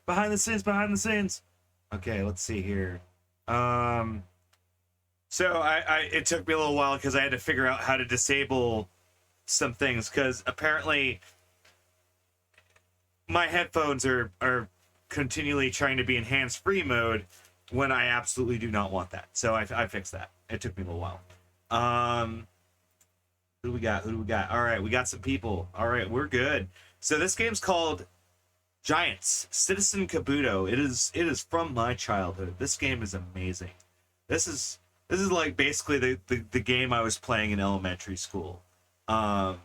Behind the scenes, behind the scenes. Okay, let's see here. Um, so it took me a little while because I had to figure out how to disable some things because apparently my headphones are continually trying to be in hands-free mode when I absolutely do not want that. So I fixed that. It took me a little while. Who do we got? Who do we got? All right, we got some people. All right, we're good. So this game's called Giants Citizen Kabuto. It is from my childhood. This game is amazing. This is like basically the game I was playing in elementary school. Like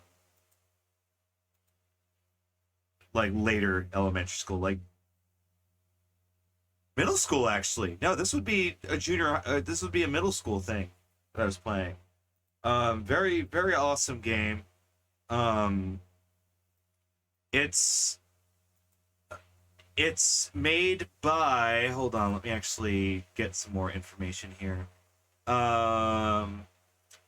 later elementary school, like middle school actually. No, this would be a junior this would be a middle school thing that I was playing. Very very awesome game. Um it's It's made by, hold on, let me actually get some more information here.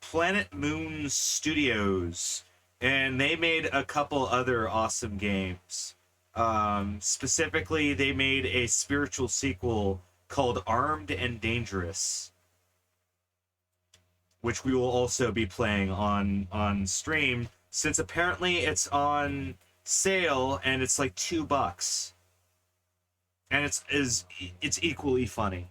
Planet Moon Studios, and they made a couple other awesome games. Specifically, they made a spiritual sequel called Armed and Dangerous, which we will also be playing on stream, since apparently it's on sale and it's like $2. And it's equally funny.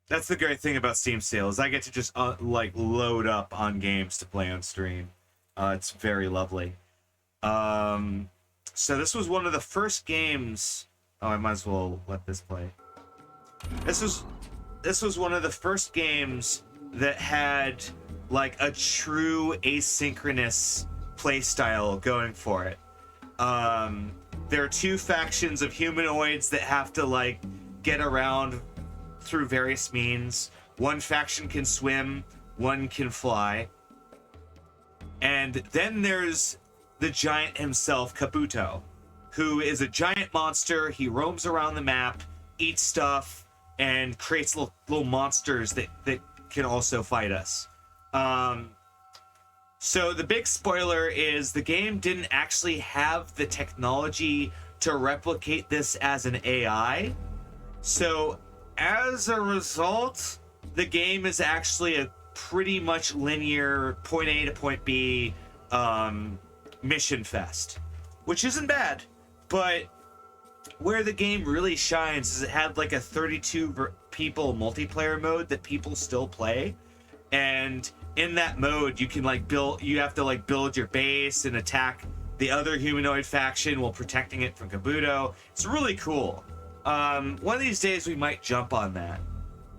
That's the great thing about Steam sales. I get to just like load up on games to play on stream. It's very lovely. So this was one of the first games. Oh, I might as well let this play. This was one of the first games that had like a true asynchronous play style going for it. There are two factions of humanoids that have to like get around through various means. One faction can swim, one can fly. And then there's the giant himself, Kabuto, who is a giant monster. He roams around the map, eats stuff, and creates little monsters that can also fight us. So the big spoiler is the game didn't actually have the technology to replicate this as an AI. So as a result, the game is actually a pretty much linear point A to point B mission fest, which isn't bad. But where the game really shines is it had like a 32 people multiplayer mode that people still play. And in that mode, you can like you have to like build your base and attack the other humanoid faction while protecting it from Kabuto. It's really cool. One of these days we might jump on that.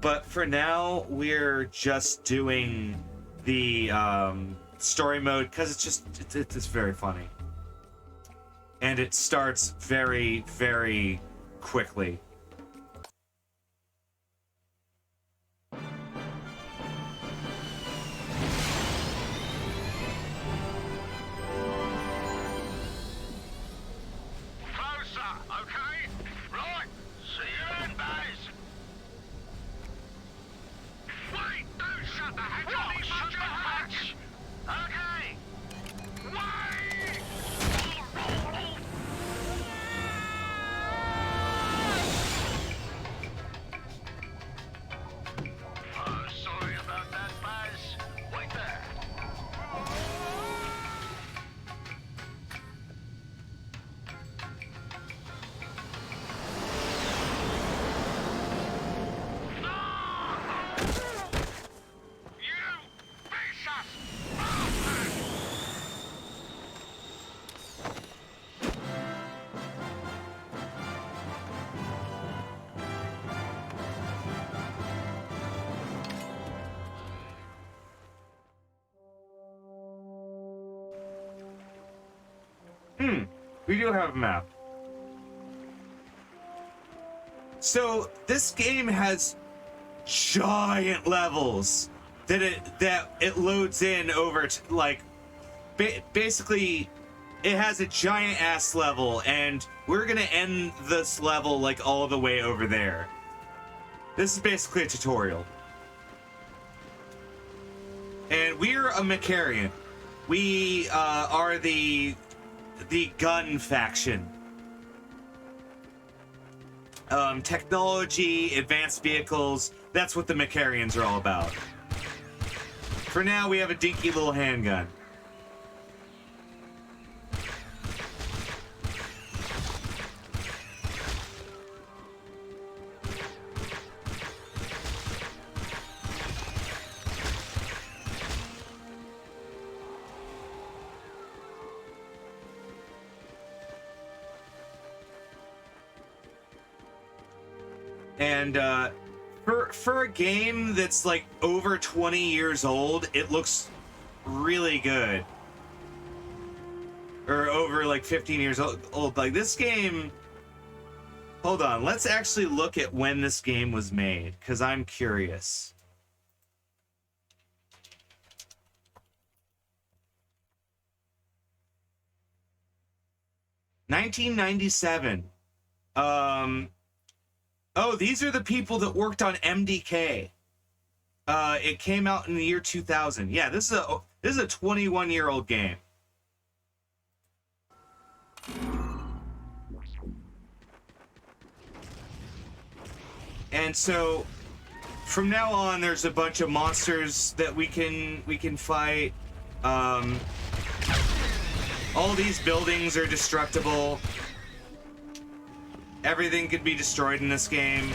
But for now, we're just doing the story mode because it's very funny. And it starts very, very quickly. We do have a map. So this game has giant levels that it loads in over like basically it has a giant ass level, and we're gonna end this level like all the way over there. This is basically a tutorial. And we're a Macharian. We are the gun faction. Technology, advanced vehicles, that's what the Macharians are all about. For now, we have a dinky little handgun. And for a game that's like over 20 years old, it looks really good. Or over like 15 years old. Like this game. Hold on, let's actually look at when this game was made, because I'm curious. $1997. Oh, these are the people that worked on MDK. It came out in the year 2000. Yeah, this is a 21-year-old game. And so from now on, there's a bunch of monsters that we can fight. All these buildings are destructible. Everything can be destroyed in this game.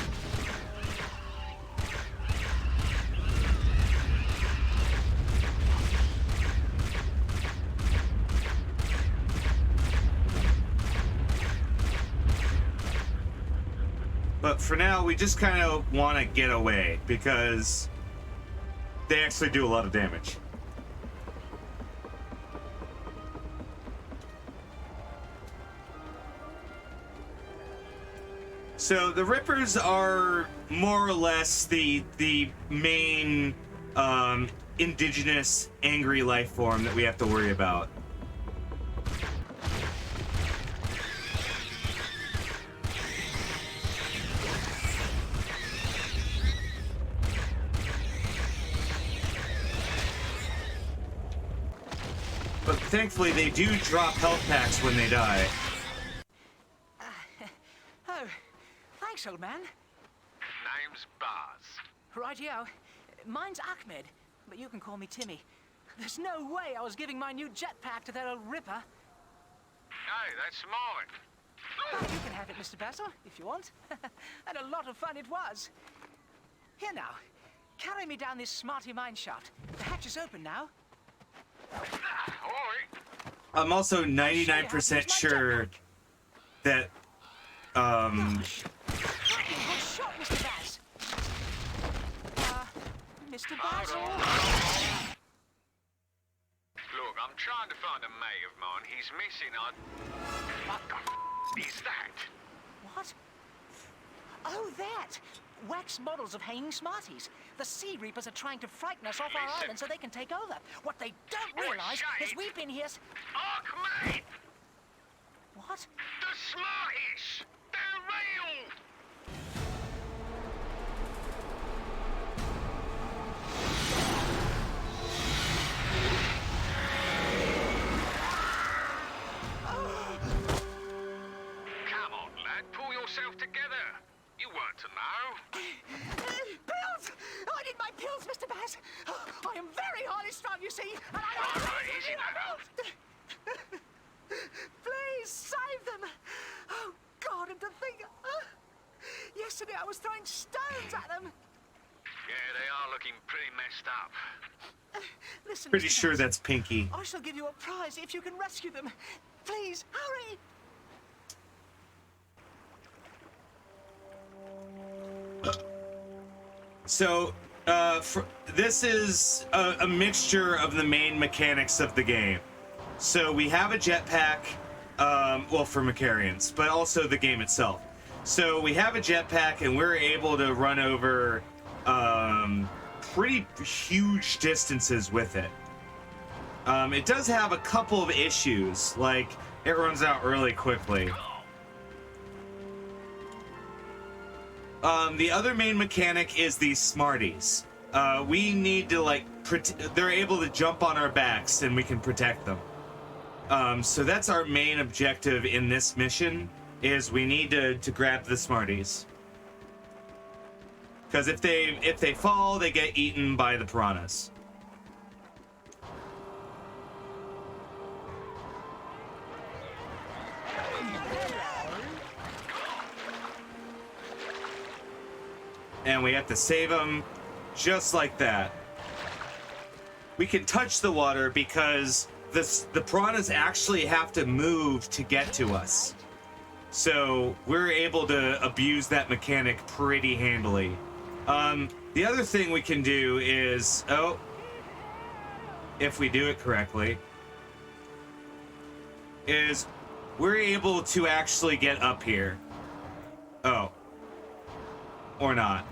But for now, we just kind of want to get away because they actually do a lot of damage. So the Rippers are more or less the main indigenous angry life form that we have to worry about. But thankfully they do drop health packs when they die. Thanks, old man. Name's Buzz. Rightio. Mine's Ahmed, but you can call me Timmy. There's no way I was giving my new jetpack to that old Ripper. Hey, that's mine. But you can have it, Mr. Basil, if you want. And a lot of fun it was. Here now, carry me down this smarty mine shaft. The hatch is open now. I'm also 99% sure that Gosh. Good shot, Mr. Baz. Mr. Basil. Look, I'm trying to find a mate of mine. He's missing. What the f is that? What? Oh, that! Wax models of hanging smarties. The Sea Reapers are trying to frighten us off our island so they can take over. What they don't realize is we've been here. Ahmed! What? The Smarties! They're real! Come on, lad, pull yourself together. You weren't to know. Pills! I need my pills, Mr. Baz. I am very highly strung, you see, and I All right, easy now. Please save them. Oh, God, and to think. Yesterday I was throwing stones at them. Yeah, they are looking pretty messed up. Listen, pretty Mr. sure Baz, that's Pinky. I shall give you a prize if you can rescue them. Please, hurry. So, this is a mixture of the main mechanics of the game. So we have a jetpack, Well, for Macarians, but also the game itself. So we have a jetpack, and we're able to run over pretty huge distances with it. It does have a couple of issues, like it runs out really quickly. The other main mechanic is these Smarties. We need to, like, they're able to jump on our backs, and we can protect them. So that's our main objective in this mission, is we need to grab the Smarties. Because if they fall, they get eaten by the piranhas. And we have to save them just like that. We can touch the water because the piranhas actually have to move to get to us. So we're able to abuse that mechanic pretty handily. The other thing we can do is, if we do it correctly, is we're able to actually get up here. Oh. Or not.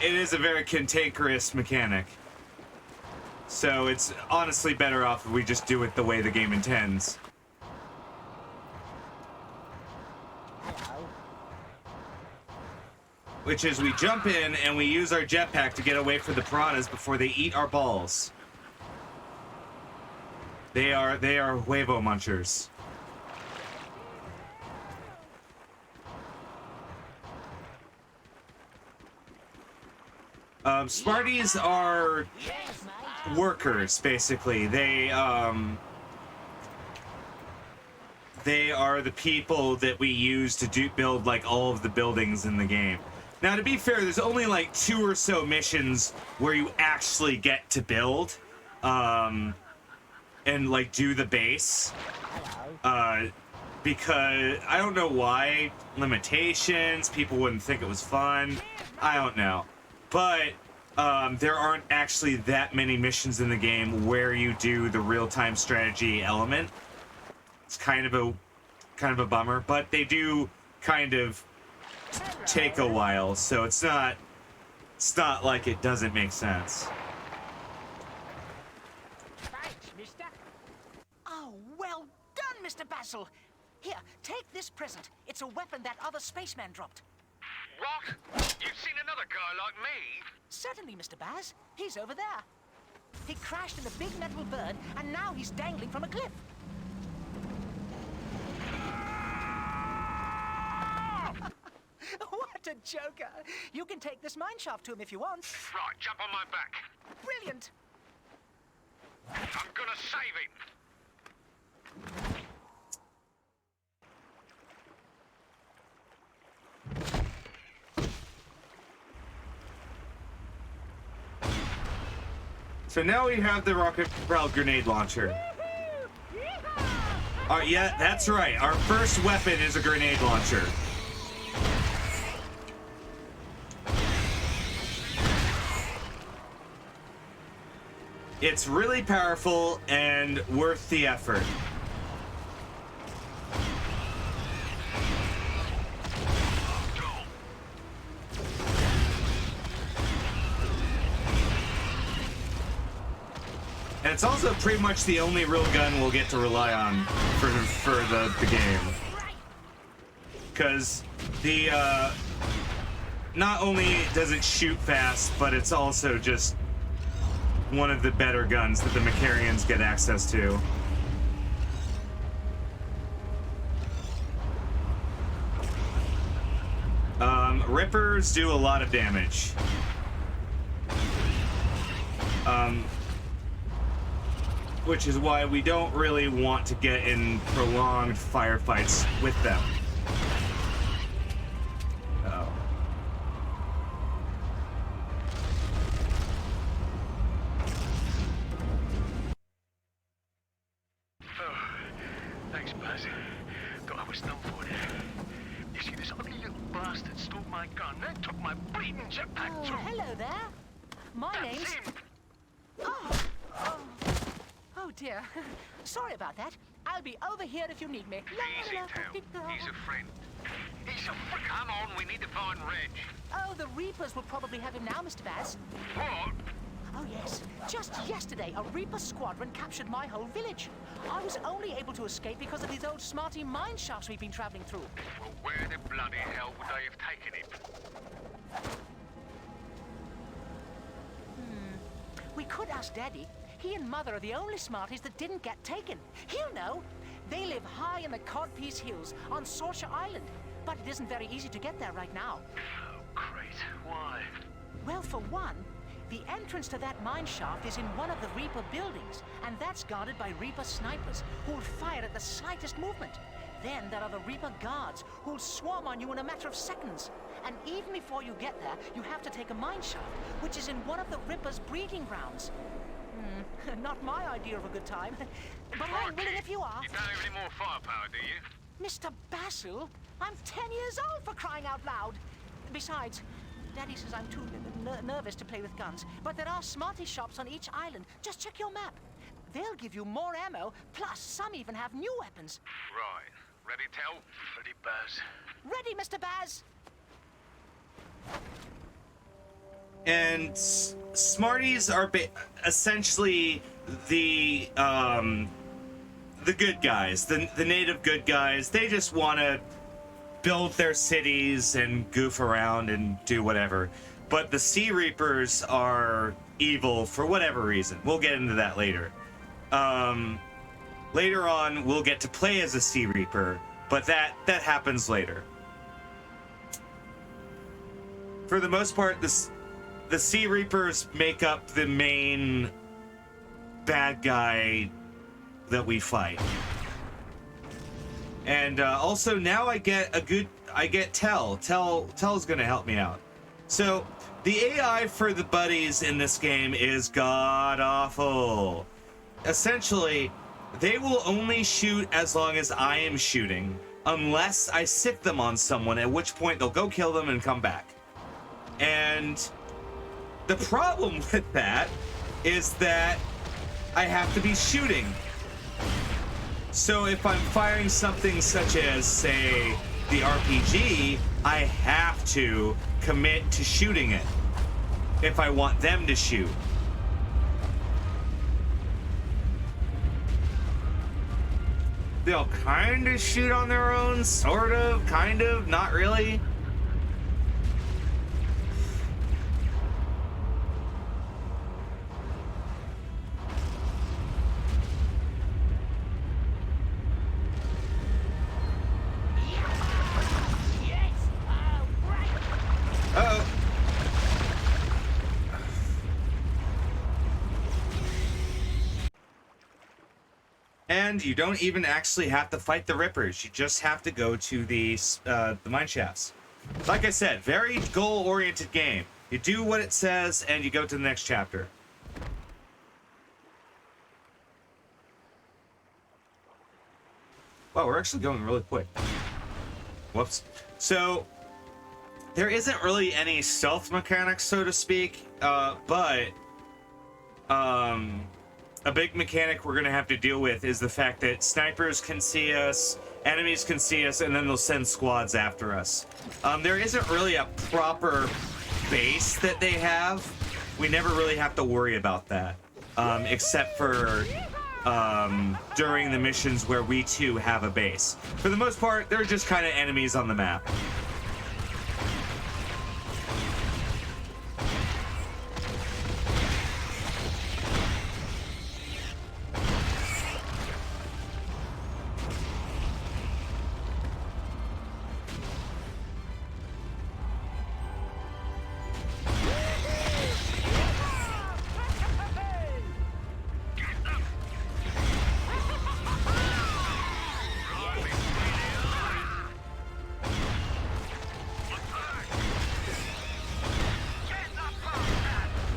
It is a very cantankerous mechanic. So it's honestly better off if we just do it the way the game intends. Which is we jump in and we use our jetpack to get away from the piranhas before they eat our balls. They are huevo munchers. Smarties are workers, basically. They are the people that we use to build, like, all of the buildings in the game. Now, to be fair, there's only like 2 or so missions where you actually get to build, and like do the base. Because I don't know why, limitations, people wouldn't think it was fun. I don't know. But there aren't actually that many missions in the game where you do the real-time strategy element. It's kind of a bummer, but they do kind of take a while, so it's not like it doesn't make sense. Thanks, mister. Oh, well done, Mr. Basil. Here, take this present. It's a weapon that other spaceman dropped. What? You've seen another guy like me? Certainly, Mr. Baz. He's over there. He crashed in a big metal bird, and now he's dangling from a cliff. What a joker. You can take this mine shaft to him if you want. Right, jump on my back. Brilliant. I'm gonna save him. So now we have the rocket-propelled grenade launcher. Yeah, that's right. Our first weapon is a grenade launcher. It's really powerful and worth the effort. And it's also pretty much the only real gun we'll get to rely on for the game. Because not only does it shoot fast, but it's also just one of the better guns that the Macarians get access to. Rippers do a lot of damage. Which is why we don't really want to get in prolonged firefights with them. bastard stole my gun, then took my bleeding jetpack Oh, too. hello there. My That's name's... him. Oh dear. Sorry about that. I'll be over here if you need me. Easy, Tell. He's a friend. He's a friend. Come on, we need to find Reg. Oh, the Reapers will probably have him now, Mr. Baz. What? Oh, yes. Just yesterday, a Reaper squadron captured my whole village. I was only able to escape because of these old smarty mine shafts we've been traveling through. Well, where the bloody hell would they have taken him? We could ask Daddy. He and Mother are the only smarties that didn't get taken. He'll know. They live high in the Codpiece Hills on Sorcia Island. But it isn't very easy to get there right now. Oh, great. Why? Well, for one, the entrance to that mine shaft is in one of the Reaper buildings, and that's guarded by Reaper snipers who'll fire at the slightest movement. Then there are the Reaper guards who'll swarm on you in a matter of seconds. And even before you get there, you have to take a mine shaft, which is in one of the Reaper's breeding grounds. Not my idea of a good time, but I'm willing if you are. You don't have any more firepower, do you? Mr. Basil, I'm 10 years old for crying out loud. Besides, Daddy says I'm too nervous to play with guns, but there are smarty shops on each island. Just check your map. They'll give you more ammo, plus some even have new weapons. Right. Ready, Tell? Ready, Baz. Ready, Mr. Baz? And Smarties are essentially the good guys, the native good guys. They just want to build their cities and goof around and do whatever. But the Sea Reapers are evil for whatever reason. We'll get into that later. Later on, we'll get to play as a Sea Reaper, but that happens later. For the most part, the Sea Reapers make up the main bad guy that we fight. And also now I get Tell. Tell's gonna help me out. So the AI for the buddies in this game is god awful. Essentially, they will only shoot as long as I am shooting, unless I sick them on someone, at which point they'll go kill them and come back. And the problem with that is that I have to be shooting. So if I'm firing something such as, say, the RPG, I have to commit to shooting it if I want them to shoot. They'll kind of shoot on their own, sort of, kind of, not really. Uh-oh. And you don't even actually have to fight the Rippers. You just have to go to the mine shafts. Like I said, very goal-oriented game. You do what it says, and you go to the next chapter. Wow, we're actually going really quick. Whoops. So, there isn't really any stealth mechanics, so to speak, but a big mechanic we're going to have to deal with is the fact that snipers can see us, enemies can see us, and then they'll send squads after us. There isn't really a proper base that they have. We never really have to worry about that, except for during the missions where we too have a base. For the most part, they're just kind of enemies on the map.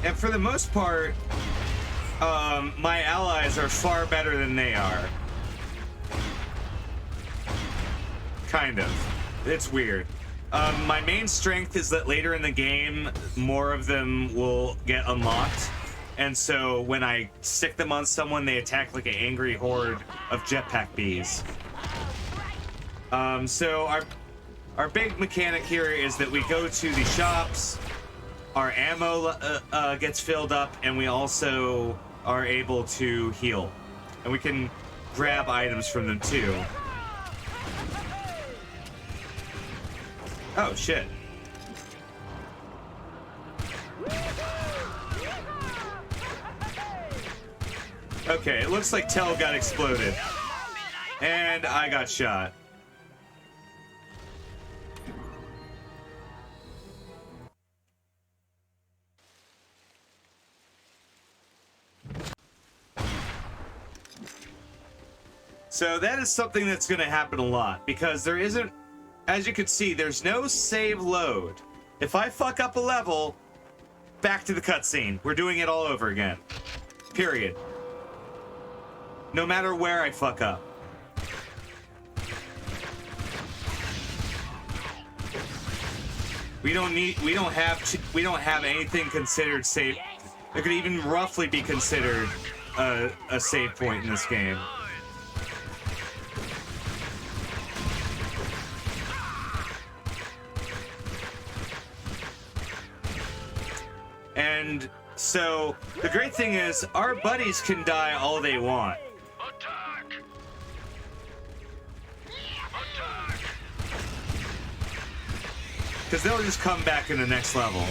And for the most part, my allies are far better than they are. Kind of. It's weird. My main strength is that later in the game, more of them will get unlocked. And so when I stick them on someone, they attack like an angry horde of jetpack bees. So our big mechanic here is that we go to the shops, our ammo gets filled up, and we also are able to heal. And we can grab items from them too. Oh, shit. Okay, it looks like Tell got exploded. And I got shot. So that is something that's going to happen a lot, because there isn't, as you can see, there's no save load. If I fuck up a level, back to the cutscene. We're doing it all over again. Period. No matter where I fuck up. We don't have anything considered safe. It could even roughly be considered a save point in this game. And so the great thing is our buddies can die all they want. Attack! Attack! Because they'll just come back in the next level.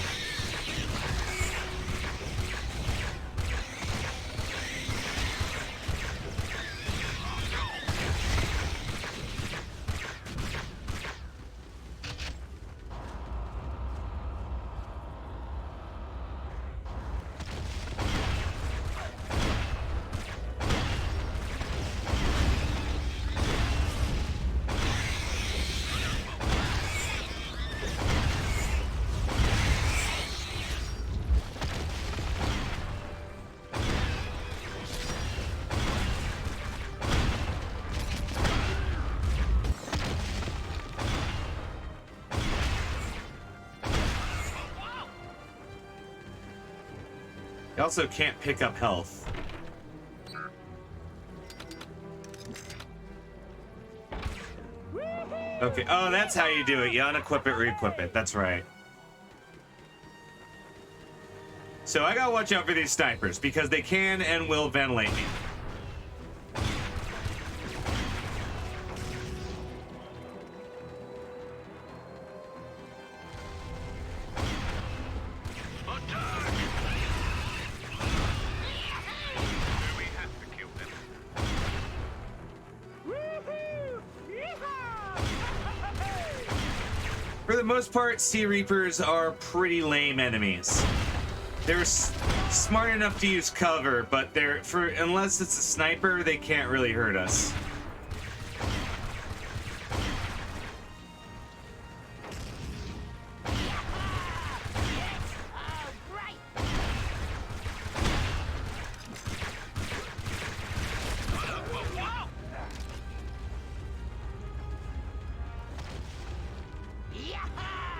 You also can't pick up health. Okay, oh, that's how you do it. You unequip it, re-equip it. That's right. So I gotta watch out for these snipers, because they can and will ventilate me. For the most part, Sea Reapers are pretty lame enemies. They're smart enough to use cover, but unless it's a sniper, they can't really hurt us.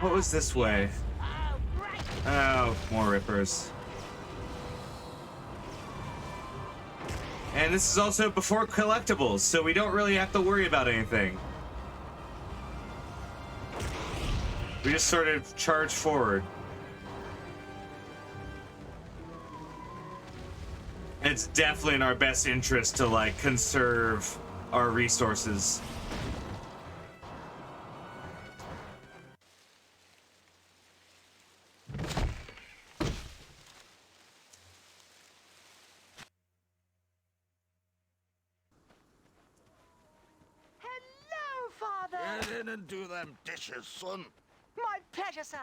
What was this way? Oh, more rippers. And this is also before collectibles, so we don't really have to worry about anything. We just sort of charge forward. And it's definitely in our best interest to, like, conserve our resources. Get in and do them dishes, son. My pleasure, sir.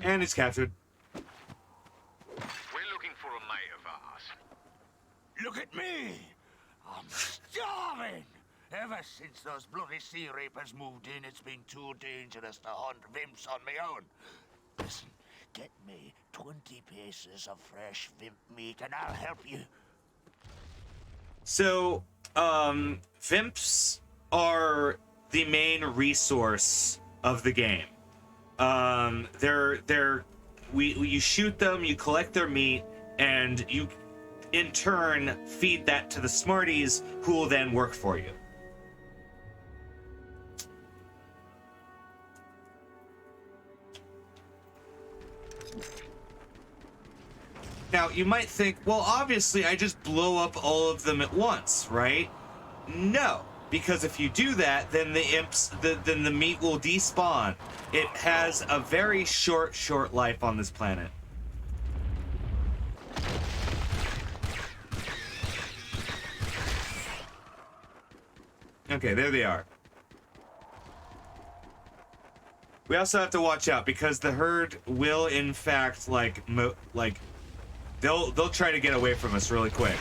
And he's captured. We're looking for a mate of ours. Look at me. I'm starving. Ever since those bloody Sea Reapers moved in, it's been too dangerous to hunt vimps on my own. Listen, get me 20 pieces of fresh vimp meat and I'll help you. So, vimps are the main resource of the game. You shoot them, you collect their meat, and you in turn feed that to the Smarties, who will then work for you. Now, you might think, well, obviously I just blow up all of them at once, right? No, because if you do that, then then the meat will despawn. It has a very short life on this planet. Okay, there they are. We also have to watch out because the herd will, in fact, they'll try to get away from us really quick.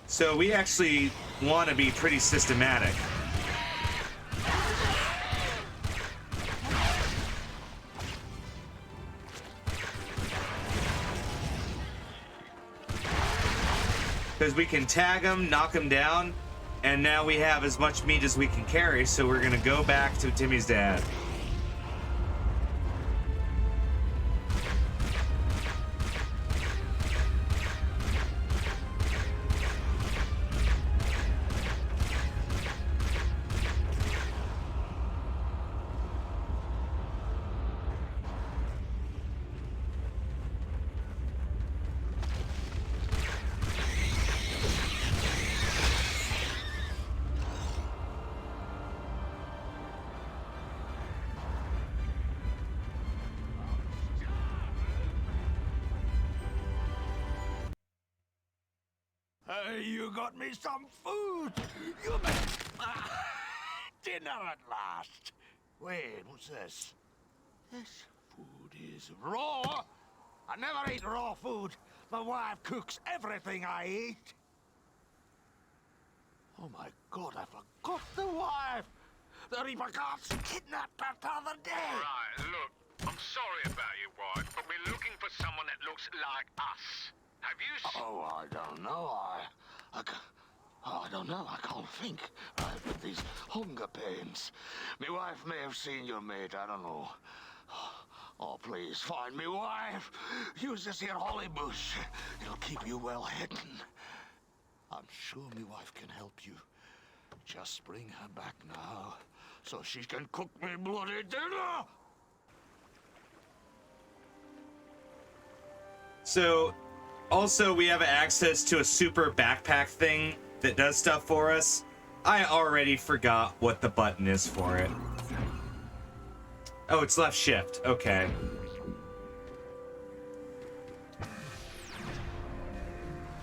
So we actually want to be pretty systematic. Because we can tag them, knock them down, and now we have as much meat as we can carry, so we're gonna go back to Timmy's dad. Hey, you got me some food. You made dinner at last. Wait, what's this? This food is raw. I never eat raw food. My wife cooks everything I eat. Oh my God, I forgot the wife. The Reaper Guards kidnapped her the other day. Right, look, I'm sorry about your wife, but we're looking for someone that looks like us. Have you seen... Oh, I don't know. I don't know. I can't think. I've got these hunger pains. My wife may have seen your mate. I don't know. Oh, please find me wife. Use this here holly bush. It'll keep you well hidden. I'm sure my wife can help you. Just bring her back now, so she can cook me bloody dinner. So, also we have access to a super backpack thing that does stuff for us. I already forgot what the button is for it. Oh, it's left shift. Okay.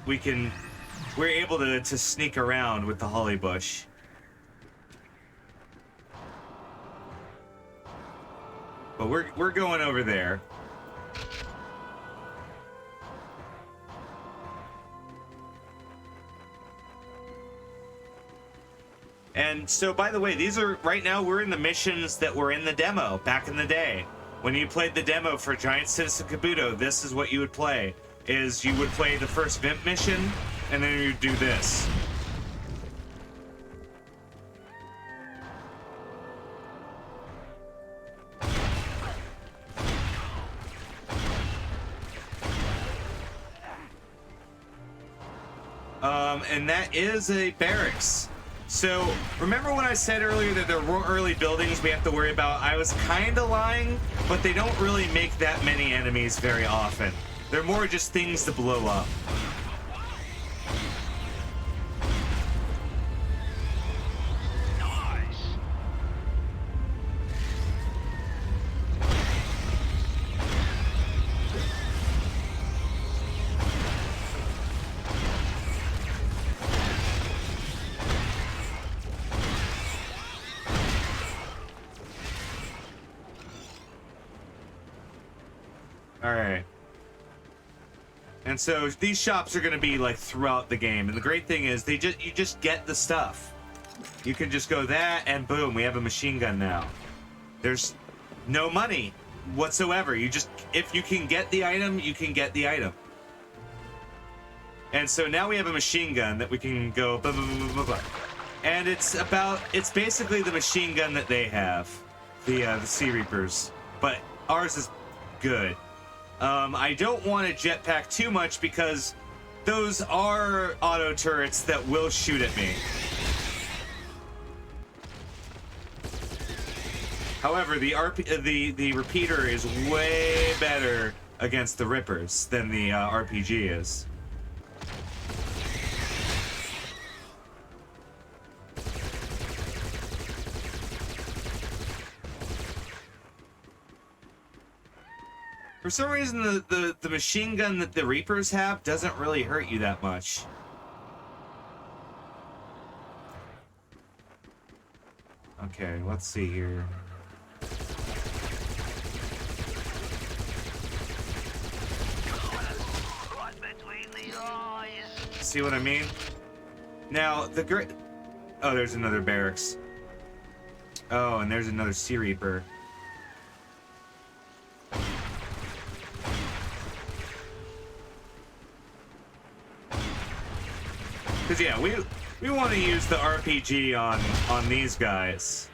We're able to sneak around with the holly bush. But we're going over there. And so, by the way, these are, right now, we're in the missions that were in the demo back in the day. When you played the demo for Giant Citizen Kabuto, this is what you would play. Is you would play the first Vimp mission, and then you'd do this. And that is a barracks. So, remember when I said earlier that there were early buildings we have to worry about? I was kind of lying, but they don't really make that many enemies very often. They're more just things to blow up. Alright. And so these shops are going to be like throughout the game, and the great thing is you just get the stuff. You can just go that, and boom, we have a machine gun now. There's no money whatsoever. You just, if you can get the item, you can get the item. And so now we have a machine gun that we can go blah, blah, blah, blah, blah. And it's basically the machine gun that they have, the Sea Reapers, but ours is good. I don't want to jetpack too much because those are auto turrets that will shoot at me. However, the repeater is way better against the Rippers than the RPG is. For some reason, the machine gun that the Reapers have doesn't really hurt you that much. Okay, let's see here. See what I mean? Now, the great... Oh, there's another barracks. Oh, and there's another Sea Reaper. Because, yeah, we want to use the RPG on these guys.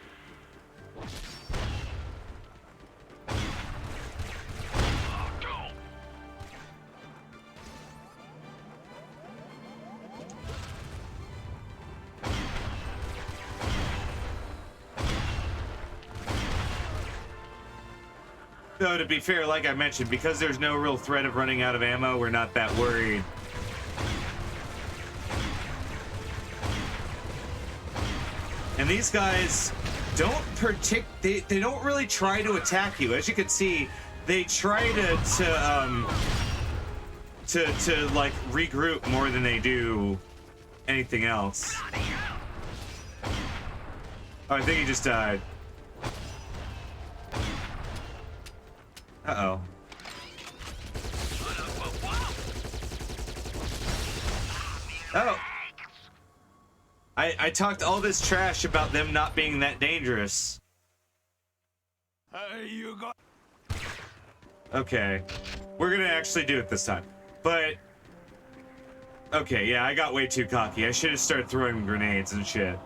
Though, to be fair, like I mentioned, because there's no real threat of running out of ammo, we're not that worried. And these guys don't they don't really try to attack you. As you can see, they try to like regroup more than they do anything else. Oh, I think he just died. Uh-oh. Oh. I talked all this trash about them not being that dangerous. Hey, you got... Okay. We're gonna actually do it this time. But... Okay, yeah, I got way too cocky. I should have started throwing grenades and shit.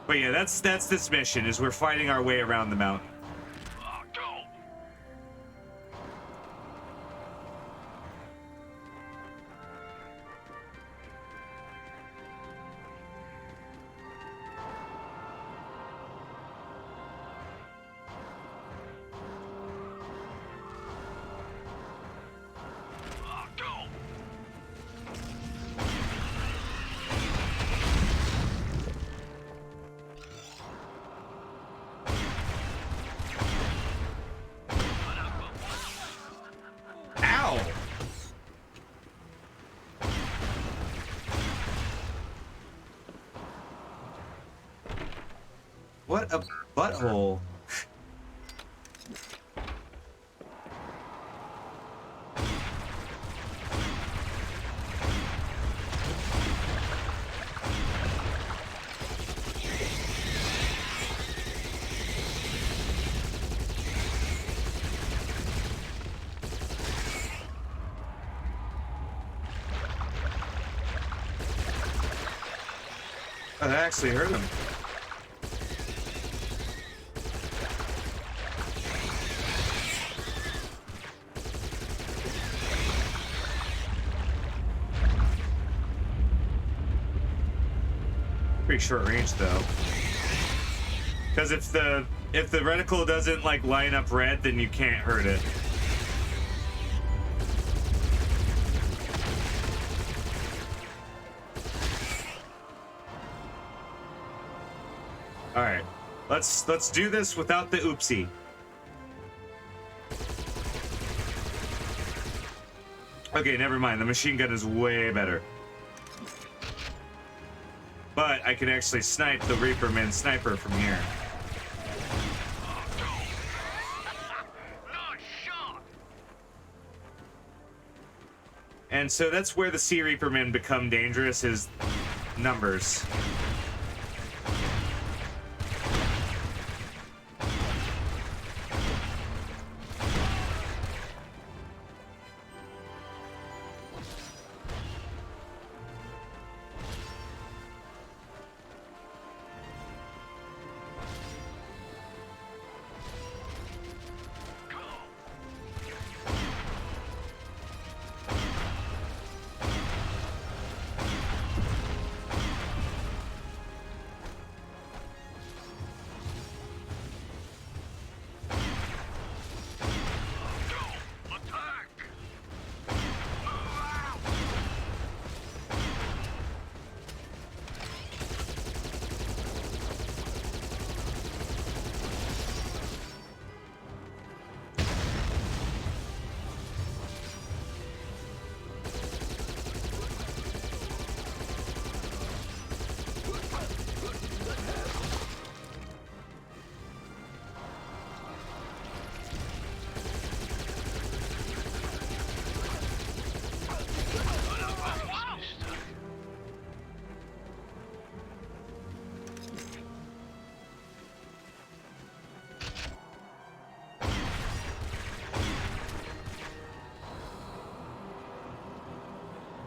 But yeah, that's this mission, is we're fighting our way around the mountain. What a butthole. Oh, that actually hurt him. Pretty short range though, because if the reticle doesn't like line up red, then you can't hurt it. All right, let's do this without the oopsie. Okay, never mind. The machine gun is way better. But I can actually snipe the Reaperman sniper from here. And so that's where the Sea Reapermen become dangerous, is numbers.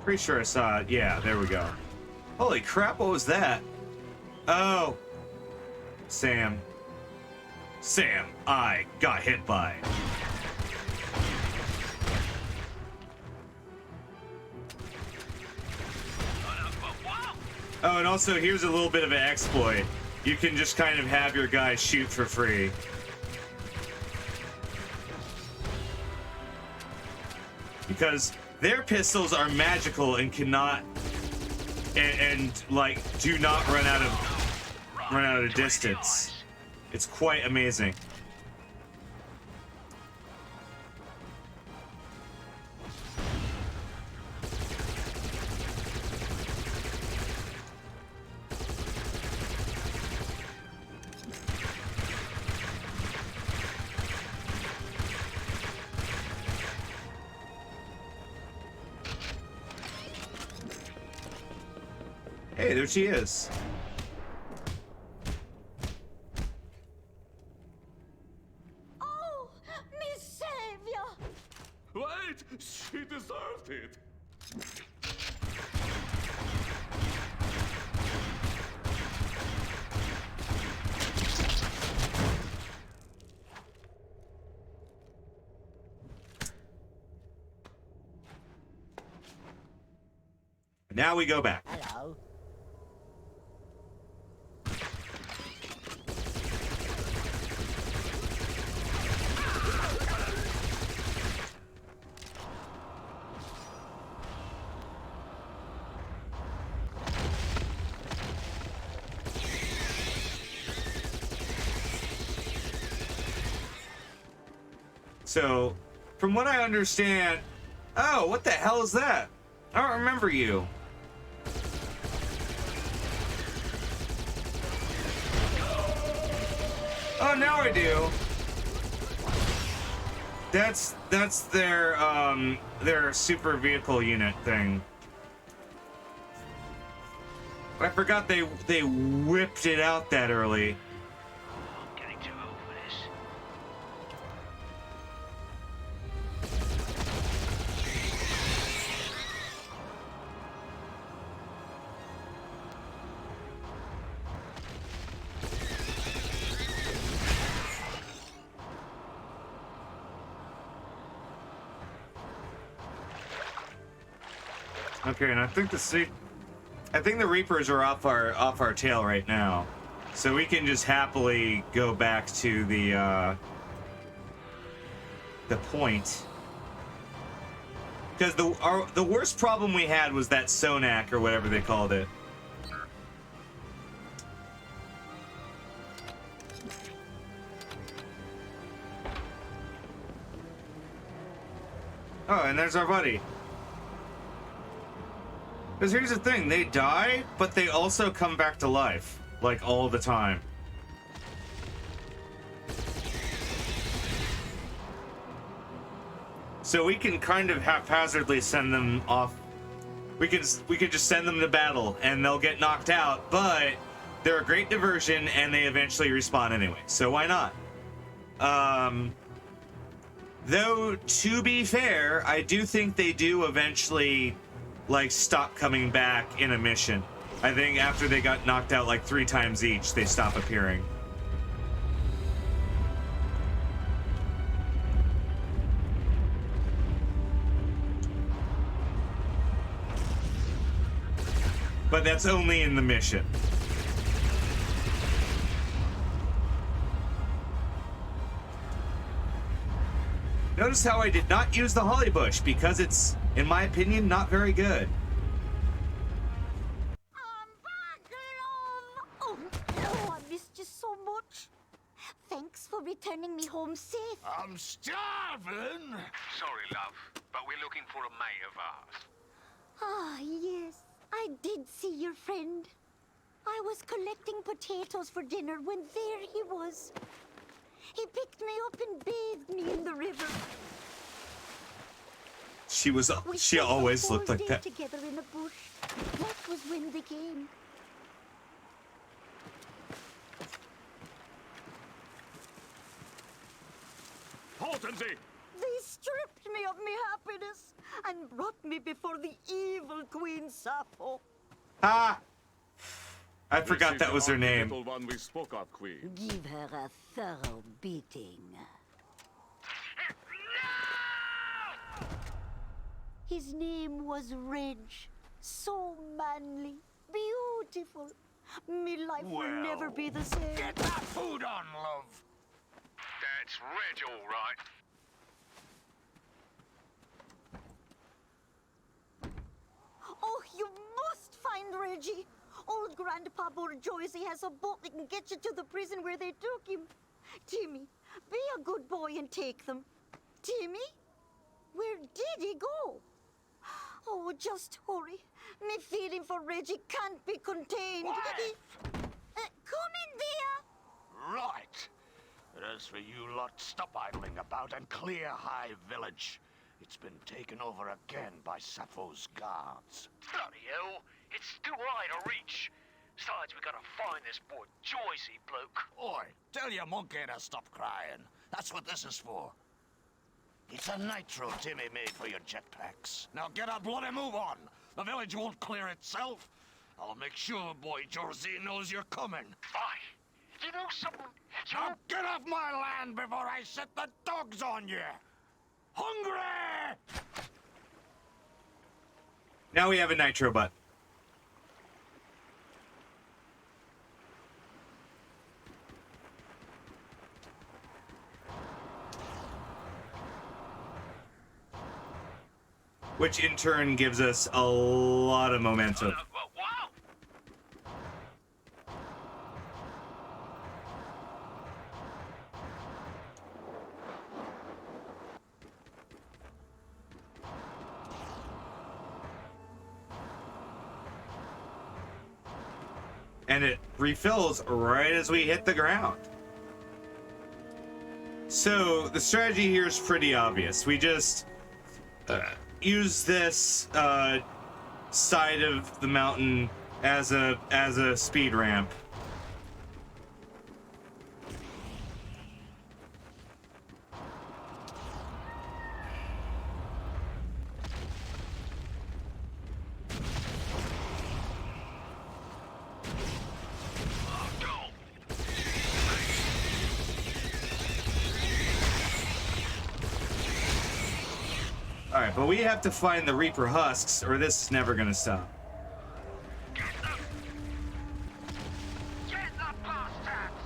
Pretty sure I saw it. Yeah, there we go. Holy crap, what was that? Oh. Sam. Sam, I got hit by. Oh, and also here's a little bit of an exploit. You can just kind of have your guys shoot for free. Because their pistols are magical and cannot and like do not run out of distance. It's quite amazing. Hey, there she is. Oh, Miss Savior! Wait! She deserved it! Now we go back. Hello. So, from what I understand... Oh, what the hell is that? I don't remember you. Oh, now I do. That's their super vehicle unit thing. I forgot they whipped it out that early. I'm getting too old for this. Okay, and I think the Reapers are off our tail right now, so we can just happily go back to the point. Because the worst problem we had was that Sonak or whatever they called it. Oh, and there's our buddy. Because here's the thing, they die, but they also come back to life, like all the time. So we can kind of haphazardly send them off. We could just send them to battle and they'll get knocked out, but they're a great diversion and they eventually respawn anyway. So why not? Though to be fair, I do think they do eventually like stop coming back in a mission. I think after they got knocked out like 3 times each, they stop appearing. But that's only in the mission. Notice how I did not use the holly bush because it's, in my opinion, not very good. I'm back, love! Oh, I missed you so much. Thanks for returning me home safe. I'm starving. Sorry, love, but we're looking for a mate of ours. Ah, yes. I did see your friend. I was collecting potatoes for dinner when there he was. He picked me up and bathed me in the river. She We always spent looked the like whole that. day together in a bush. That was when they came. Halt, MZ! They stripped me me of me happiness and brought me before the evil Queen Sappho. Ah! I forgot This that is was the her name. little one we spoke of, Queen. Give her a thorough beating. His name was Reg. So manly, beautiful. Me life will never be the same. Get that food on, love. That's Reg, all right. Oh, you must find Reggie. Old Grandpa Borjoisi has a boat that can get you to the prison where they took him. Timmy, be a good boy and take them. Timmy? Where did he go? Oh, just hurry. Me feeling for Reggie can't be contained. Come in there. Right. But as for you lot, stop idling about and clear High Village. It's been taken over again by Sappho's guards. Bloody hell, it's too high to reach. Besides, we gotta find this boy Joycey bloke. Oi, tell your monkey to stop crying. That's what this is for. It's a nitro Timmy made for your jetpacks. Now get a bloody move on. The village won't clear itself. I'll make sure boy Jorzy knows you're coming. Fine. You know something? Now get off my land before I set the dogs on you! Hungry! Now we have a nitro butt. Which in turn gives us a lot of momentum. Wow! And it refills right as we hit the ground. So the strategy here is pretty obvious. We just use this side of the mountain as a speed ramp. All right, but we have to find the Reaper husks, or this is never gonna stop. Get the bastards!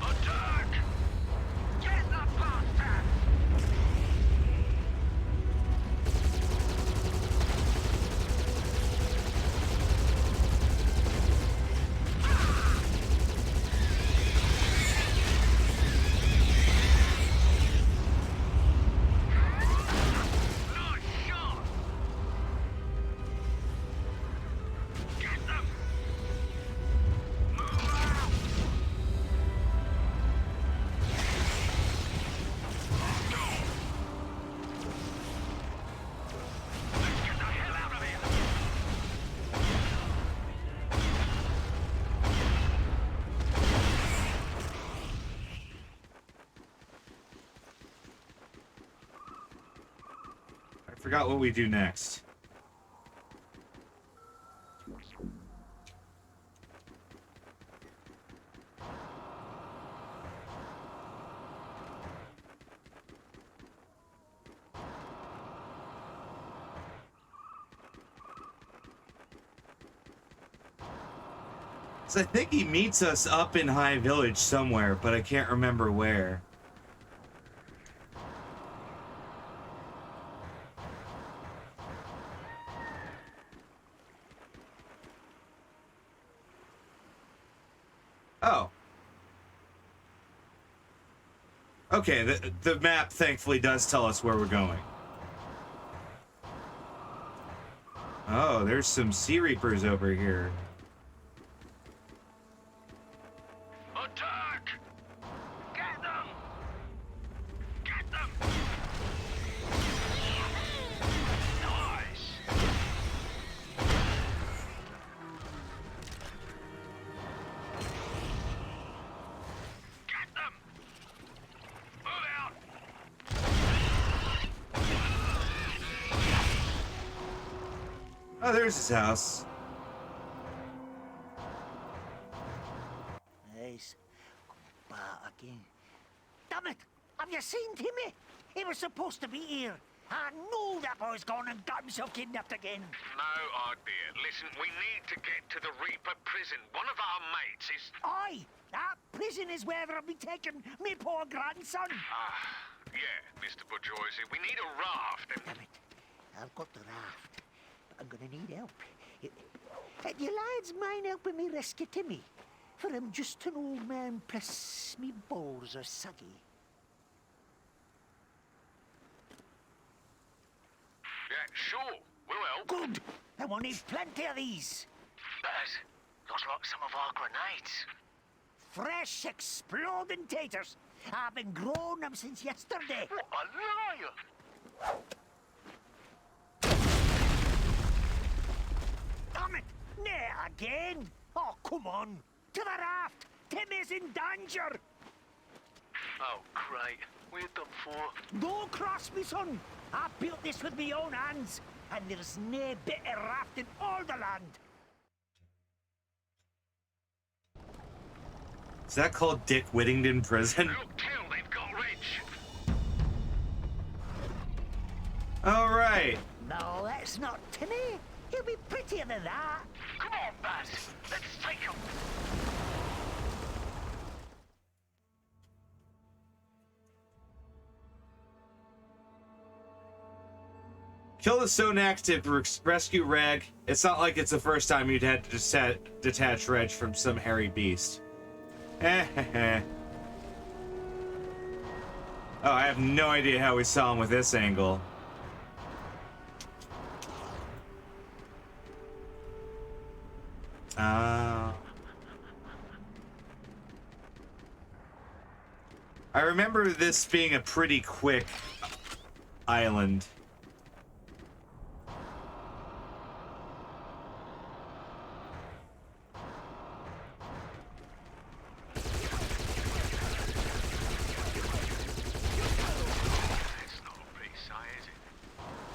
Attack! Get the bastards! Nice shot! Get them! Move out! Let's get the hell out of here! I forgot what we do next. So I think he meets us up in High Village somewhere, but I can't remember where. Okay, the map thankfully does tell us where we're going. Oh, there's some Sea Reapers over here. Attack! Get them! Get them! Nice! Get them! Move out! Oh, there's his house. Nice. Back again. Damn it! Have you seen Timmy? He was supposed to be here. I know that boy's gone and got himself kidnapped again. No idea. Listen, we need to get to the Reaper prison. One of our mates is... Aye, that prison is where they'll be taking me poor grandson. Yeah, Mr. Bourgeoisie. We need a raft and... Damn it. I've got the raft, but I'm gonna need help. You lads mind helping me rescue Timmy? For I'm just an old man, plus me balls are saggy. Yeah, sure. We'll help. Good! And we'll need plenty of these. Baz, looks like some of our grenades. Fresh, exploding taters. I've been growing them since yesterday. What a liar! Damn it! Nay, again! Oh, come on! To the raft! Timmy's in danger! Oh, great. We're done for. Don't cross me, son! I built this with my own hands, and there's nae better raft in all the land. Is that called Dick Whittington Prison? Look, till they've got rich. All right. No, that's not Timmy. He'll be prettier than that. Come on, Baz. Let's take them. Kill the Sonak to rescue Reg. It's not like it's the first time you'd had to detach Reg from some hairy beast. Oh, I have no idea how we saw him with this angle. I remember this being a pretty quick island.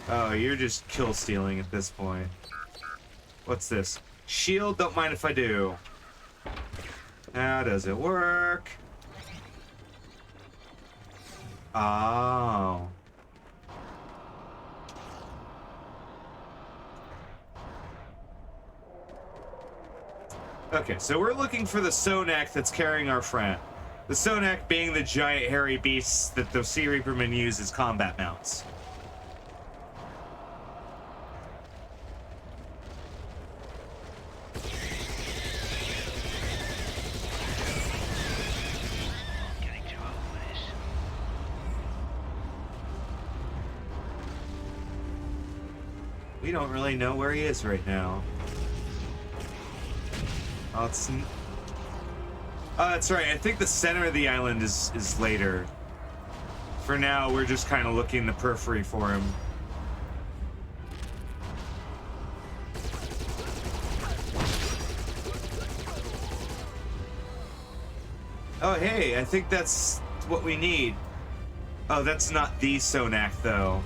Oh, you're just kill stealing at this point. What's this? Shield, don't mind if I do. How does it work? Oh. Okay, so we're looking for the Sonak that's carrying our friend. The Sonak being the giant hairy beasts that the Sea Reapermen use as combat mounts. Getting too old for this. We don't really know where he is right now. Oh, that's right. I think the center of the island is later. For now, we're just kind of looking in the periphery for him. Oh, hey, I think that's what we need. Oh, that's not the Sonak, though.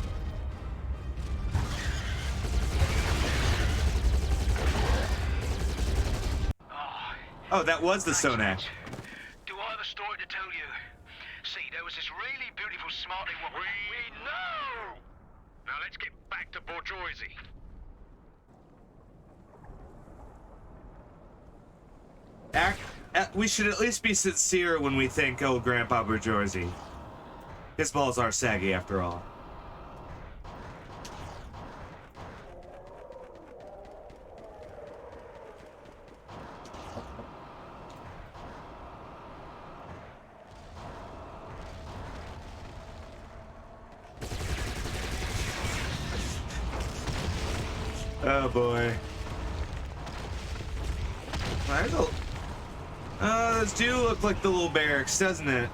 Oh, that was the Sonak. Do I have a story to tell you? See, there was this really beautiful, smartly woman. We know! Now let's get back to Bourgeoisie. We should at least be sincere when we thank old Grandpa Bourgeoisie. His balls are saggy, after all. Oh boy. There's a... this do look like the little barracks, doesn't it?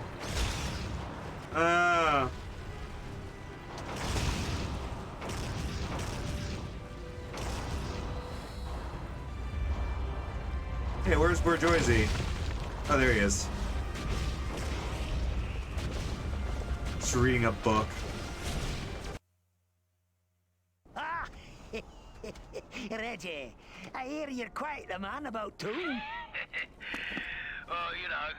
Hey, where's Bourgeoisie? Oh, there he is. Just reading a book. Ah! Reggie, I hear you're quite the man about toon. Oh, you know,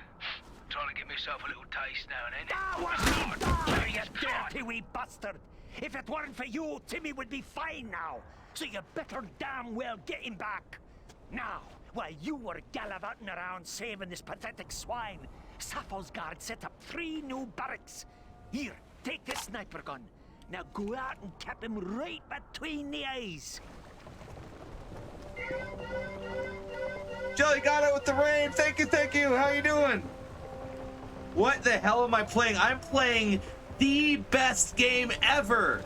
trying to give myself a little taste now and then. Ah, what's me daughter, you dirty wee bastard! If it weren't for you, Timmy would be fine now. So you better damn well get him back. Now, while you were gallivanting around saving this pathetic swine, Sappho's guard set up 3 new barracks. Here, take this sniper gun. Now go out and cap him right between the eyes. Jelly got it with the rain. Thank you, thank you. How you doing? What the hell am I playing? I'm playing the best game ever.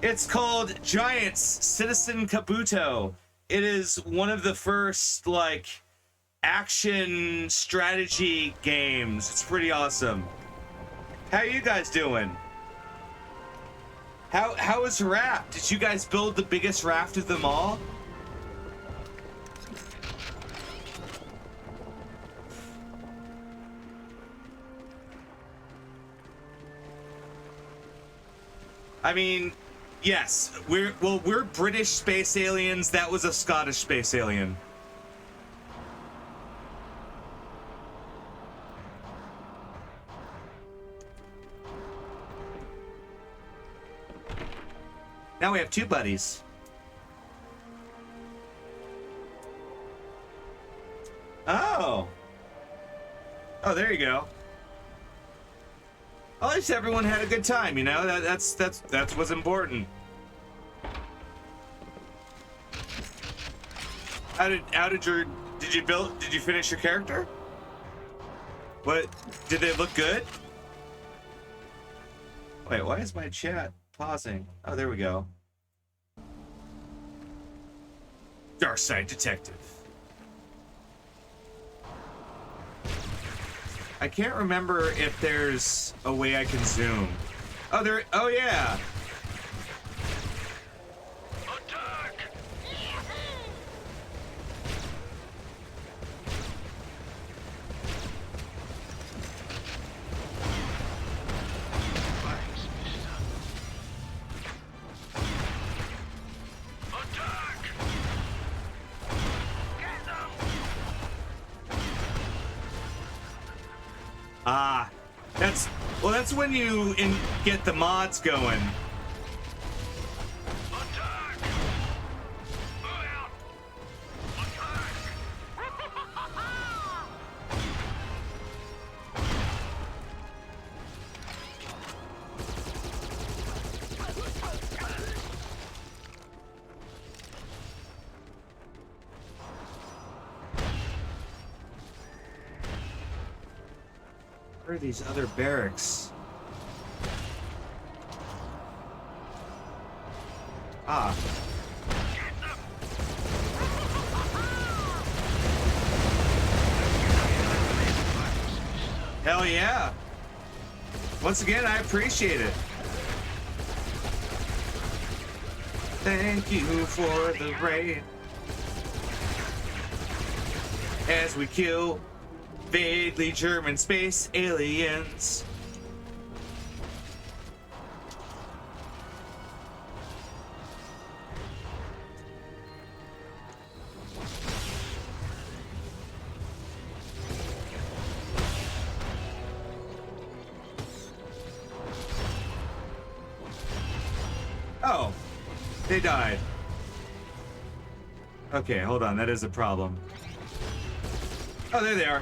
It's called Giants Citizen Kabuto. It is one of the first, like, action strategy games. It's pretty awesome. How you guys doing? How is raft? Did you guys build the biggest raft of them all? I mean, yes, we're British space aliens. That was a Scottish space alien. Now we have 2 buddies. Oh. Oh, there you go. At least everyone had a good time, you know. That's what's important. Did you finish your character? What, did they look good? Wait, why is my chat pausing? Oh, there we go. Dark Side Detective. I can't remember if there's a way I can zoom. Oh, there. Oh, yeah. Attack! Thanks, mister. Attack! Get them! Ah, that's when you get the mods going. Attack! Move out! Attack! Where are these other barracks? Ah. Hell yeah. Once again, I appreciate it. Thank you for the raid. As we kill vaguely German space aliens. Oh, they died. Okay, hold on, that is a problem. Oh, there they are.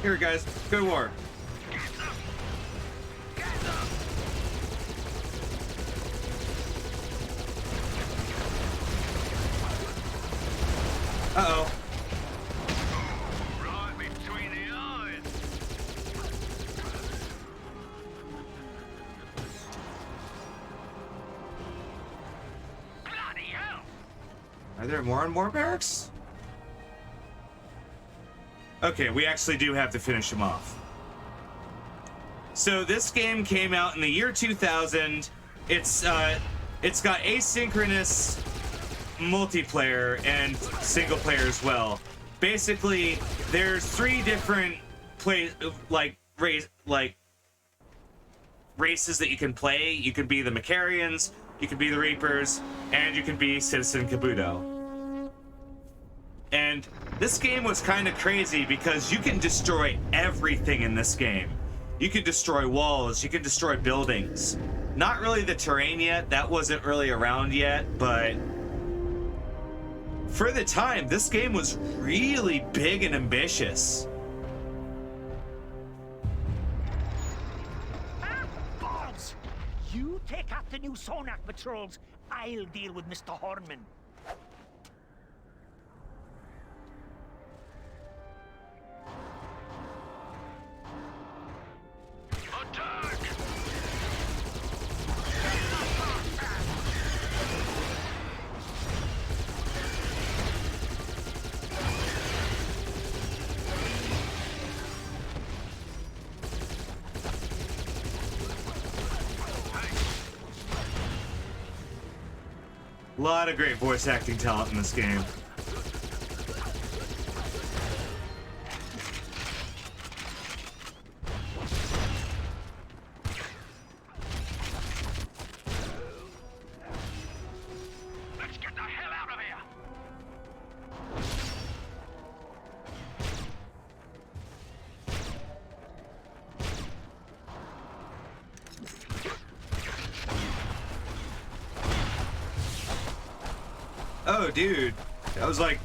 Here, guys, good war. Uh-oh. Right between the eyes. Bloody hell! Are there more and more barracks? Okay, we actually do have to finish them off. So this game came out in the year 2000. It's got asynchronous multiplayer and single player as well. Basically, there's 3 different races that you can play. You can be the Macarians, you can be the Reapers, and you can be Citizen Kabuto. And this game was kind of crazy because you can destroy everything in this game. You can destroy walls, you can destroy buildings. Not really the terrain yet, that wasn't really around yet, but for the time, this game was really big and ambitious. Balls! You take out the new Sonak patrols. I'll deal with Mr. Hornman. Attack! A lot of great voice acting talent in this game. Let's get the hell out of here! Oh, dude. That was like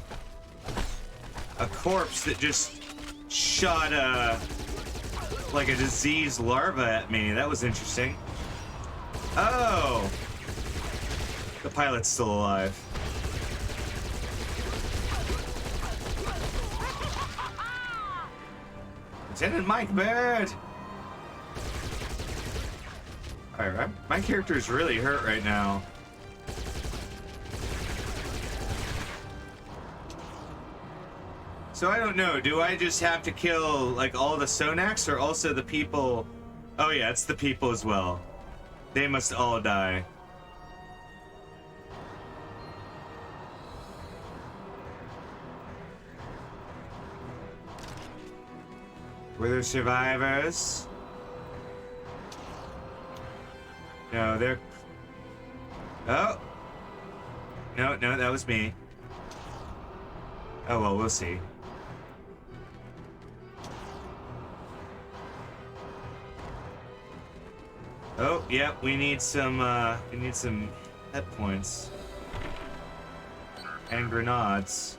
a corpse that just shot like a diseased larva at me. That was interesting. Oh! The pilot's still alive. Lieutenant Mike Bird! Alright, my character's really hurt right now. So I don't know, do I just have to kill like all the Sonaks or also the people? Oh yeah, it's the people as well. They must all die. Were there survivors? No, they're... Oh! No, that was me. Oh well, we'll see. Oh, yeah, we need some head points. And grenades.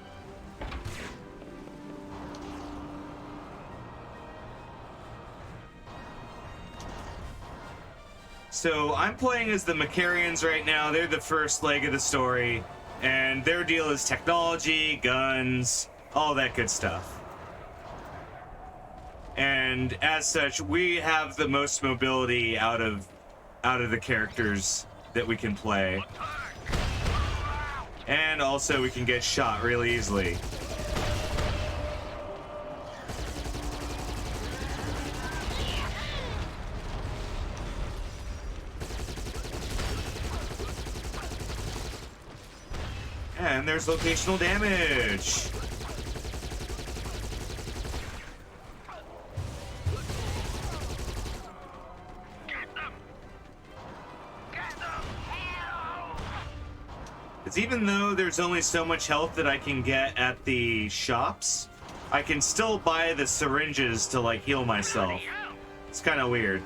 So, I'm playing as the Macarians right now. They're the first leg of the story. And their deal is technology, guns, all that good stuff. And as such, we have the most mobility out of the characters that we can play. And also we can get shot really easily. And there's locational damage. Because even though there's only so much health that I can get at the shops, I can still buy the syringes to like heal myself. It's kind of weird.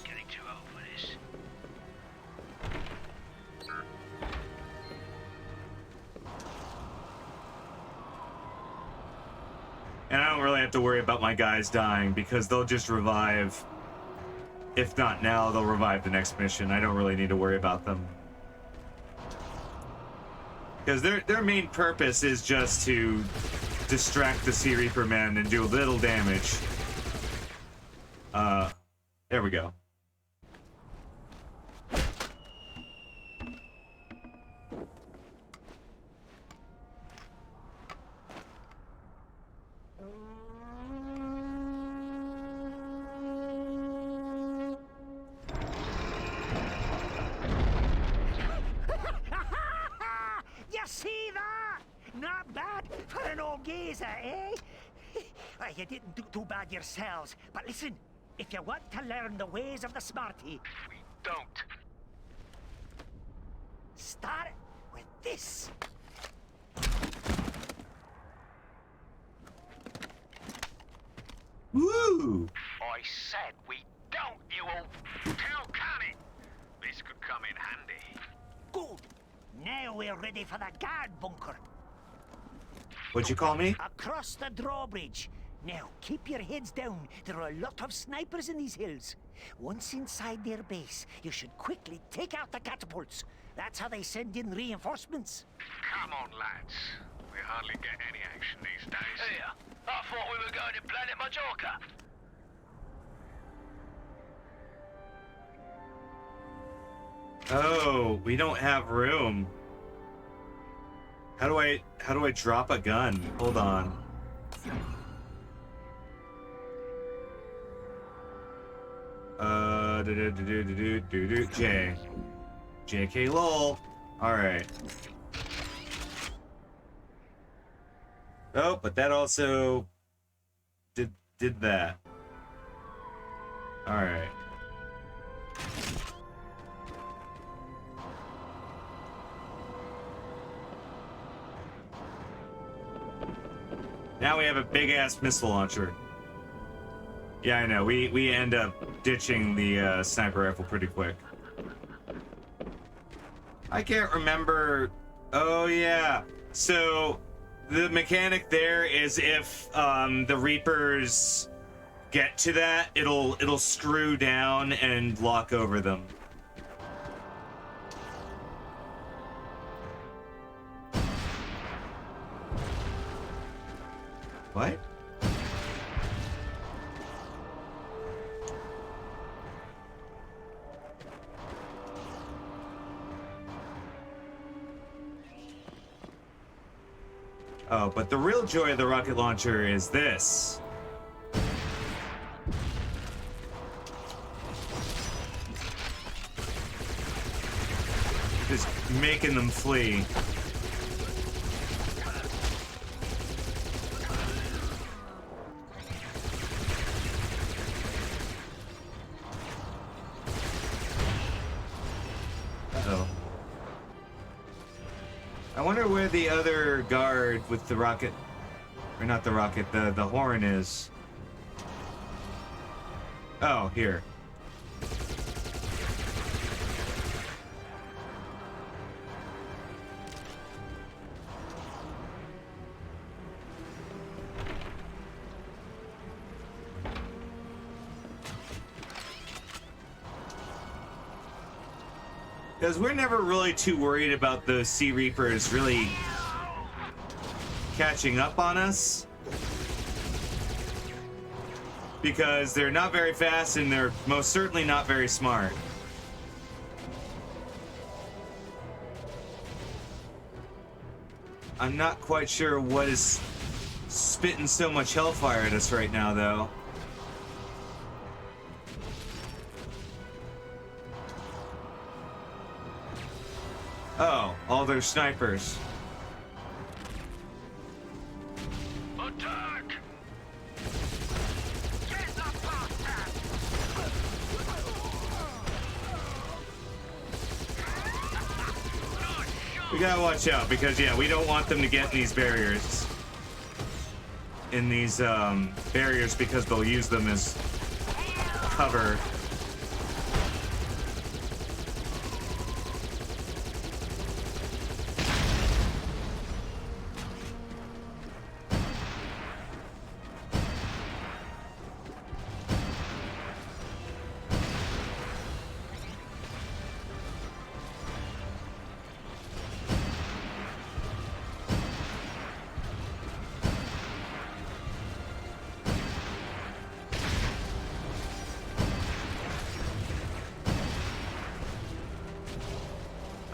Getting too old for this. And I don't really have to worry about my guys dying because they'll just revive. If not now, they'll revive the next mission. I don't really need to worry about them. Because their main purpose is just to distract the Sea Reaper men and do a little damage. There we go. You see that? Not bad for an old geezer, eh? Well, you didn't do too bad yourselves. But listen, if you want to learn the ways of the smarty, We don't. start with this. Woo! I said we don't, you old... How can it? This could come in handy. Good. Now we're ready for the guard bunker. What'd you call me? Across the drawbridge. Now, keep your heads down. There are a lot of snipers in these hills. Once inside their base, you should quickly take out the catapults. That's how they send in reinforcements. Come on, lads. We hardly get any action these days. Here, I thought we were going to Planet Majorca. Oh, we don't have room. How do I drop a gun? Hold on. J. JK lol. Alright. Oh, but that also did that. Alright. Now we have a big-ass missile launcher. Yeah, I know. We end up ditching the sniper rifle pretty quick. I can't remember... Oh, yeah. So, the mechanic there is if the Reapers get to that, it'll screw down and lock over them. What? Oh, but the real joy of the rocket launcher is this. Just making them flee. Uh-oh. I wonder where the other guard with the rocket, or not the rocket, the horn is. Oh, here. Because we're never really too worried about the Sea Reapers really catching up on us. Because they're not very fast and they're most certainly not very smart. I'm not quite sure what is spitting so much hellfire at us right now, though. Oh, all their snipers. Attack! We gotta watch out because, yeah, we don't want them to get in these barriers. In these barriers because they'll use them as cover.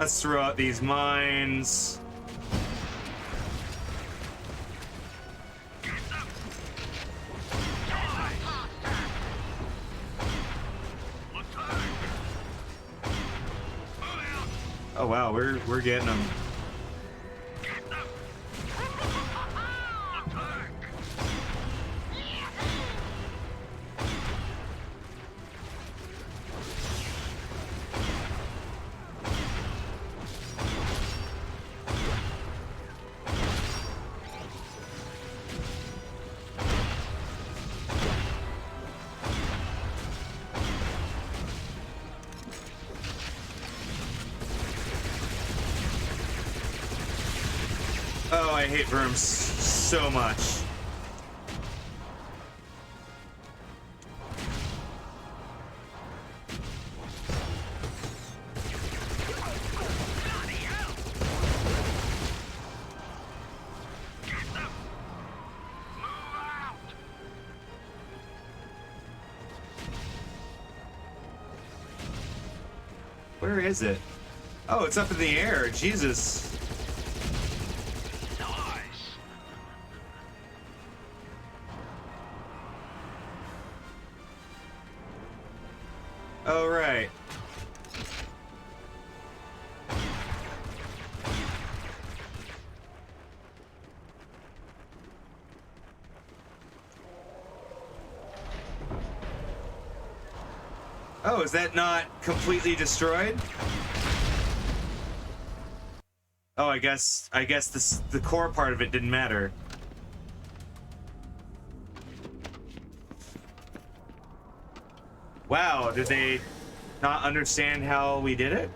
Let's throw out these mines. Oh wow, we're getting them. Oh, I hate brooms so much. Where is it? Oh, it's up in the air. Jesus. Oh, right. Oh, is that not completely destroyed? Oh, I guess the core part of it didn't matter. Wow, did they not understand how we did it?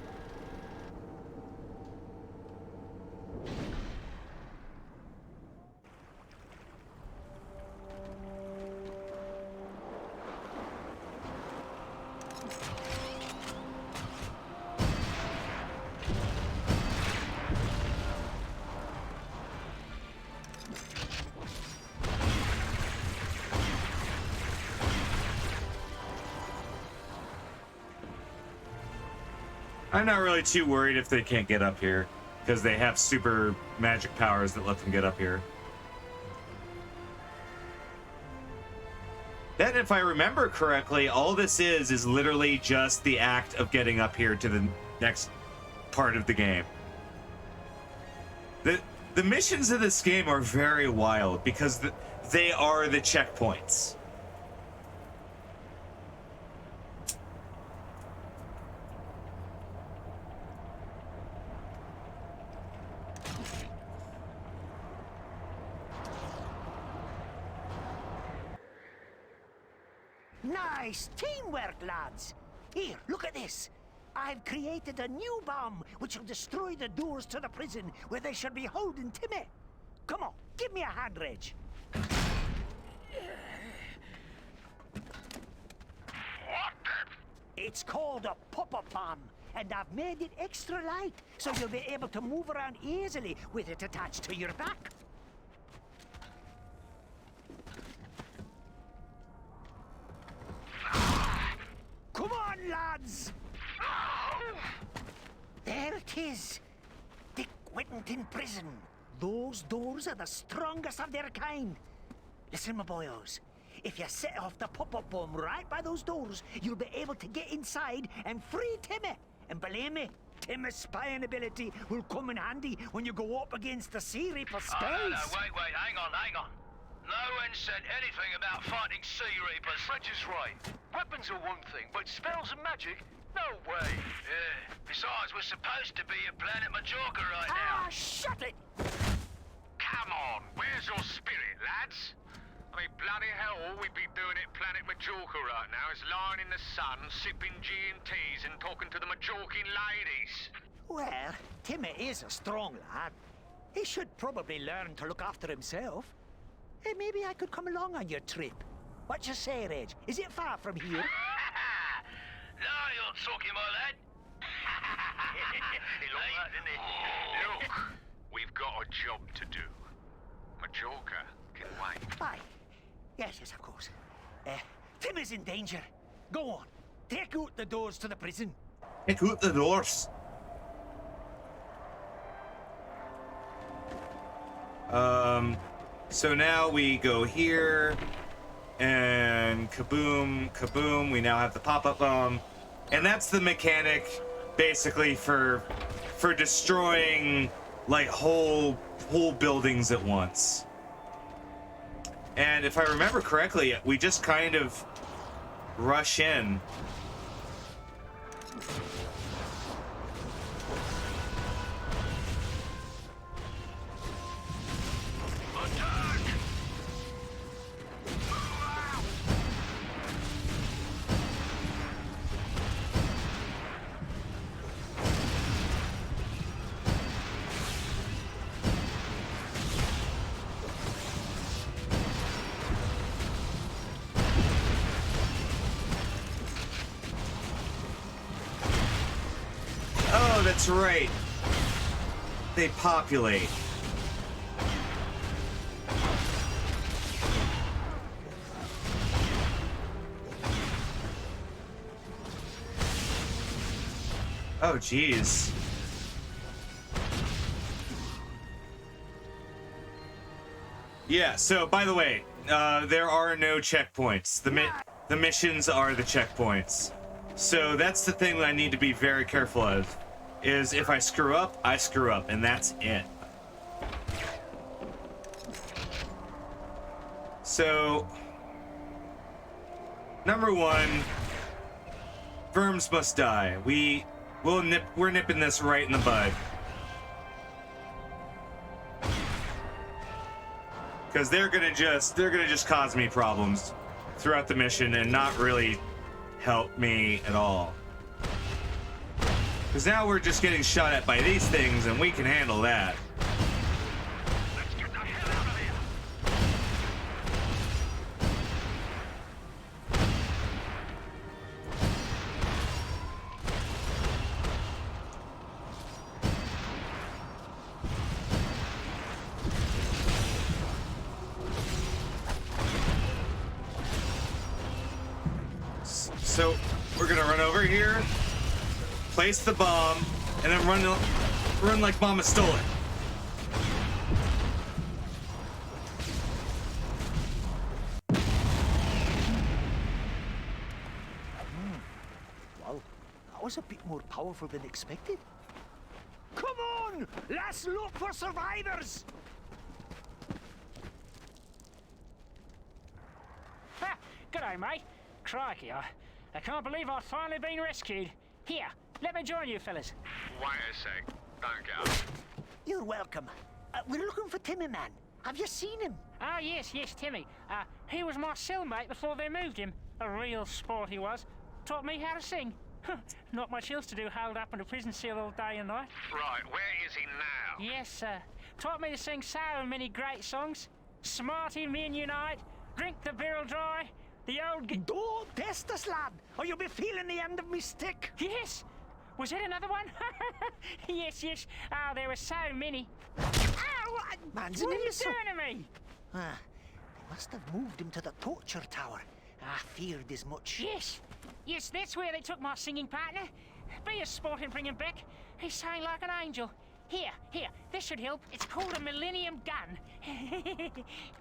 I'm not really too worried if they can't get up here, because they have super magic powers that let them get up here. Then, if I remember correctly, all this is literally just the act of getting up here to the next part of the game. The missions of this game are very wild, because they are the checkpoints. Nice teamwork, lads. Here, look at this. I've created a new bomb which will destroy the doors to the prison where they should be holding Timmy. Come on, give me a hand, Reg. It's called a pop-up bomb, and I've made it extra light so you'll be able to move around easily with it attached to your back. Come on, lads! There it is. Dick Whittington Prison. Those doors are the strongest of their kind. Listen, my boyos. If you set off the pop-up bomb right by those doors, you'll be able to get inside and free Timmy. And believe me, Timmy's spying ability will come in handy when you go up against the Sea Reaper spells. Oh, no, wait, hang on. No one said anything about fighting Sea Reapers. Reg is right. Weapons are one thing, but spells and magic? No way. Yeah. Besides, we're supposed to be at Planet Majorca right now. Ah, shut it! Come on, where's your spirit, lads? I mean, bloody hell, all we'd be doing at Planet Majorca right now is lying in the sun, sipping G&Ts and talking to the Majorcan ladies. Well, Timmy is a strong lad. He should probably learn to look after himself. Hey, maybe I could come along on your trip. What you say, Reg? Is it far from here? Now you're talking, my lad. He looked that, didn't he? Look, we've got a job to do. Majorca can wait. Aye. Yes, of course. Tim is in danger. Go on. Take out the doors to the prison. Take out the doors. So now we go here, and kaboom, kaboom. We now have the pop-up bomb, and that's the mechanic, basically for destroying like whole buildings at once. And if I remember correctly, we just kind of rush in. Oh, that's right. They populate. Oh, geez. Yeah, so by the way, there are no checkpoints. The missions are the checkpoints. So that's the thing that I need to be very careful of, is if I screw up, I screw up, and that's it. So, number one, Verms must die. We're nipping this right in the bud. Because they're gonna just cause me problems throughout the mission and not really help me at all. Because now we're just getting shot at by these things, and we can handle that. Let's get the hell out of here! So we're gonna run over here, place the bomb, and then run like Mama stole it. Well, that was a bit more powerful than expected. Come on! Let's look for survivors! Ha! G'day, mate. Crikey, I can't believe I've finally been rescued. Here, let me join you, fellas. Wait a sec. Don't go. You're welcome. We're looking for Timmy Man. Have you seen him? Oh, yes, Timmy. He was my cellmate before they moved him. A real sport he was. Taught me how to sing. Not much else to do holed up in a prison cell all day and night. Right, where is he now? Yes, taught me to sing so many great songs. Smarty men unite, drink the barrel dry, the old... Don't test us, lad, or you'll be feeling the end of me stick. Yes! Was it another one? Yes. Oh, there were so many. Ow! Man's an What are you imbecile. doing to me? They must have moved him to the torture tower. I feared as much. Yes, that's where they took my singing partner. Be a sport and bring him back. He sang like an angel. Here, this should help. It's called a Millennium Gun.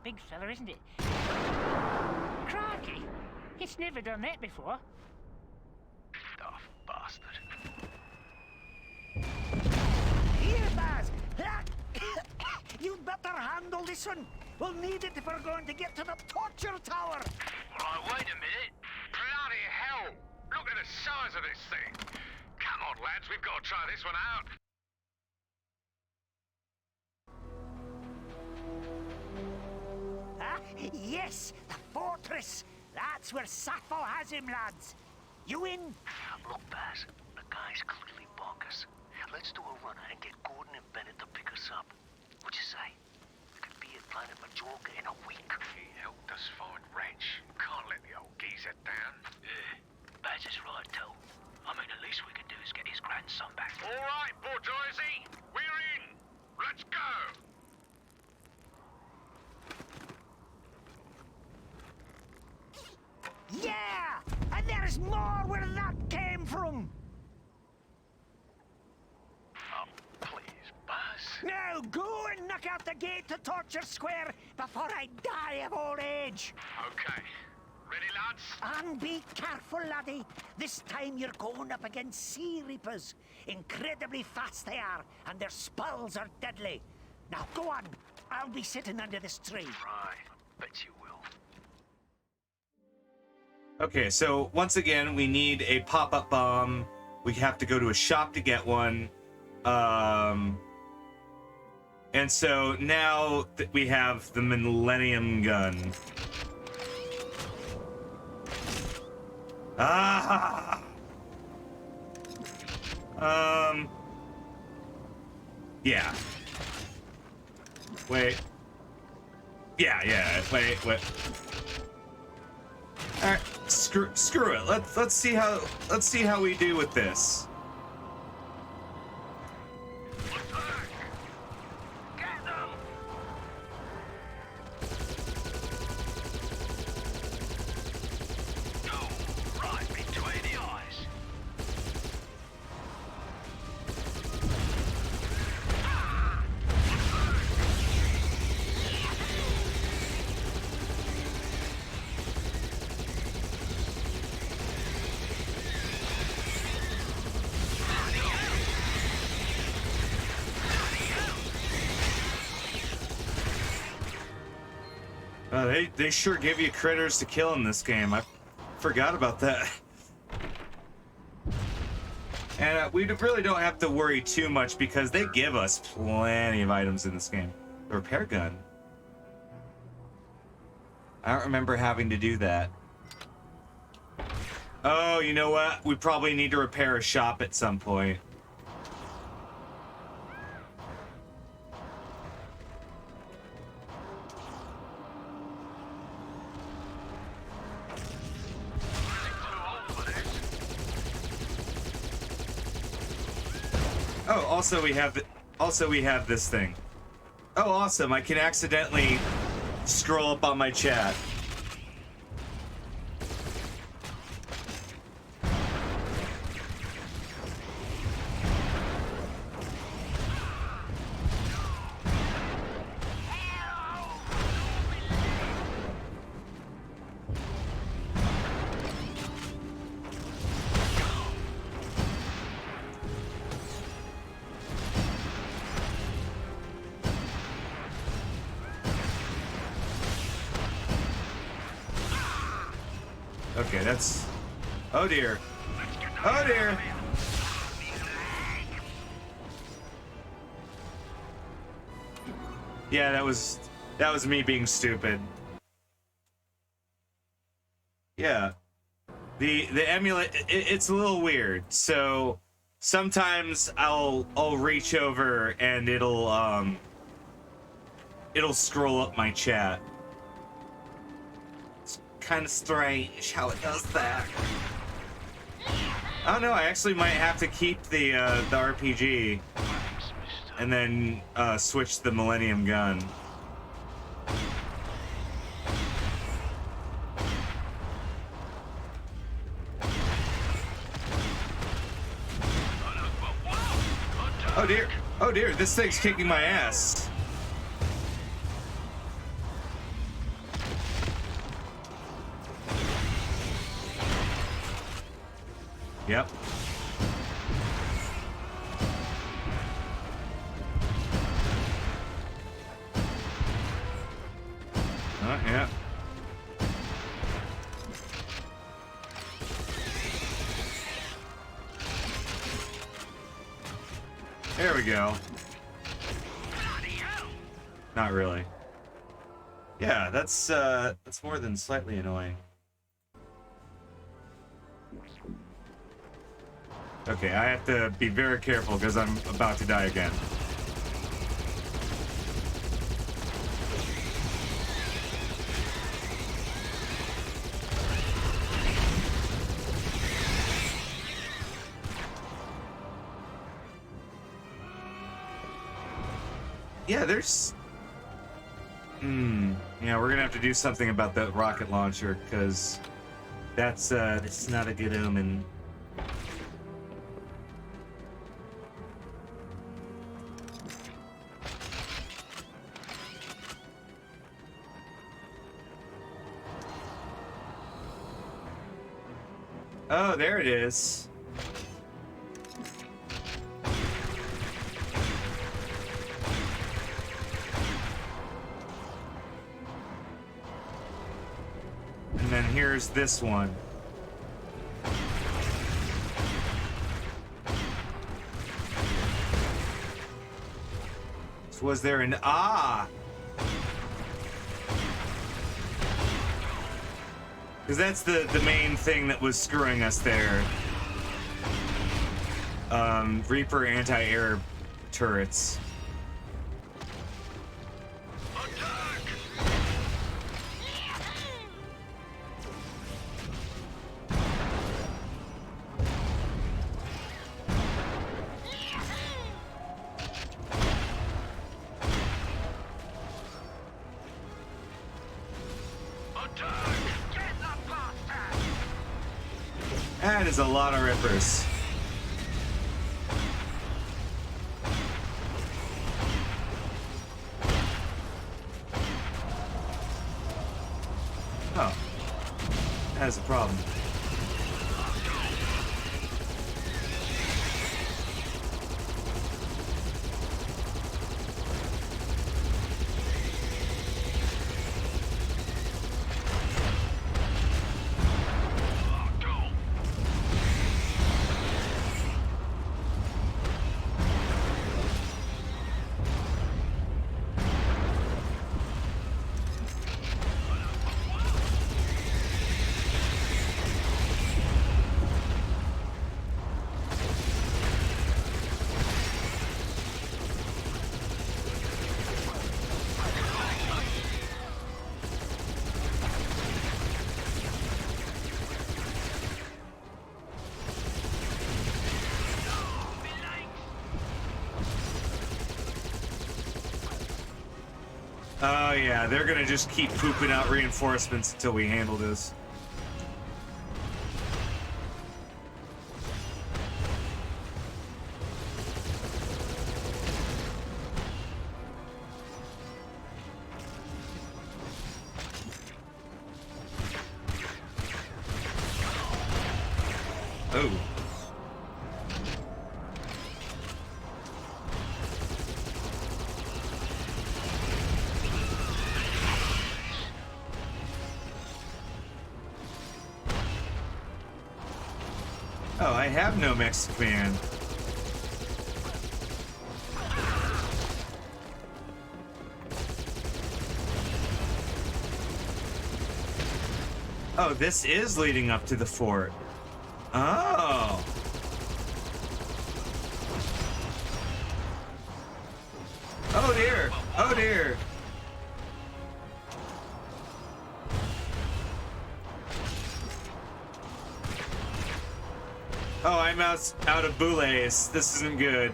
Big fella, isn't it? Crikey, it's never done that before. Daft bastard. Here, Baz. You'd better handle this one. We'll need it if we're going to get to the torture tower. Right, wait a minute. Bloody hell! Look at the size of this thing. Come on, lads, we've got to try this one out. Yes, the fortress. That's where Sappho has him, lads. You in? Look, Baz, the guy's clearly bonkers. Let's do a run and get Gordon and Bennett to pick us up. What'd you say? Could be at Planet Majorca in a week. He helped us find Wrench. Can't let the old geezer down. Yeah, Baz is right, too. I mean, the least we can do is get his grandson back. All right, bourgeoisie, we're in. Let's go. Yeah! And there's more where that came from. Oh, please, Buzz. Now go and knock out the gate to Torture Square before I die of old age. Okay. Ready, lads? And be careful, laddie. This time you're going up against sea reapers. Incredibly fast they are, and their spells are deadly. Now go on. I'll be sitting under this tree. Right. Bet you will. Okay, so once again, we need a pop-up bomb. We have to go to a shop to get one. And so now that we have the Millennium Gun. Ah! Yeah. Wait. Yeah, wait. Alright, screw it. Let's see how we do with this. Get them! Go right between the eyes. They sure give you critters to kill in this game. I forgot about that. And we really don't have to worry too much because they give us plenty of items in this game. The repair gun. I don't remember having to do that. Oh, you know what? We probably need to repair a shop at some point. Oh, also we have this thing. Oh, awesome! I can accidentally scroll up on my chat. Okay, that's... Oh dear. Oh dear. Yeah, that was me being stupid. Yeah. The emulate it's a little weird. So sometimes I'll reach over and it'll scroll up my chat. Kind of strange how it does that. Oh no, I actually might have to keep the RPG and then switch the Millennium Gun. Oh dear, this thing's kicking my ass. Yep. Yeah. There we go. Not really. Yeah, that's more than slightly annoying. Okay, I have to be very careful because I'm about to die again. Yeah, there's... Yeah, we're gonna have to do something about that rocket launcher because that's not a good omen. Oh, there it is. And then here's this one. So was there an because that's the main thing that was screwing us there. Reaper anti-air turrets. That is a lot of rippers. Oh, that is a problem. Oh yeah, they're gonna just keep pooping out reinforcements until we handle this. Oh. Oh, I have no mech command. Oh, this is leading up to the fort. Oh. Oh dear. Oh dear. Oh, I'm out of boules. This isn't good.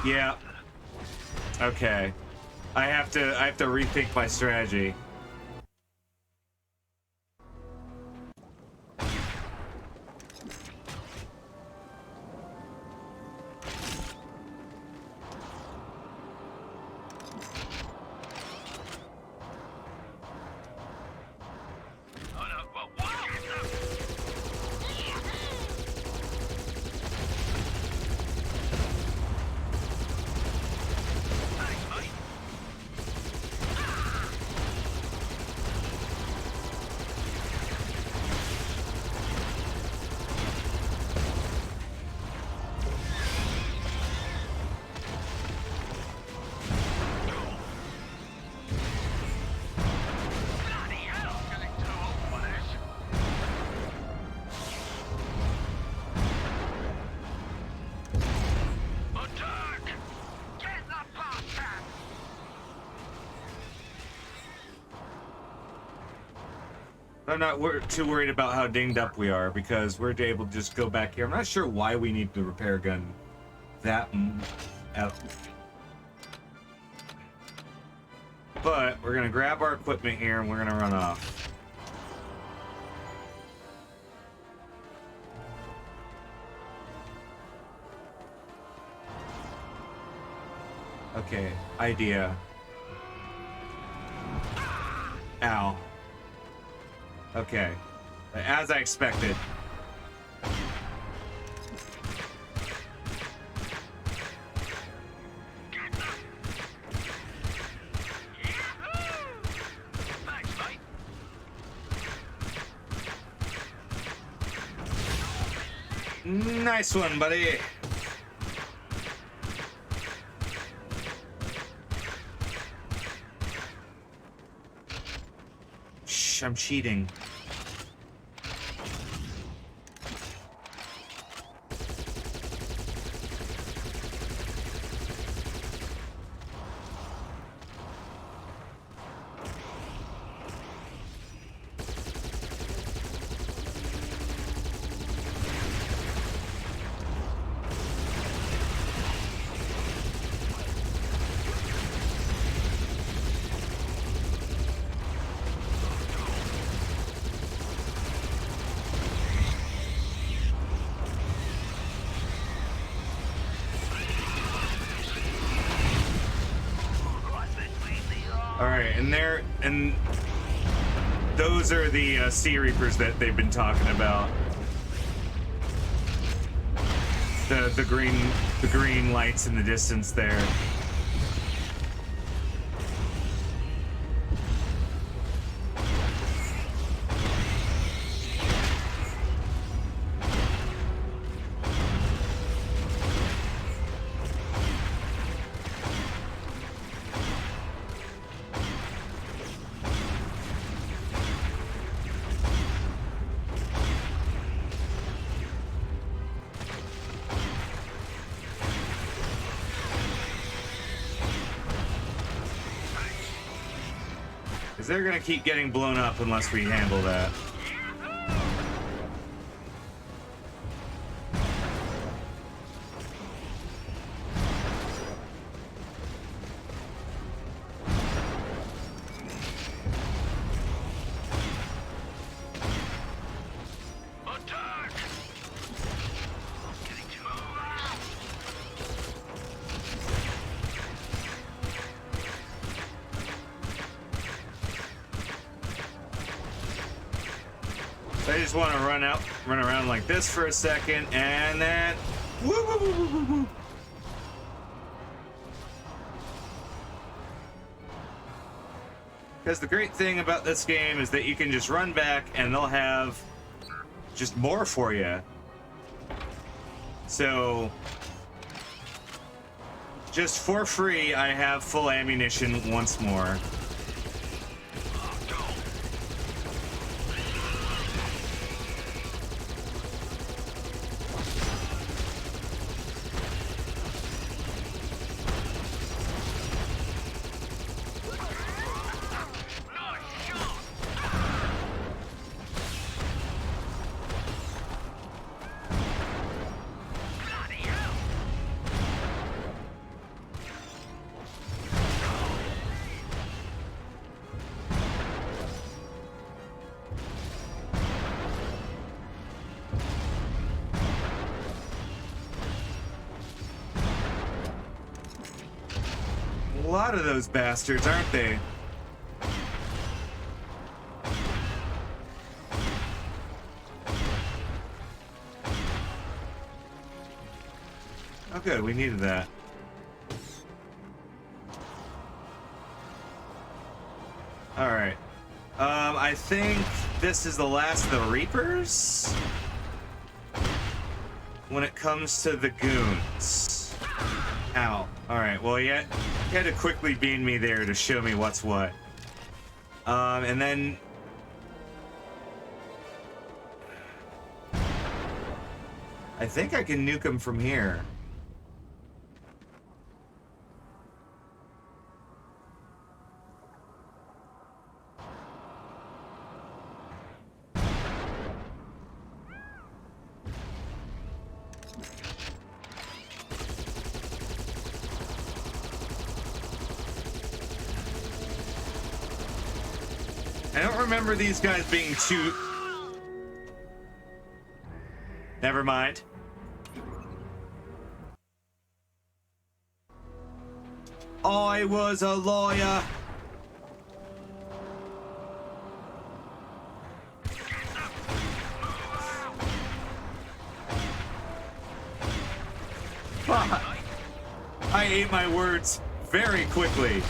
Yeah. Okay. I have to rethink my strategy. I'm not too worried about how dinged up we are because we're able to just go back here. I'm not sure why we need the repair gun that but we're gonna grab our equipment here and we're gonna run off. Okay, idea. Ow. Okay. As I expected. Thanks, mate. Nice one, buddy. Shh, I'm cheating. Alright, and those are the Sea Reapers that they've been talking about. The green lights in the distance there. They're gonna keep getting blown up unless we handle that. I just want to run around like this for a second, and then woo, woo, woo, woo, woo, woo. Because the great thing about this game is that you can just run back and they'll have just more for you. So just for free, I have full ammunition once more. A lot of those bastards, aren't they? Oh good, we needed that. Alright. I think this is the last of the Reapers? When it comes to the goons. Ow. Alright, well, you had to quickly beam me there to show me what's what. And then... I think I can nuke him from here. I don't remember these guys being too... Never mind. I was a lawyer. I ate my words very quickly.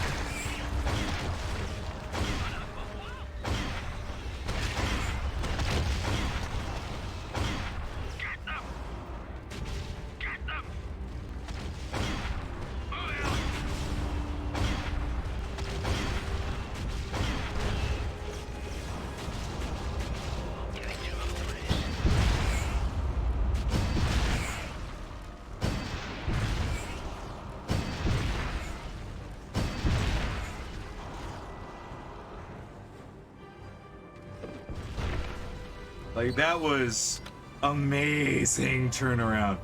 Like, that was amazing turnaround.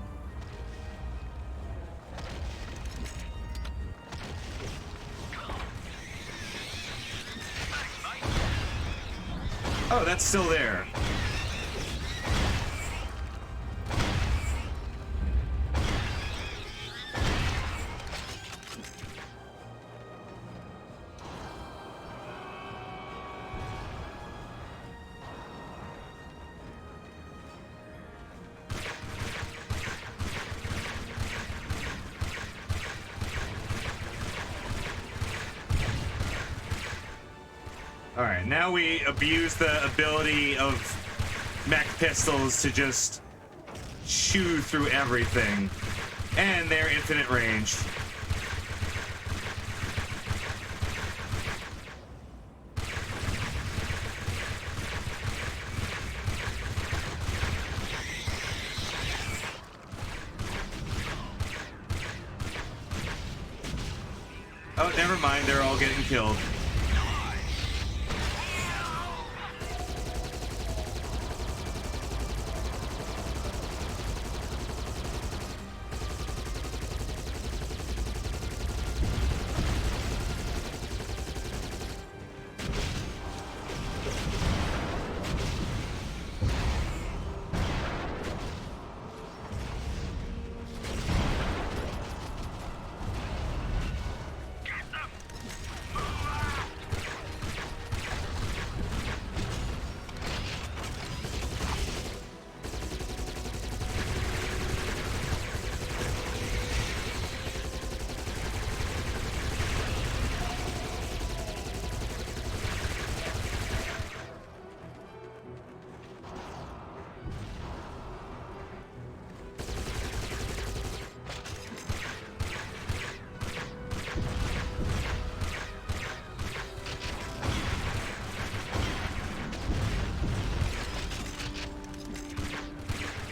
Oh, that's still there. Alright, now we abuse the ability of mech pistols to just chew through everything. And their infinite range. Oh, never mind, they're all getting killed.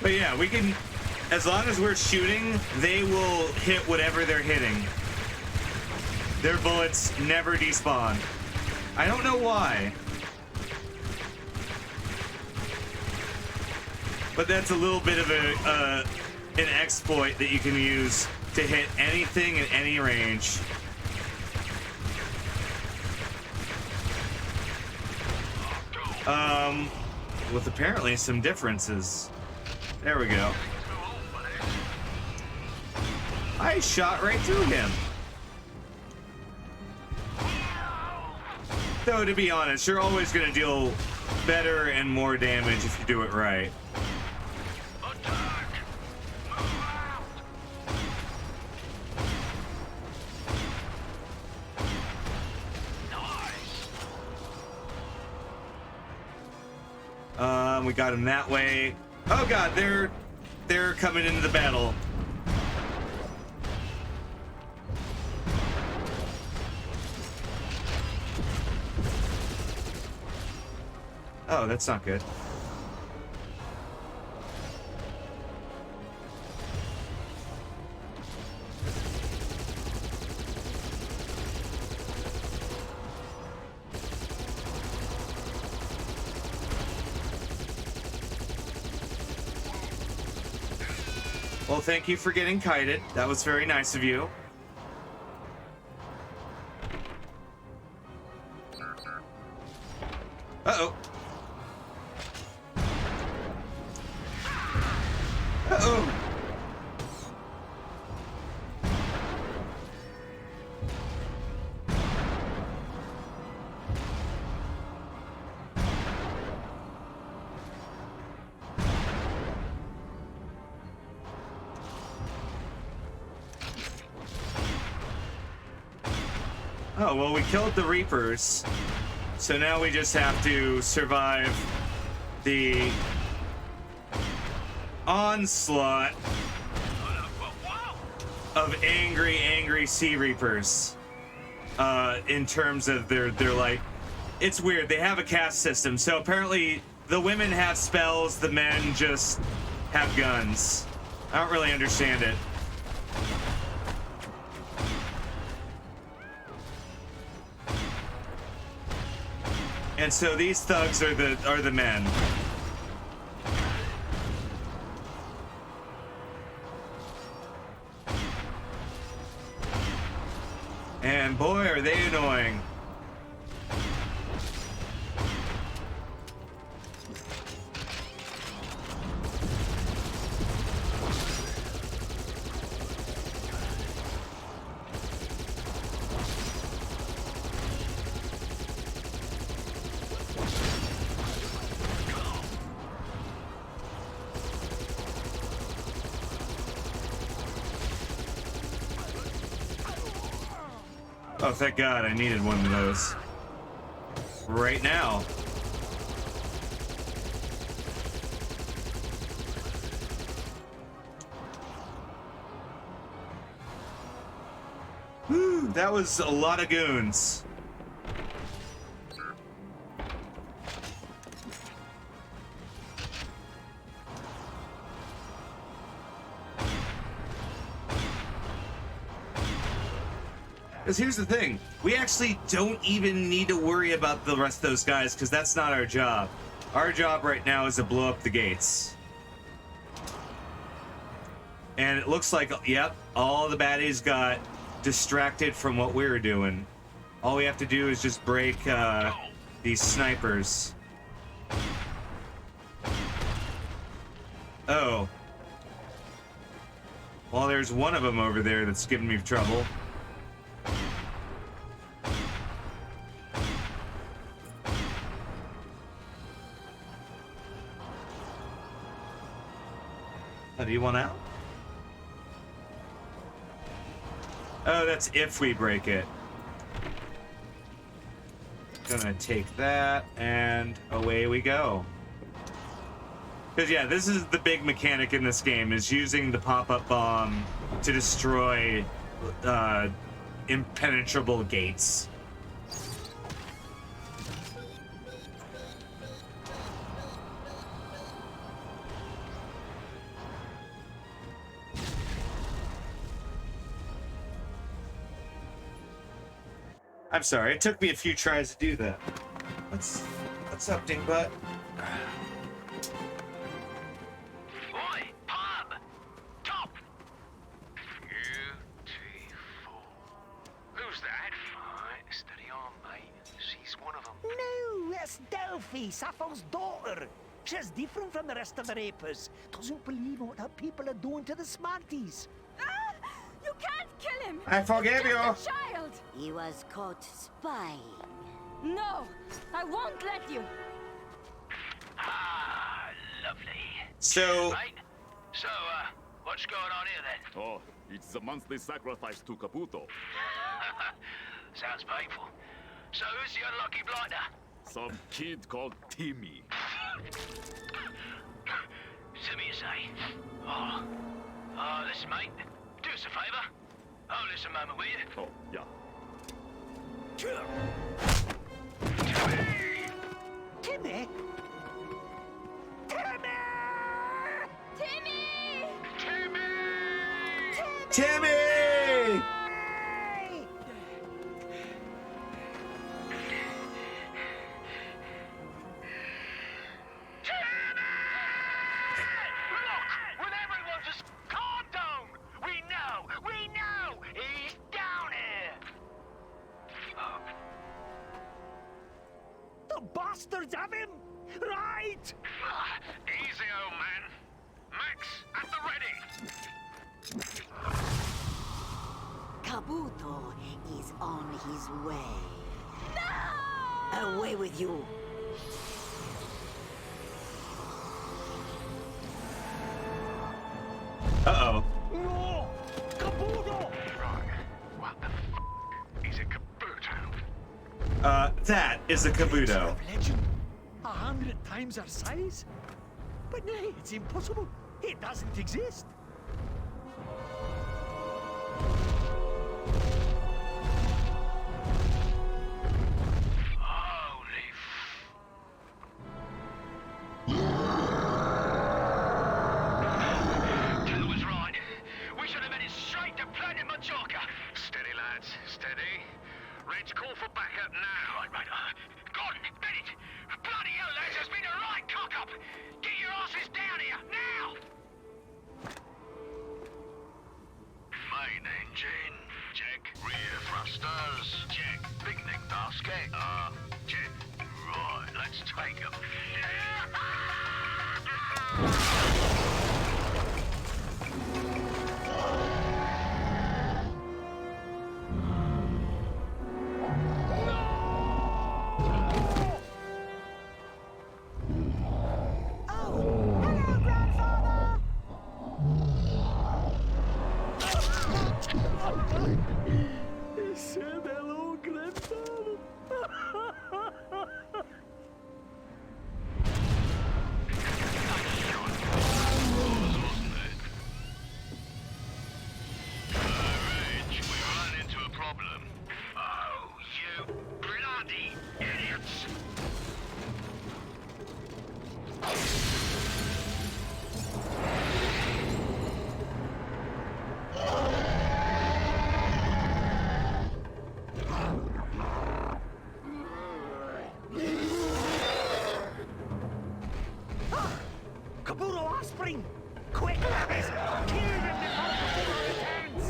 But yeah, we can, as long as we're shooting, they will hit whatever they're hitting. Their bullets never despawn. I don't know why. But that's a little bit of an exploit that you can use to hit anything at any range. With apparently some differences. There we go. I shot right through him. Though, to be honest, you're always going to deal better and more damage if you do it right. We got him that way. Oh god, they're coming into the battle. Oh, that's not good. Well, thank you for getting kited. That was very nice of you. Uh-oh. Uh-oh. Oh, well, we killed the Reapers. So now we just have to survive the onslaught of angry Sea Reapers. In terms of they're like, it's weird. They have a caste system. So apparently the women have spells, the men just have guns. I don't really understand it. And so these thugs are the men. And boy, are they annoying. Oh, thank God, I needed one of those. Right now. Whew, that was a lot of goons. Because here's the thing, we actually don't even need to worry about the rest of those guys, because that's not our job. Our job right now is to blow up the gates. And it looks like, yep, all the baddies got distracted from what we were doing. All we have to do is just break these snipers. Oh. Well, there's one of them over there that's giving me trouble. Oh, do you want out? Oh, that's if we break it. Gonna take that, and away we go. Because, yeah, this is the big mechanic in this game, is using the pop-up bomb to destroy impenetrable gates. I'm sorry, it took me a few tries to do that. What's up, Dingbutt? Oi, pub! Top! Beautiful. Who's that? Right, steady on, mate. She's one of them. No, that's Delphi, Sappho's daughter. She's different from the rest of the rapers. Doesn't believe what her people are doing to the Smarties. You can't kill him! I forgive you! Just a child! He was caught spying. No, I won't let you. Ah, lovely. So, Right? So, what's going on here then? Oh, it's the monthly sacrifice to Kabuto. Sounds painful. So who's the unlucky blighter? Some kid called Timmy. Timmy, you say? Oh, listen, mate. Do us a favour. Hold this a moment, will you? Oh, yeah. Timmy? Timmy! Timmy! Timmy! Look! Will everyone just calm down? We know! He's down here! Oh, The bastards have him! Right! Easy, old man. Max, at the ready. Kabuto is on his way. No! Away with you! Uh-oh. No! Kabuto! Right. What the f*** is a Kabuto? That is a Kabuto. Legend, 100 times our size? But nay, it's impossible. It doesn't exist. Holy Jill was right. We should have headed straight to Planet Majorca. Steady, lads, steady. Reds call for backup now. Right. Gordon, Bennett! Bloody hell, lads, there's been a right cock-up! Get your asses down here, now! Main engine, check. Rear thrusters, check. Picnic basket, check. Right, let's take 'em. He said hello, grandfather. Reg, we ran into a problem. Oh, you bloody idiots! Kabuto offspring! Quick, laddies! Kill them before Kabuto returns!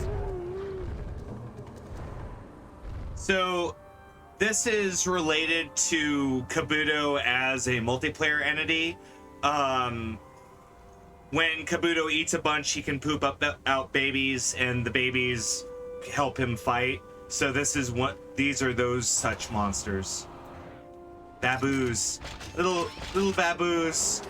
So, this is related to Kabuto as a multiplayer entity. When Kabuto eats a bunch, he can poop out babies, and the babies help him fight. So these are those such monsters. Baboos. Little baboos.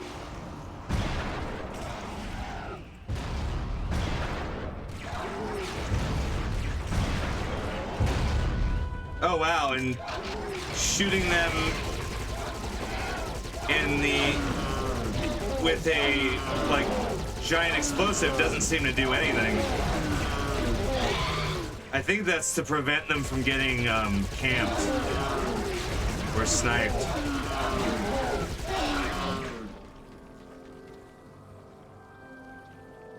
Oh wow, and shooting them with a like giant explosive doesn't seem to do anything. I think that's to prevent them from getting camped or sniped.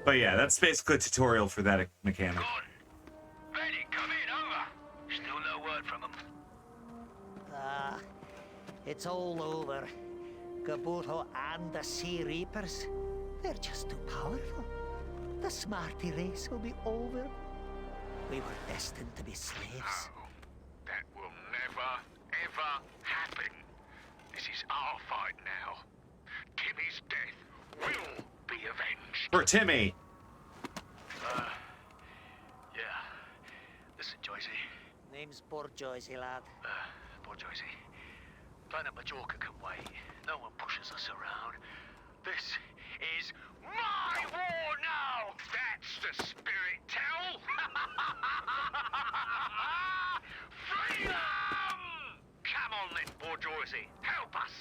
But yeah, that's basically a tutorial for that mechanic. Gordon! Bennett, come in, over! Still no word from him. It's all over. Kabuto and the Sea Reapers, they're just too powerful. The Smarty race will be over. We were destined to be slaves. No, that will never, ever happen. This is our fight now. Timmy's death will be avenged. For Timmy. Yeah. Listen, Joycey. Name's poor Joycey, lad. Poor Joycey. Planet Majorca can wait. No one pushes us around. This is My war now! That's the spirit, Tell! Freedom! Come on then, bourgeoisie. Help us!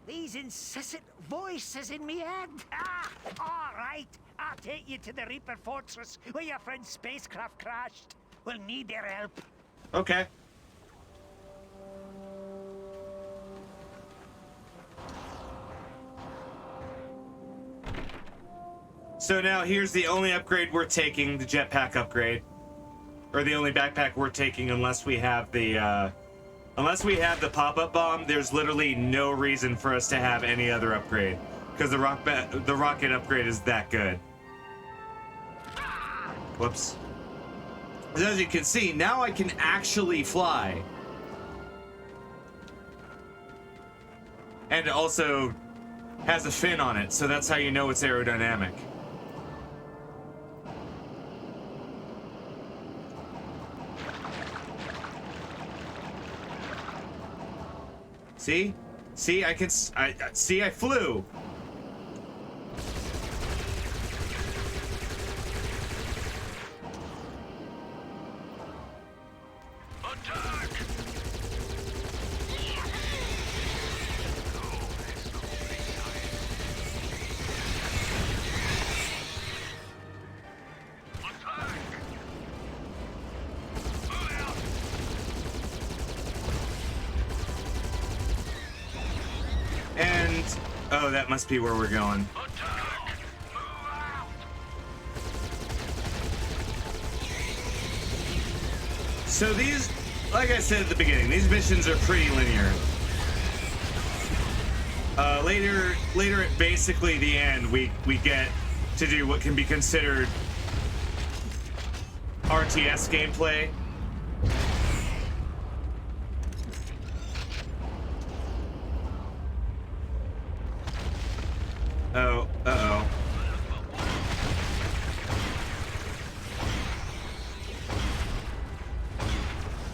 These incessant voices in me head. All right. I'll take you to the Reaper Fortress where your friend's spacecraft crashed. We'll need their help. Okay. So now here's the only upgrade we're taking, the jetpack upgrade. Or the only backpack we're taking unless we have the pop-up bomb. There's literally no reason for us to have any other upgrade. Because the rocket upgrade is that good. Whoops. As you can see, now I can actually fly. And it also has a fin on it, so that's how you know it's aerodynamic. See? See, I flew. Oh, that must be where we're going. Attack! Move out! So these, like I said at the beginning, these missions are pretty linear. Later at basically the end, we get to do what can be considered RTS gameplay. Oh, uh-oh.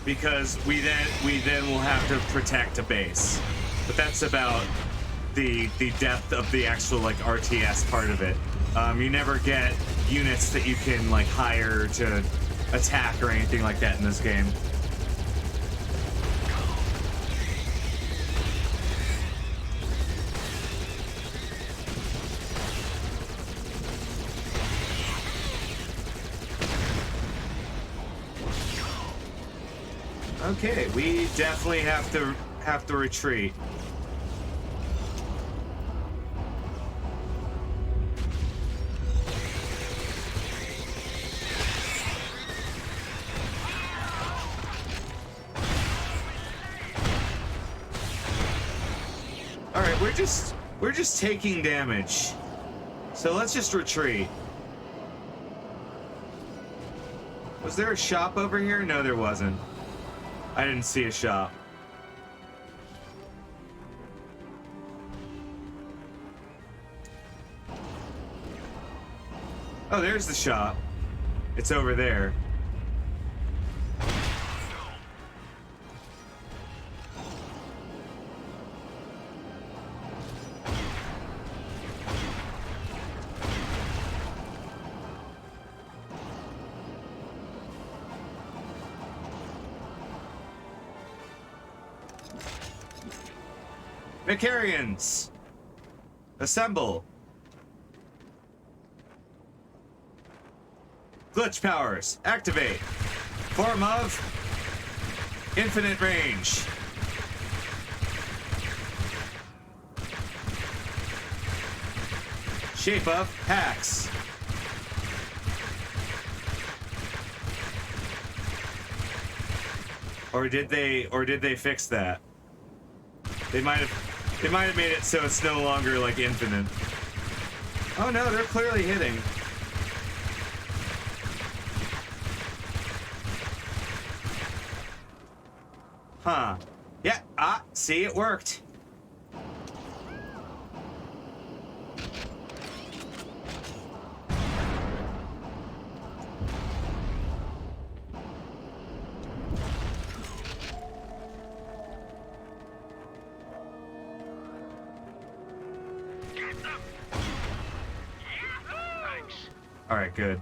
Because we then will have to protect a base. But that's about the depth of the actual like RTS part of it. You never get units that you can like hire to attack or anything like that in this game. Okay, we definitely have to retreat. All right, we're just taking damage. So let's just retreat. Was there a shop over here? No, there wasn't. I didn't see a shop. Oh, there's the shop. It's over there. Mecharians! Assemble! Glitch powers, activate! Form of infinite range. Shape of hacks. Or did they fix that? They might have made it so it's no longer like infinite. Oh no, they're clearly hitting. Huh. Yeah, see, it worked. All right, good.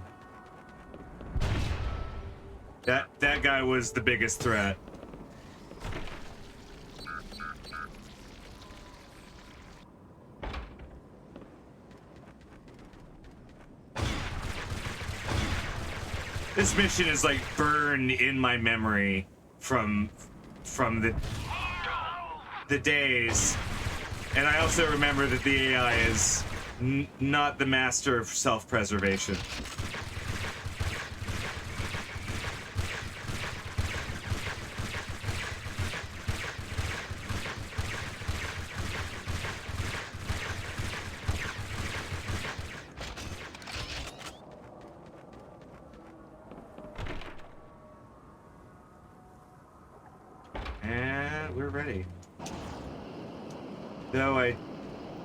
That guy was the biggest threat. This mission is like burned in my memory from the days, and I also remember that the AI is not the master of self-preservation. And we're ready. Though I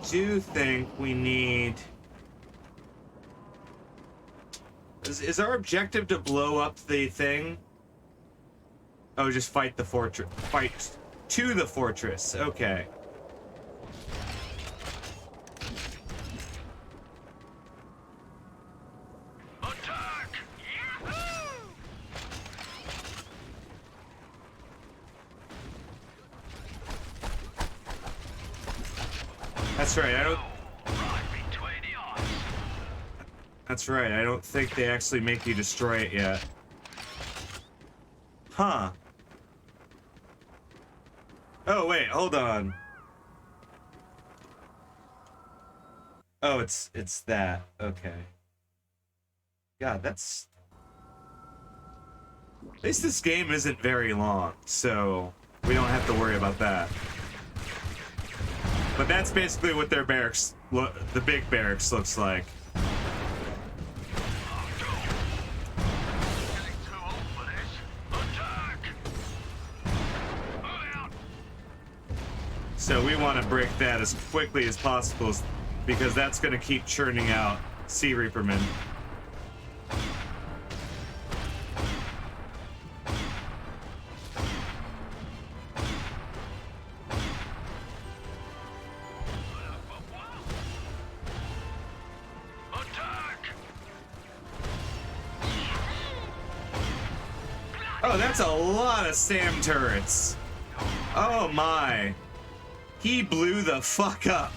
do think we need... Is our objective to blow up the thing? Oh, just fight the fortress. Fight to the fortress. Okay. Attack! Yahoo! That's right. I don't... Right between the eyes. That's right. I don't think they actually make you destroy it yet. Huh. Oh, wait. Hold on. Oh, it's that. Okay. God, that's... At least this game isn't very long, so we don't have to worry about that. But that's basically what their barracks, the big barracks, looks like. So we want to break that as quickly as possible, because that's going to keep churning out Sea Reapermen. Oh, that's a lot of SAM turrets. Oh my. He blew the fuck up.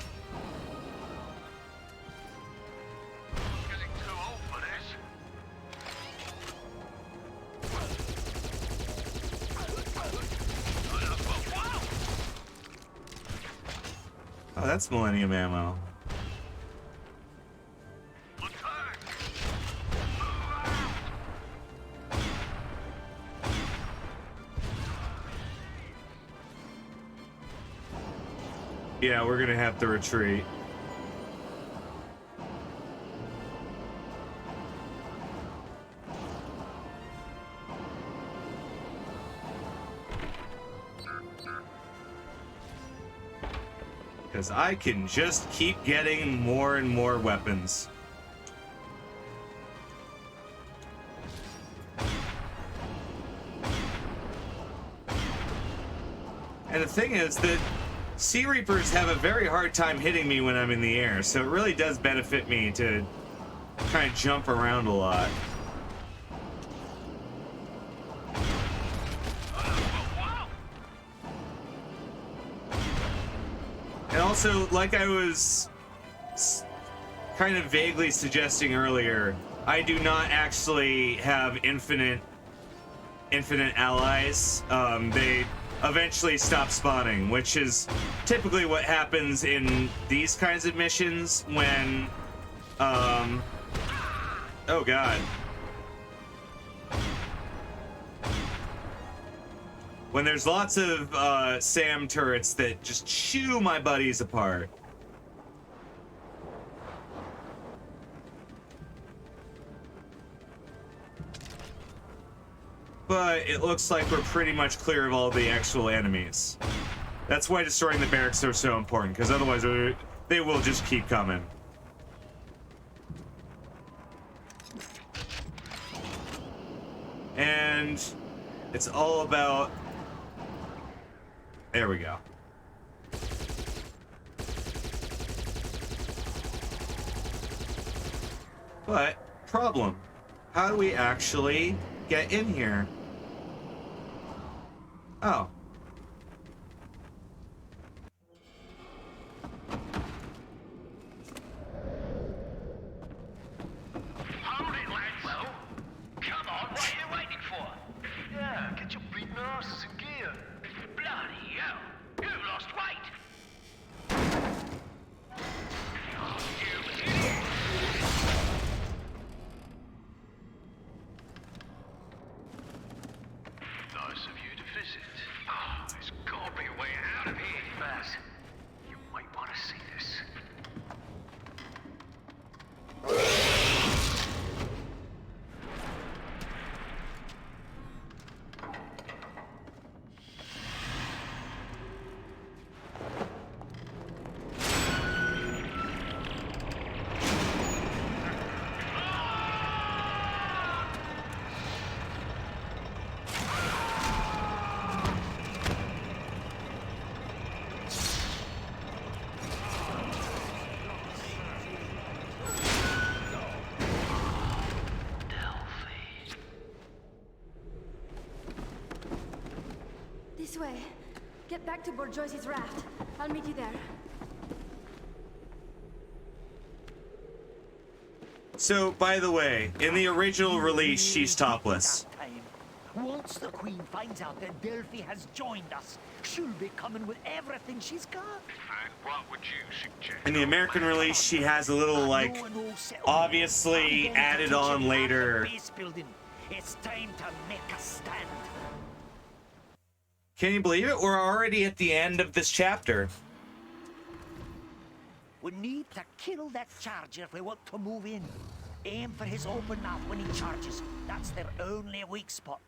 Oh, that's Millennium ammo. Yeah, we're gonna have to retreat. Because I can just keep getting more and more weapons. And the thing is that Sea Reapers have a very hard time hitting me when I'm in the air, so it really does benefit me to kind of jump around a lot. And also, like I was kind of vaguely suggesting earlier, I do not actually have infinite allies. They eventually stop spawning, which is typically what happens in these kinds of missions when, oh god. When there's lots of SAM turrets that just chew my buddies apart. But it looks like we're pretty much clear of all the actual enemies. That's why destroying the barracks are so important, because otherwise they will just keep coming. And it's all about... There we go. But, problem. How do we actually get in here? Oh. Hold it, lads. Well, come on, what are you waiting for? Yeah, get your bleeding asses in gear. Bloody hell, you've lost weight. You idiot. Nice of you to visit. Oh, there's gotta be a way out of here. Baz, you might want to see this. This way. Get back to Borjois's raft. I'll meet you there. So, by the way, in the original release, she's topless. Once the Queen finds out that Delphi has joined us, she'll be coming with everything she's got. And what would you suggest? In the American release, she has a little, like, obviously added on later. Base building. It's time to make a stand. Can you believe it? We're already at the end of this chapter. We need to kill that charger if we want to move in. Aim for his open mouth when he charges. That's their only weak spot.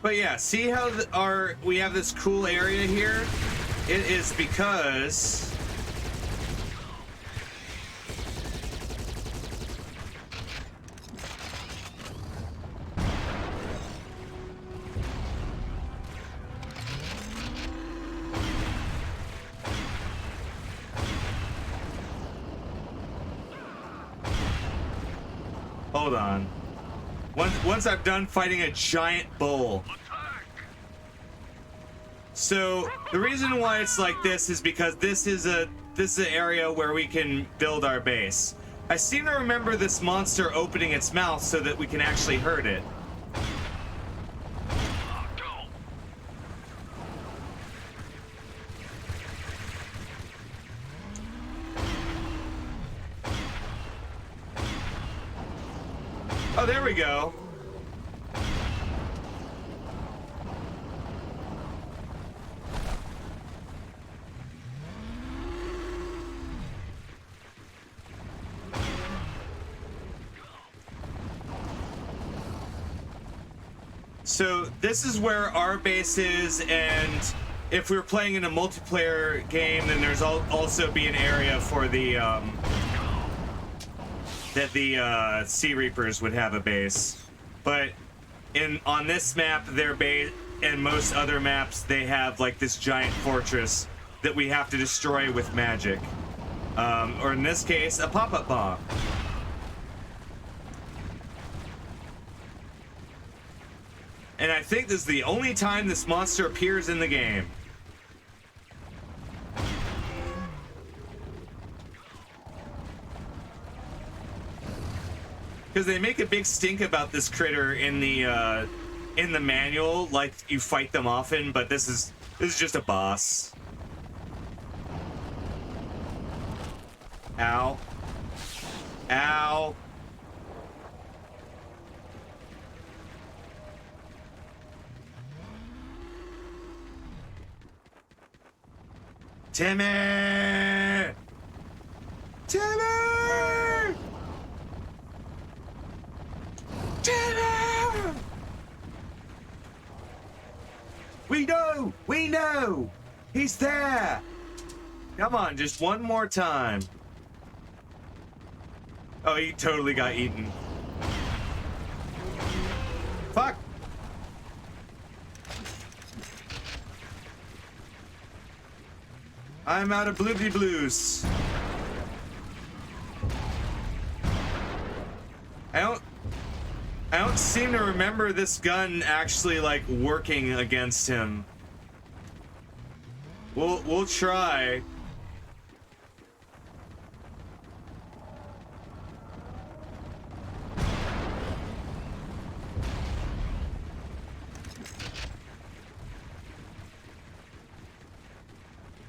But yeah, see how we have this cool area here? It is because hold on. Once I'm done fighting a giant bull. So the reason why it's like this is because this is an area where we can build our base. I seem to remember this monster opening its mouth so that we can actually hurt it. Oh, there we go. So this is where our base is, and if we were playing in a multiplayer game, then there's also be an area for the that the Sea Reapers would have a base. But on this map, their base and most other maps, they have like this giant fortress that we have to destroy with magic, or in this case, a pop-up bomb. And I think this is the only time this monster appears in the game. Because they make a big stink about this critter in the manual, like you fight them often, but this is just a boss. Ow. Ow. Timmy! Timmy! Timmy! We know! He's there! Come on, just one more time. Oh, he totally got eaten. Fuck! I'm out of bloopy blues. I don't seem to remember this gun actually like working against him. We'll try.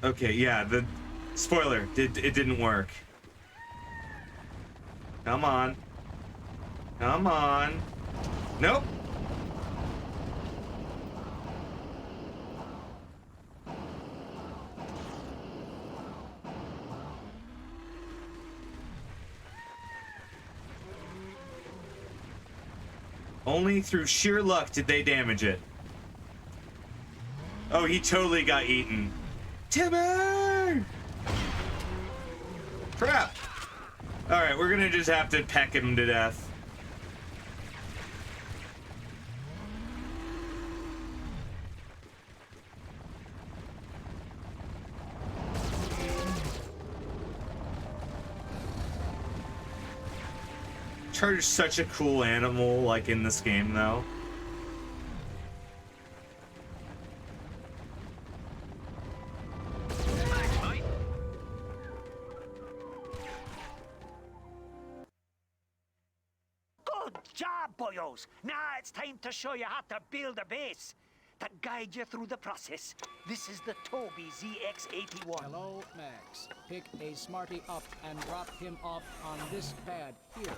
Okay, yeah, the spoiler, it didn't work. Come on. Come on. Nope. Only through sheer luck did they damage it. Oh, he totally got eaten. Timmy! Crap! Alright, we're gonna just have to peck him to death. Charger's such a cool animal, like, in this game, though. Good job, boyos. Now it's time to show you how to build a base. To guide you through the process, this is the Toby ZX81. Hello, Max. Pick a Smarty up and drop him off on this pad here.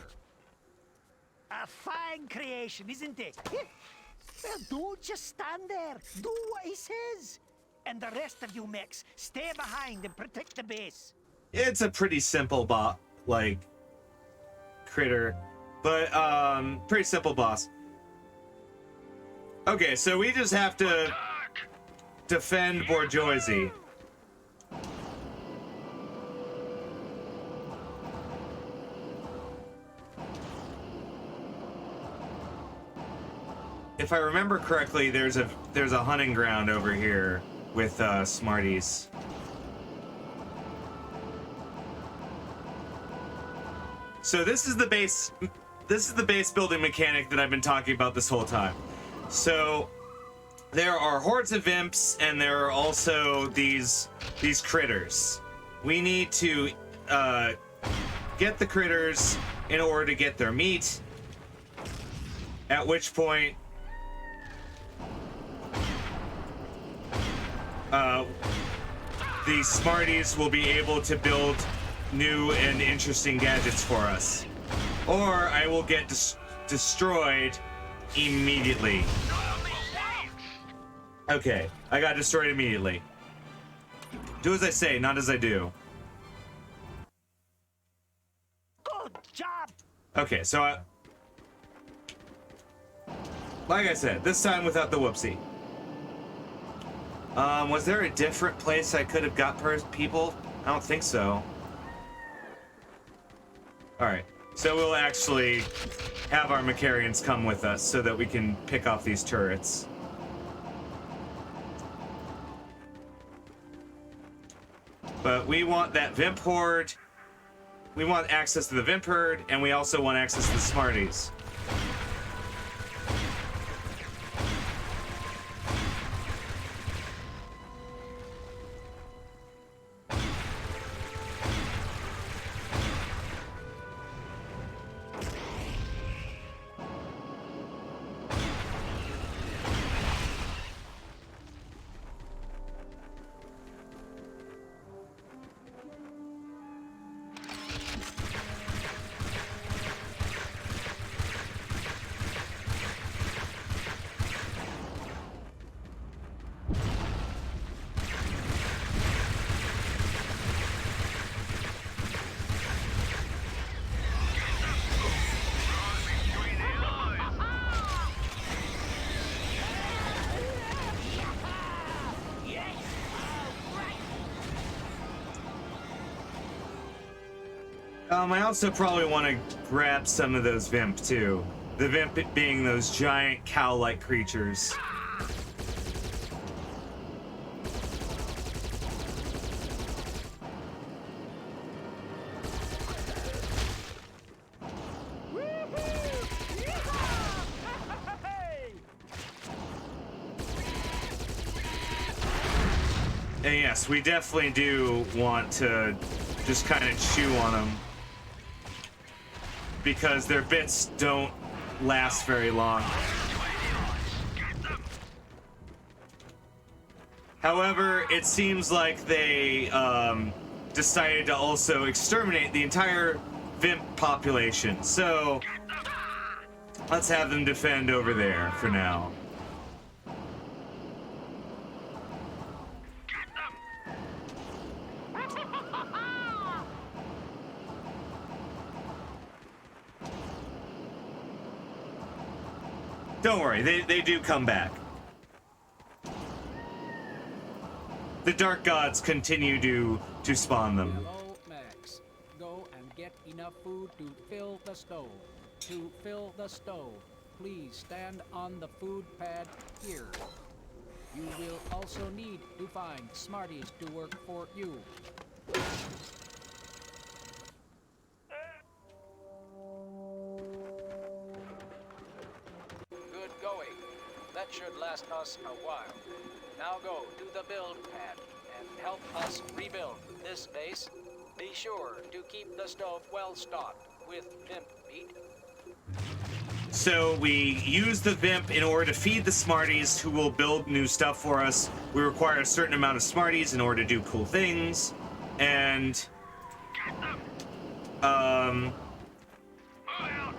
A fine creation, isn't it? Well, don't just stand there. Do what he says. And the rest of you mechs, stay behind and protect the base. It's a pretty simple critter, but pretty simple boss. Okay, so we just have to defend Borjoisi. If I remember correctly, there's a hunting ground over here with Smarties. So this is the base building mechanic that I've been talking about this whole time. So there are hordes of imps, and there are also these critters. We need to get the critters in order to get their meat. At which point the Smarties will be able to build new and interesting gadgets for us. Or I will get destroyed immediately. Okay, I got destroyed immediately. Do as I say, not as I do. Good job. Okay, so like I said, this time without the whoopsie. Was there a different place I could have got people? I don't think so. Alright, so we'll actually have our Macarians come with us so that we can pick off these turrets. But we want that Vimp Horde. We want access to the Vimp Horde, and we also want access to the Smarties. I also probably want to grab some of those Vimp, too. The Vimp being those giant cow-like creatures. And yes, we definitely do want to just kind of chew on them, because their bits don't last very long. However, it seems like they decided to also exterminate the entire Vimp population. So let's have them defend over there for now. Don't worry, they do come back. The Dark Gods continue to spawn them. Hello, Max. Go and get enough food to fill the stove. To fill the stove, please stand on the food pad here. You will also need to find Smarties to work for you. Good going. That should last us a while. Now go to the build pad and help us rebuild this base. Be sure to keep the stove well stocked with Vimp meat. So we use the Vimp in order to feed the Smarties who will build new stuff for us. We require a certain amount of Smarties in order to do cool things. And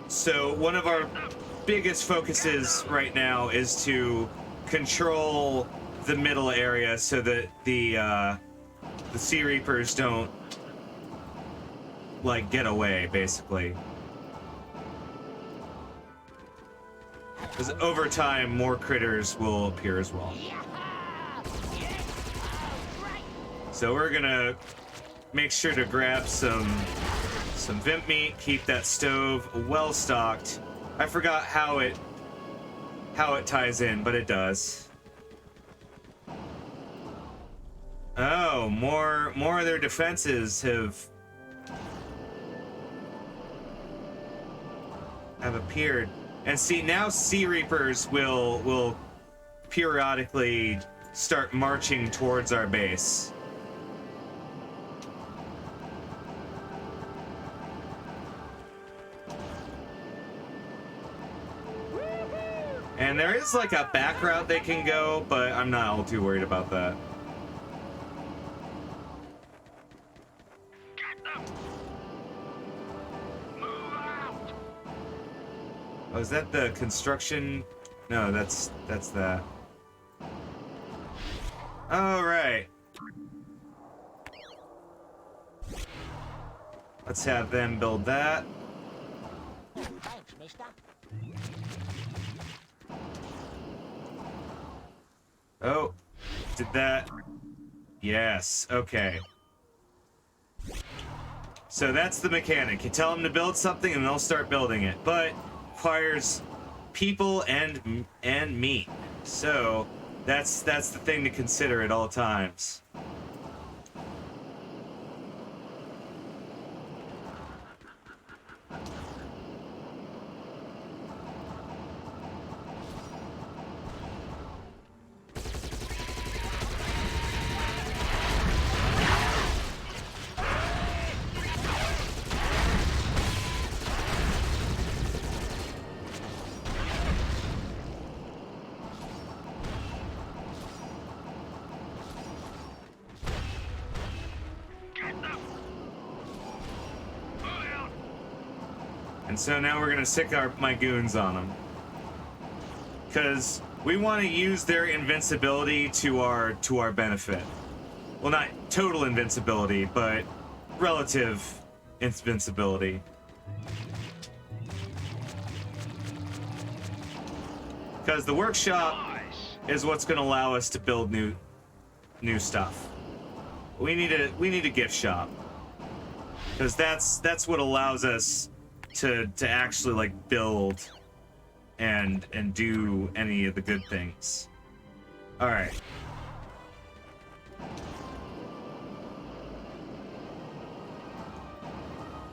so one of our biggest focuses right now is to control the middle area so that the Sea Reapers don't like get away, basically. Because over time, more critters will appear as well. So we're gonna make sure to grab some Vimp meat, keep that stove well stocked. I forgot how it ties in, but it does. Oh, more of their defenses have appeared. And see, now Sea Reapers will periodically start marching towards our base. And there is like a back route they can go, but I'm not all too worried about that. Oh, is that the construction? No, that's that. All right. Let's have them build that. Thanks, mister. Oh, did that? Yes, okay. So that's the mechanic. You tell them to build something and they'll start building it, but requires people and meat. So that's the thing to consider at all times. And so now we're gonna sick my goons on them, because we want to use their invincibility to our benefit. Well, not total invincibility, but relative invincibility. Because the workshop is what's going to allow us to build new stuff. We need a gift shop, because that's what allows us to actually like build and do any of the good things. All right.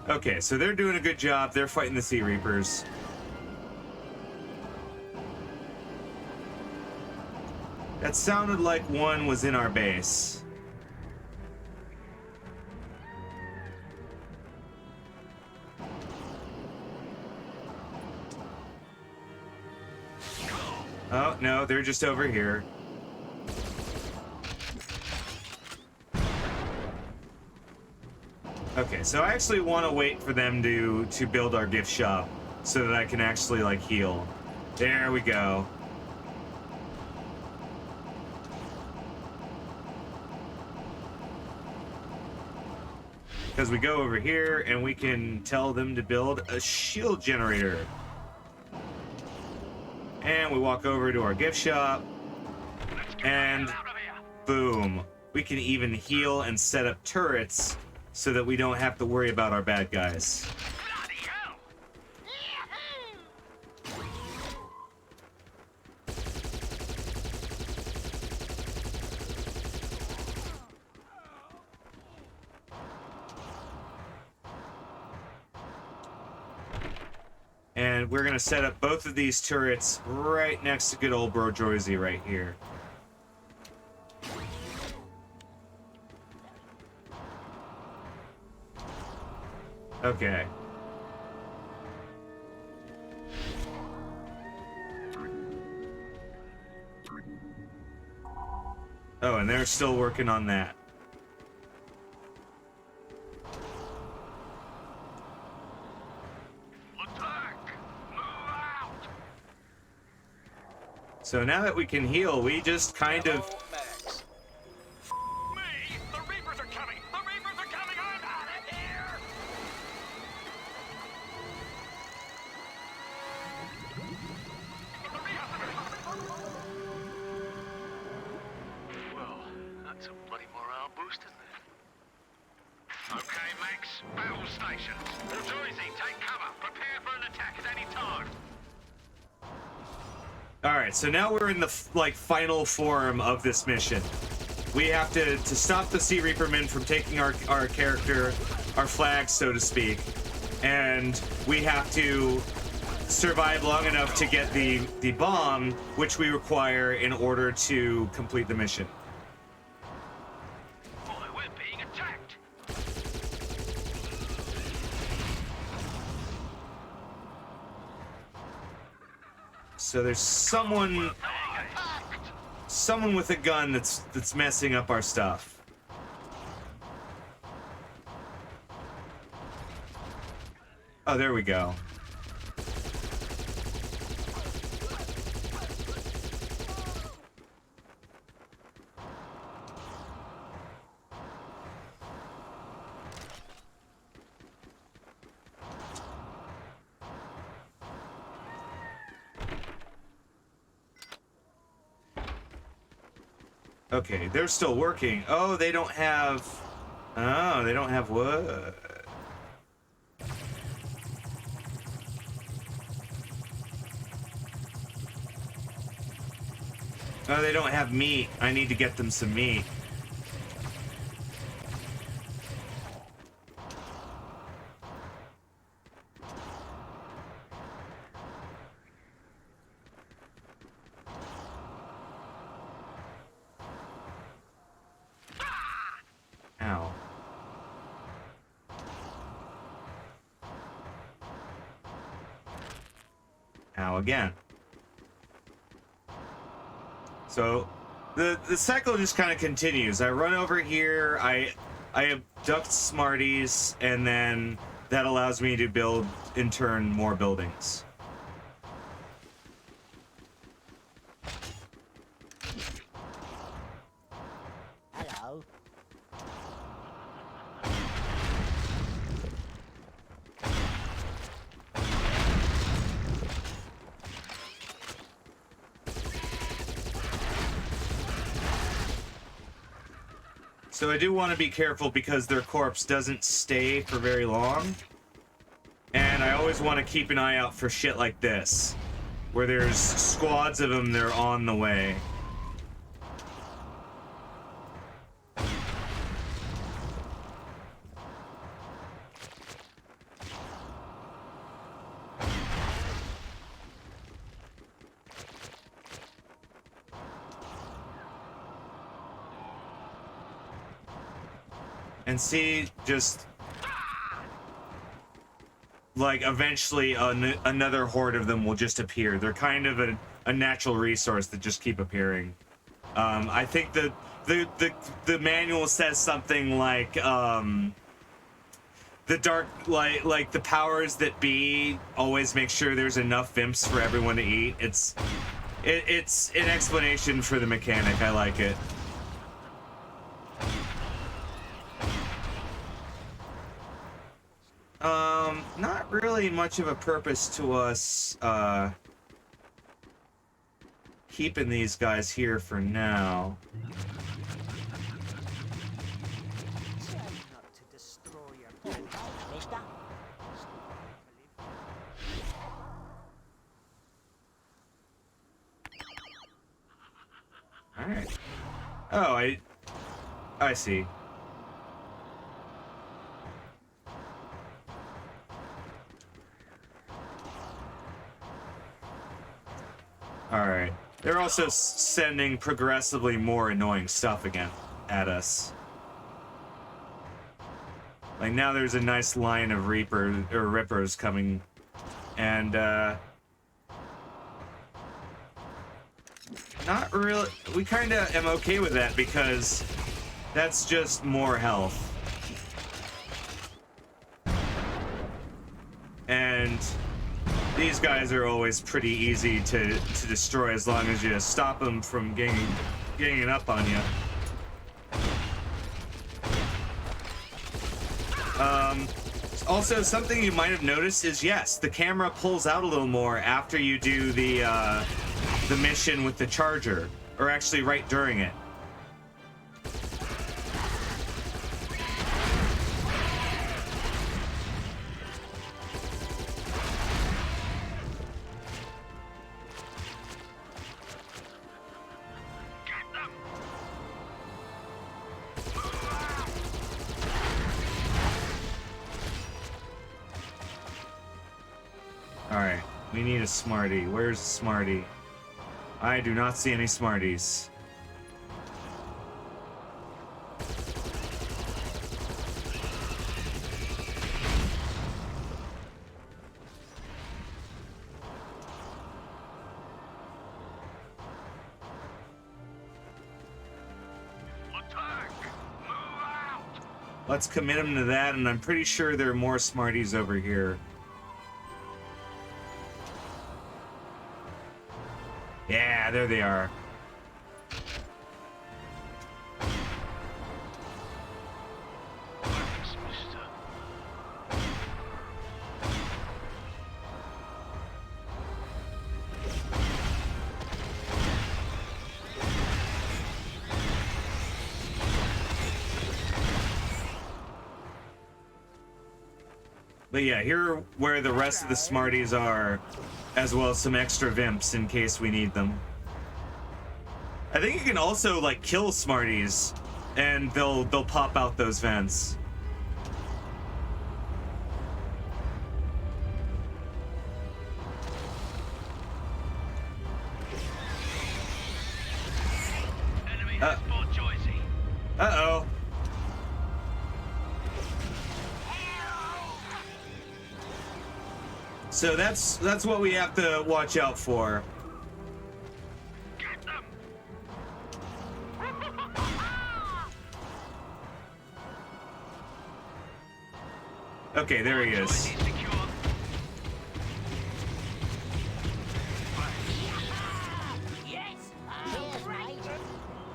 Okay, so they're doing a good job. They're fighting the Sea Reapers. That sounded like one was in our base. Oh, no, they're just over here. Okay, so I actually want to wait for them to build our gift shop so that I can actually, like, heal. There we go. Because we go over here and we can tell them to build a shield generator. And we walk over to our gift shop, and boom. We can even heal and set up turrets so that we don't have to worry about our bad guys. And we're gonna set up both of these turrets right next to good old Bro Joyzy right here. Okay. Oh, and they're still working on that. Attack! Move out! So now that we can heal, we just kind of... Me! The Reapers are coming! The Reapers are coming! I'm out of here! Well, that's a bloody morale boost, isn't it? Okay, Max. Battle stations. Bourgeoisie, take cover. Prepare for an attack at any time. All right, so now we're in the final form of this mission. We have to stop the Sea Reaper men from taking our character, our flag, so to speak, and we have to survive long enough to get the bomb, which we require in order to complete the mission. Boy, we're being attacked. So there's someone with a gun that's messing up our stuff. Oh, there we go. Okay, they're still working. Oh, they don't have... Oh, they don't have wood. Oh, they don't have meat. I need to get them some meat. Ow. Ow again. So the cycle just kind of continues. I run over here, I abduct Smarties, and then that allows me to build, in turn, more buildings. Hello. So I do want to be careful because their corpse doesn't stay for very long. And I always want to keep an eye out for shit like this, where there's squads of them, they're on the way. And see, just like eventually another horde of them will just appear. They're kind of a natural resource that just keep appearing. I think the manual says something like the dark, like the powers that be always make sure there's enough vimps for everyone to eat. It's an explanation for the mechanic. I like it. Not really much of a purpose to us, keeping these guys here for now. Try not to destroy your Mister? Alright. Oh, I see. Alright. They're also sending progressively more annoying stuff again at us. Like now there's a nice line of rippers coming, and not not really. We kind of am okay with that because that's just more health. And these guys are always pretty easy to destroy as long as you stop them from ganging up on you. Also, something you might have noticed is, yes, the camera pulls out a little more after you do the mission with the charger, or actually right during it. Alright, we need a Smartie. Where's a Smartie? I do not see any Smarties. Let's commit him to that, and I'm pretty sure there are more Smarties over here. Yeah, there they are. But yeah, here are where the rest of the Smarties are, as well as some extra Vimps in case we need them. I think you can also like kill Smarties, and they'll pop out those vents. Uh-oh. So that's what we have to watch out for. Okay, there he is.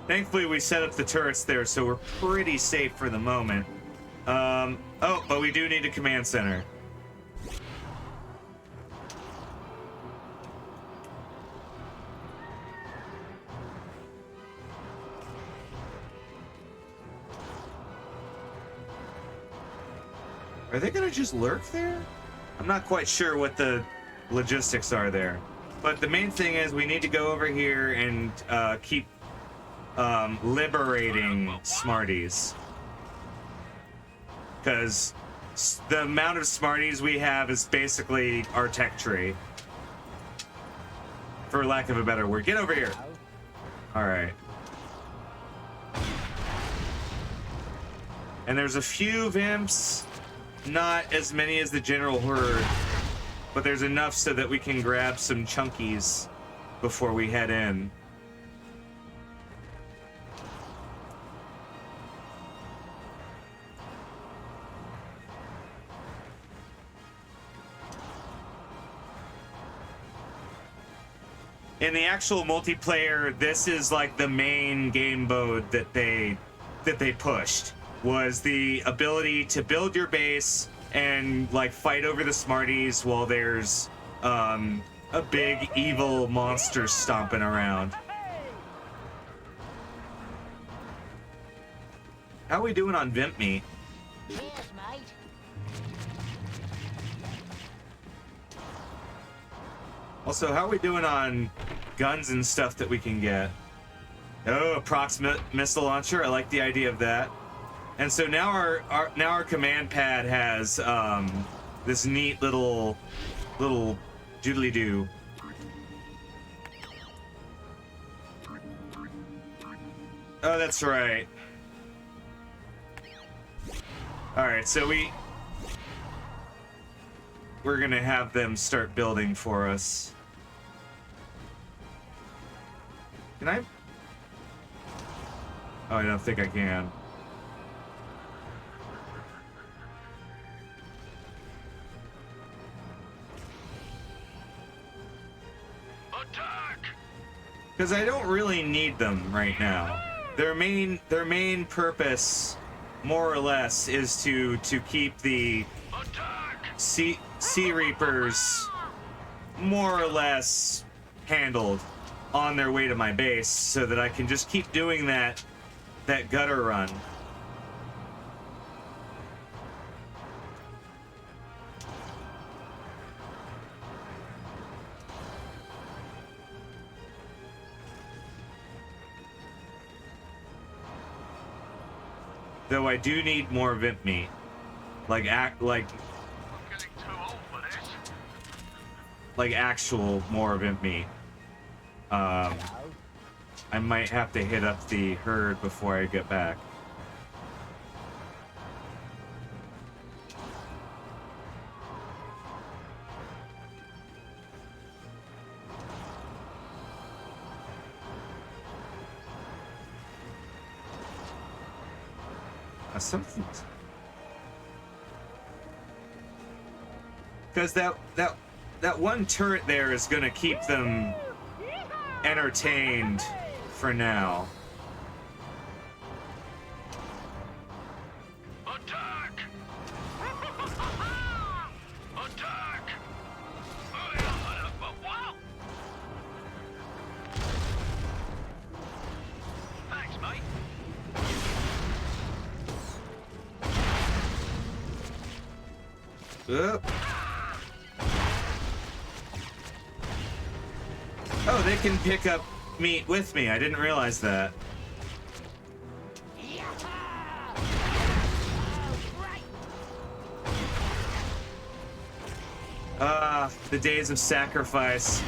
Thankfully, we set up the turrets there, so we're pretty safe for the moment. Oh, but we do need a command center. Are they gonna just lurk there? I'm not quite sure what the logistics are there. But the main thing is we need to go over here and keep liberating Smarties. Because the amount of Smarties we have is basically our tech tree. For lack of a better word. Get over here. Alright. And there's a few Vimps. Not as many as the general herd, but there's enough so that we can grab some chunkies before we head in. In the actual multiplayer, this is like the main game mode that they pushed. Was the ability to build your base and like fight over the Smarties while there's a big evil monster stomping around. How are we doing on Vimp meat? Cheers, mate. Also, how are we doing on guns and stuff that we can get? Oh, approximate missile launcher. I like the idea of that. And so now our command pad has this neat little doodly doo. Oh, that's right. All right, so we're gonna have them start building for us. Can I? Oh, I don't think I can. Attack! Because I don't really need them right now. Their main purpose, more or less, is to keep the sea reapers more or less handled on their way to my base, so that I can just keep doing that gutter run. Though I do need more vimp meat, like actual more vimp meat. I might have to hit up the herd before I get back. Something. Because that one turret there is gonna keep them entertained for now. Attack! Attack! Thanks, mate. Oh, they can pick up meat with me. I didn't realize that. The days of sacrifice.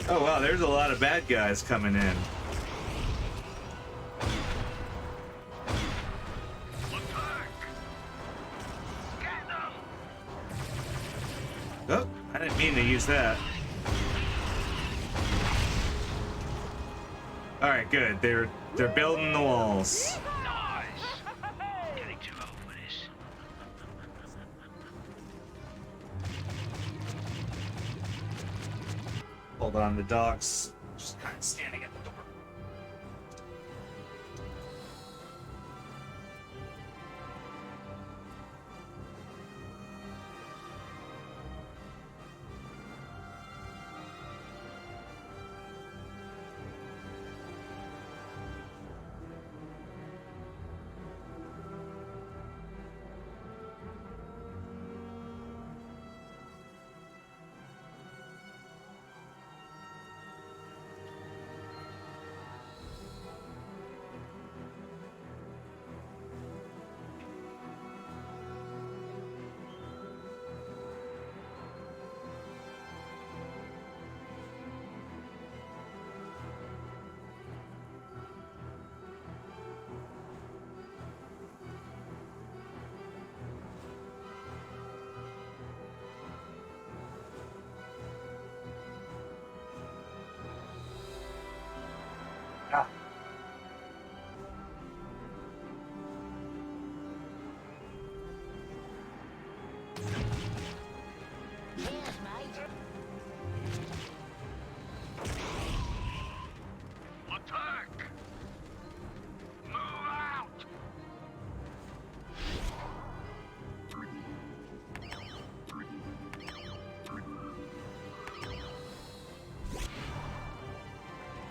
Oh wow, there's a lot of bad guys coming in. Oh, I didn't mean to use that. All right, good. They're building the walls. Getting too old for this. Hold on, the dog's just kind of standing at the door.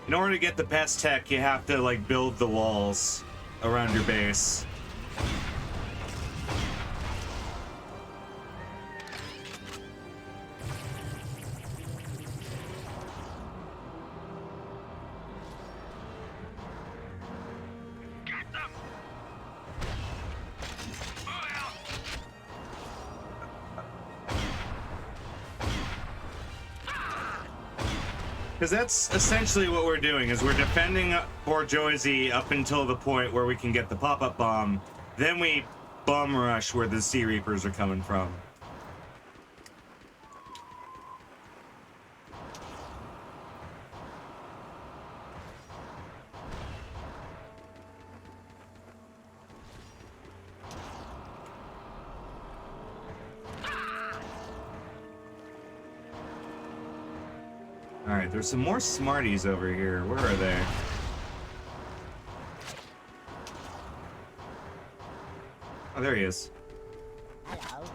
In order to get the best tech, you have to like build the walls around your base. Because that's essentially what we're doing, is we're defending Bourgeoisie up until the point where we can get the pop-up bomb. Then we bum rush where the Sea Reapers are coming from. Alright, there's some more Smarties over here. Where are they? Oh, there he is. Hello.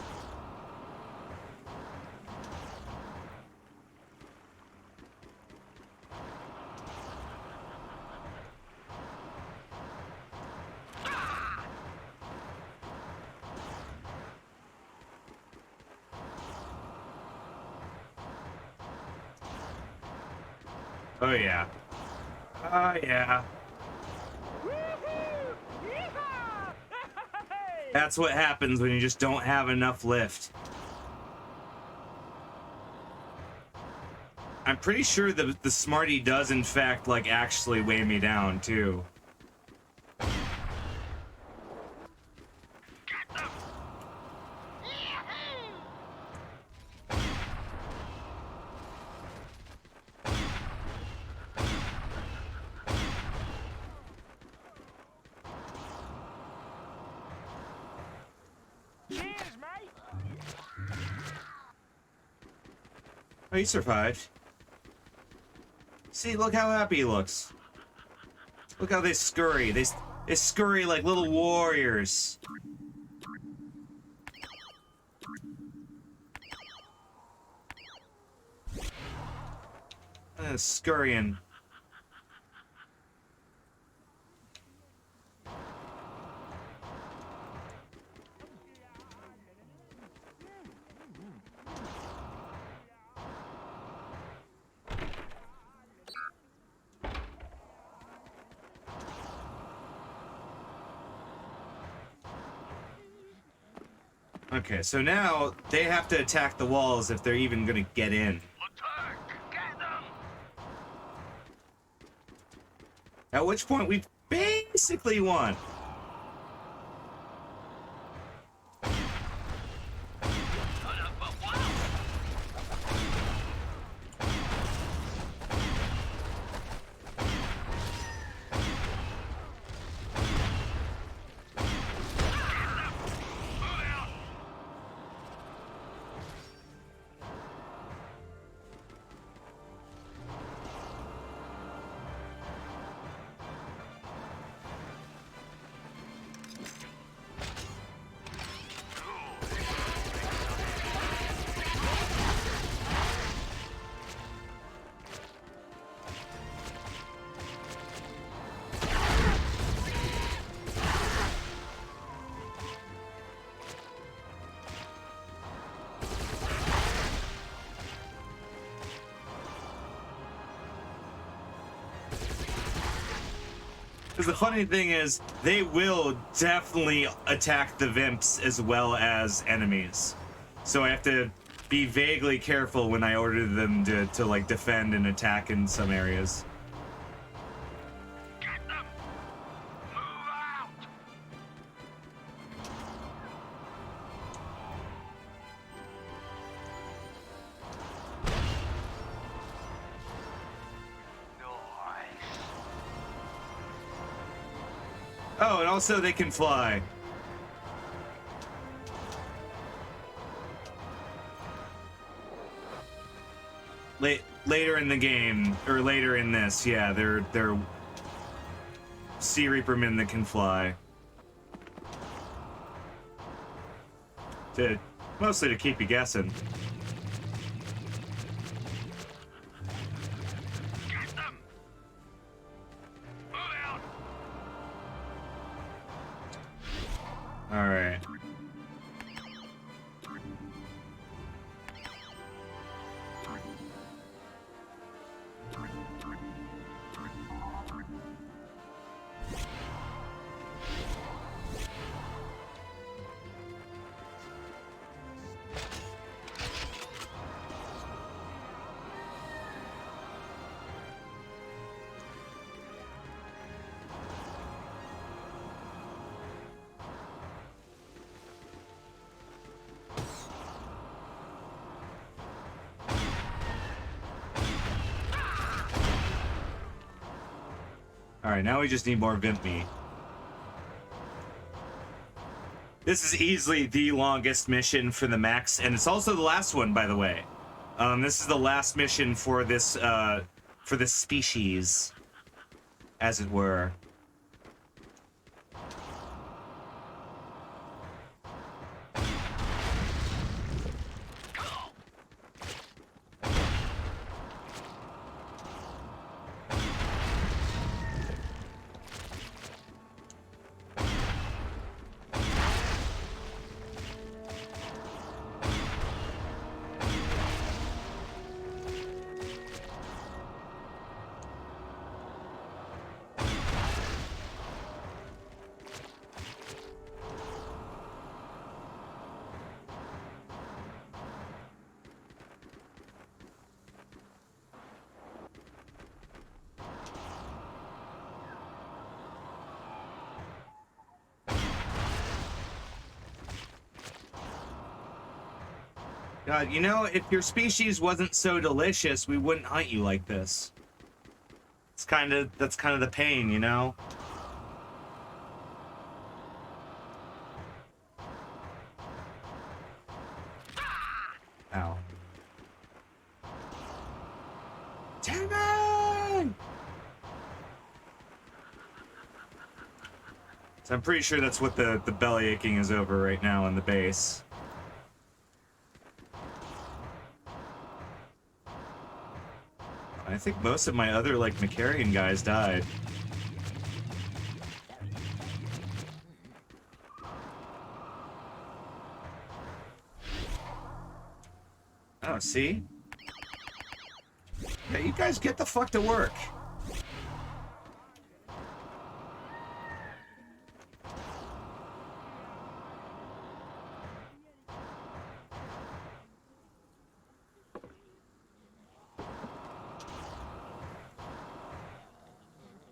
Oh, yeah. Oh, yeah. That's what happens when you just don't have enough lift. I'm pretty sure that the Smartie does, in fact, like, actually weigh me down, too. Cheers, mate! Oh, he survived. See, look how happy he looks. Look how they scurry. They scurry like little warriors. Scurrying. Okay, so now they have to attack the walls if they're even gonna get in. At which point we basically won. Because the funny thing is, they will definitely attack the Vimps as well as enemies. So I have to be vaguely careful when I order them to like defend and attack in some areas. Get them! Move out! Oh, and also they can fly. Later in the game, or later in this, yeah, they're Sea Reaper men that can fly. Mostly to keep you guessing. Get them! Move out! All right. Alright, now we just need more vimp meat. This is easily the longest mission for the max, and it's also the last one, by the way. This is the last mission for this species, as it were. God, you know, if your species wasn't so delicious, we wouldn't hunt you like this. That's kind of the pain, you know? Ow. Damon! So I'm pretty sure that's what the belly aching is over right now in the base. I think most of my other, like, Macarian guys died. Oh, see? Yeah, you guys get the fuck to work.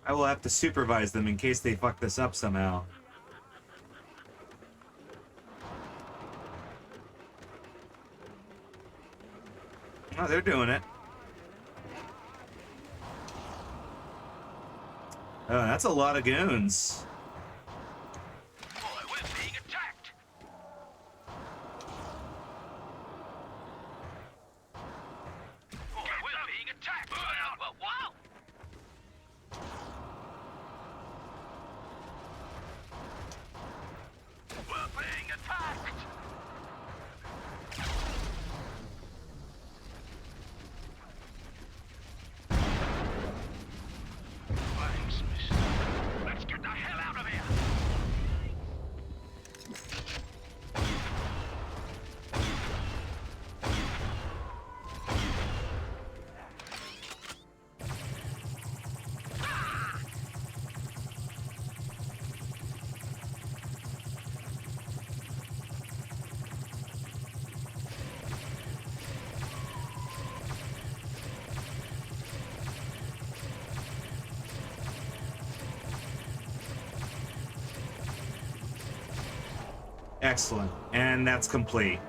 I will have to supervise them in case they fuck this up somehow. Oh, they're doing it. Oh, that's a lot of goons. Boy, we're being attacked. Boy, we're being attacked. Well, wow. We're being attacked. Thanks, mister. Let's get the hell out of here. Excellent. And that's complete.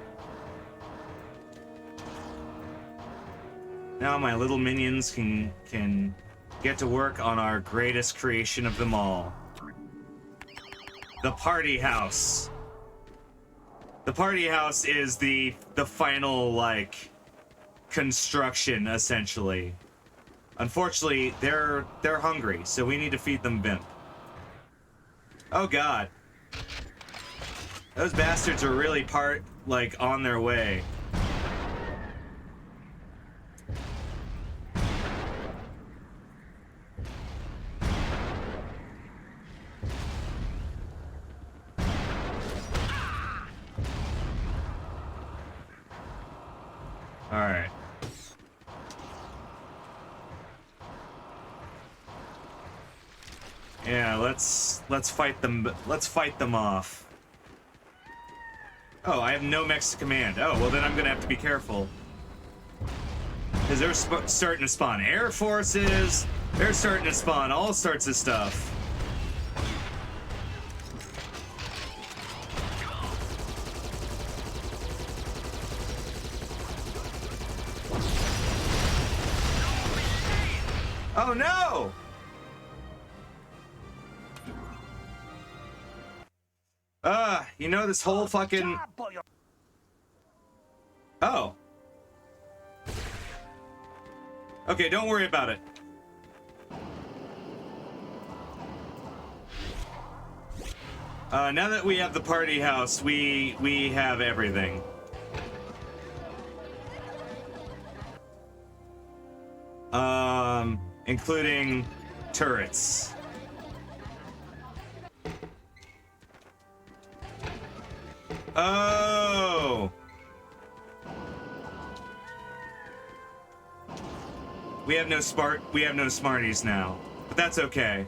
Now my little minions can get to work on our greatest creation of them all. The party house. The party house is the final, like, construction, essentially. Unfortunately, they're hungry, so we need to feed them vimp. Oh god. Those bastards are really on their way. All right. Yeah, let's fight them. Let's fight them off. Oh, I have no mechs to command. Oh, well then I'm gonna have to be careful. Because they're starting to spawn air forces. They're starting to spawn all sorts of stuff. Oh no! You know, this whole fucking... Oh. Okay, don't worry about it. Now that we have the party house, we have everything. Including turrets. Oh! We have no Smarties now, but that's okay.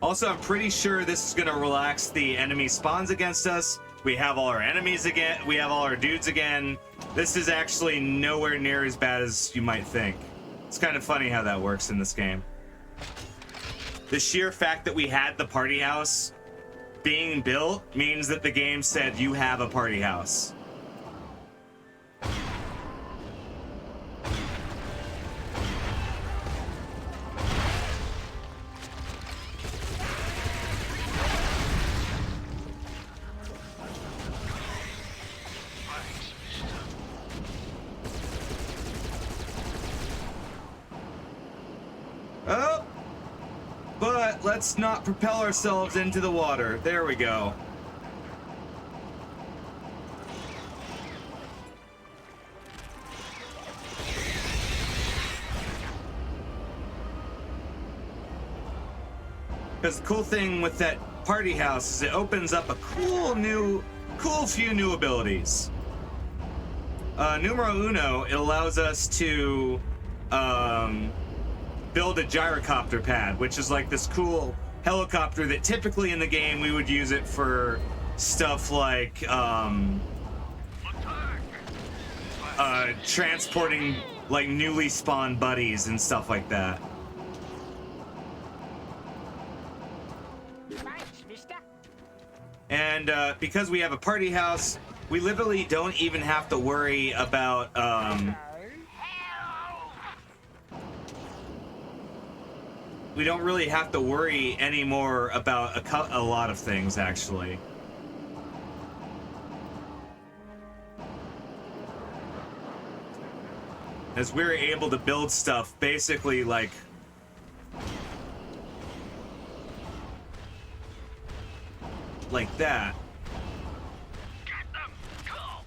Also, I'm pretty sure this is gonna relax the enemy spawns against us. We have all our enemies again. We have all our dudes again. This is actually nowhere near as bad as you might think. It's kind of funny how that works in this game. The sheer fact that we had the party house being built means that the game said you have a party house. Oh! But let's not propel ourselves into the water. There we go. Because the cool thing with that party house is it opens up a cool few new abilities. Numero uno, it allows us to build a gyrocopter pad, which is like this cool helicopter that typically in the game we would use it for stuff like transporting like newly spawned buddies and stuff like that. And because we have a party house, we literally don't even have to worry about we don't really have to worry anymore about a lot of things, actually. As we're able to build stuff basically like that. Get them! Go!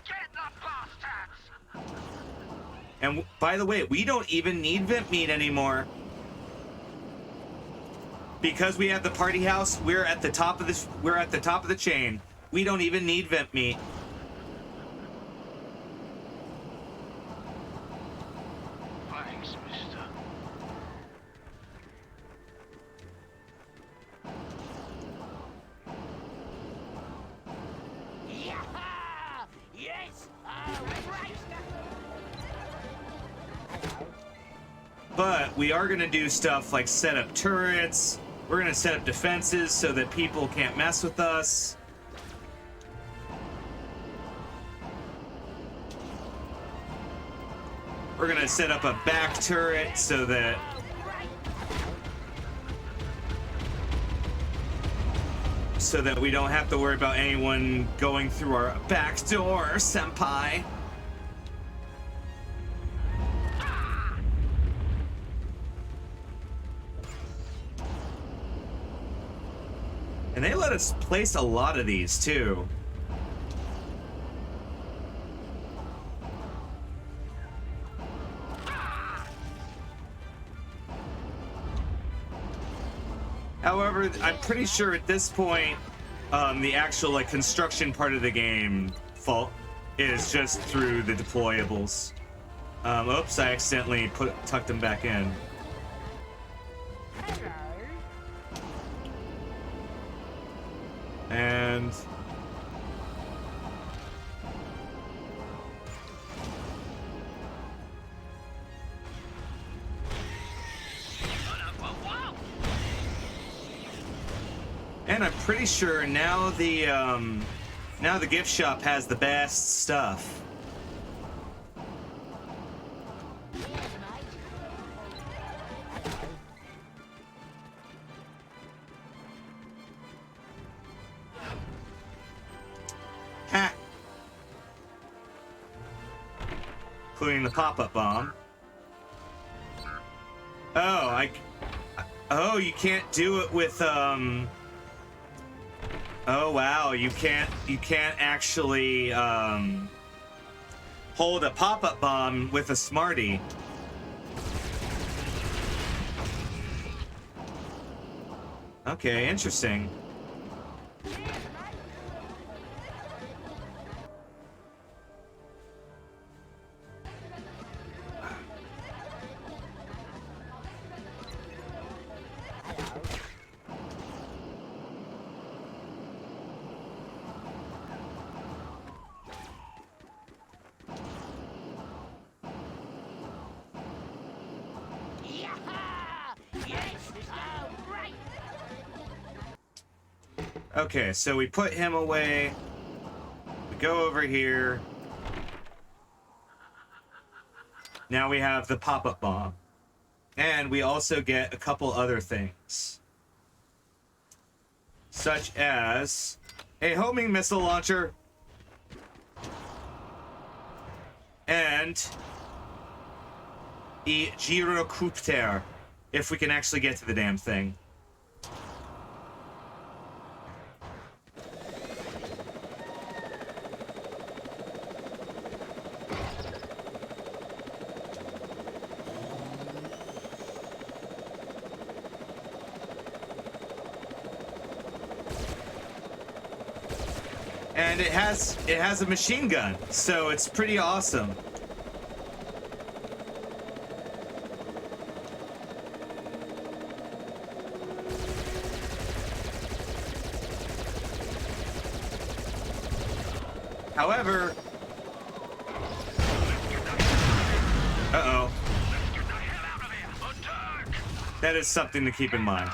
Get the bastards! And by the way, we don't even need vent meat anymore. Because we have the party house, we're at the top of the chain. We don't even need vent meat. Thanks, mister. Yeah! Yes! Right! But we are gonna do stuff like set up turrets. We're gonna set up defenses so that people can't mess with us. We're gonna set up a back turret so that we don't have to worry about anyone going through our back door, senpai. And they let us place a lot of these too. However, I'm pretty sure at this point, the actual like construction part of the game is just through the deployables. Oops, I accidentally tucked them back in. And I'm pretty sure now the gift shop has the best stuff. including the pop-up bomb. Oh, you can't do it with oh wow, you can't actually hold a pop-up bomb with a Smartie. Okay, interesting. Okay, so we put him away. We go over here. Now we have the pop-up bomb. And we also get a couple other things. Such as a homing missile launcher. And a gyrocopter, if we can actually get to the damn thing. And it has a machine gun, so it's pretty awesome. However, uh-oh. That is something to keep in mind.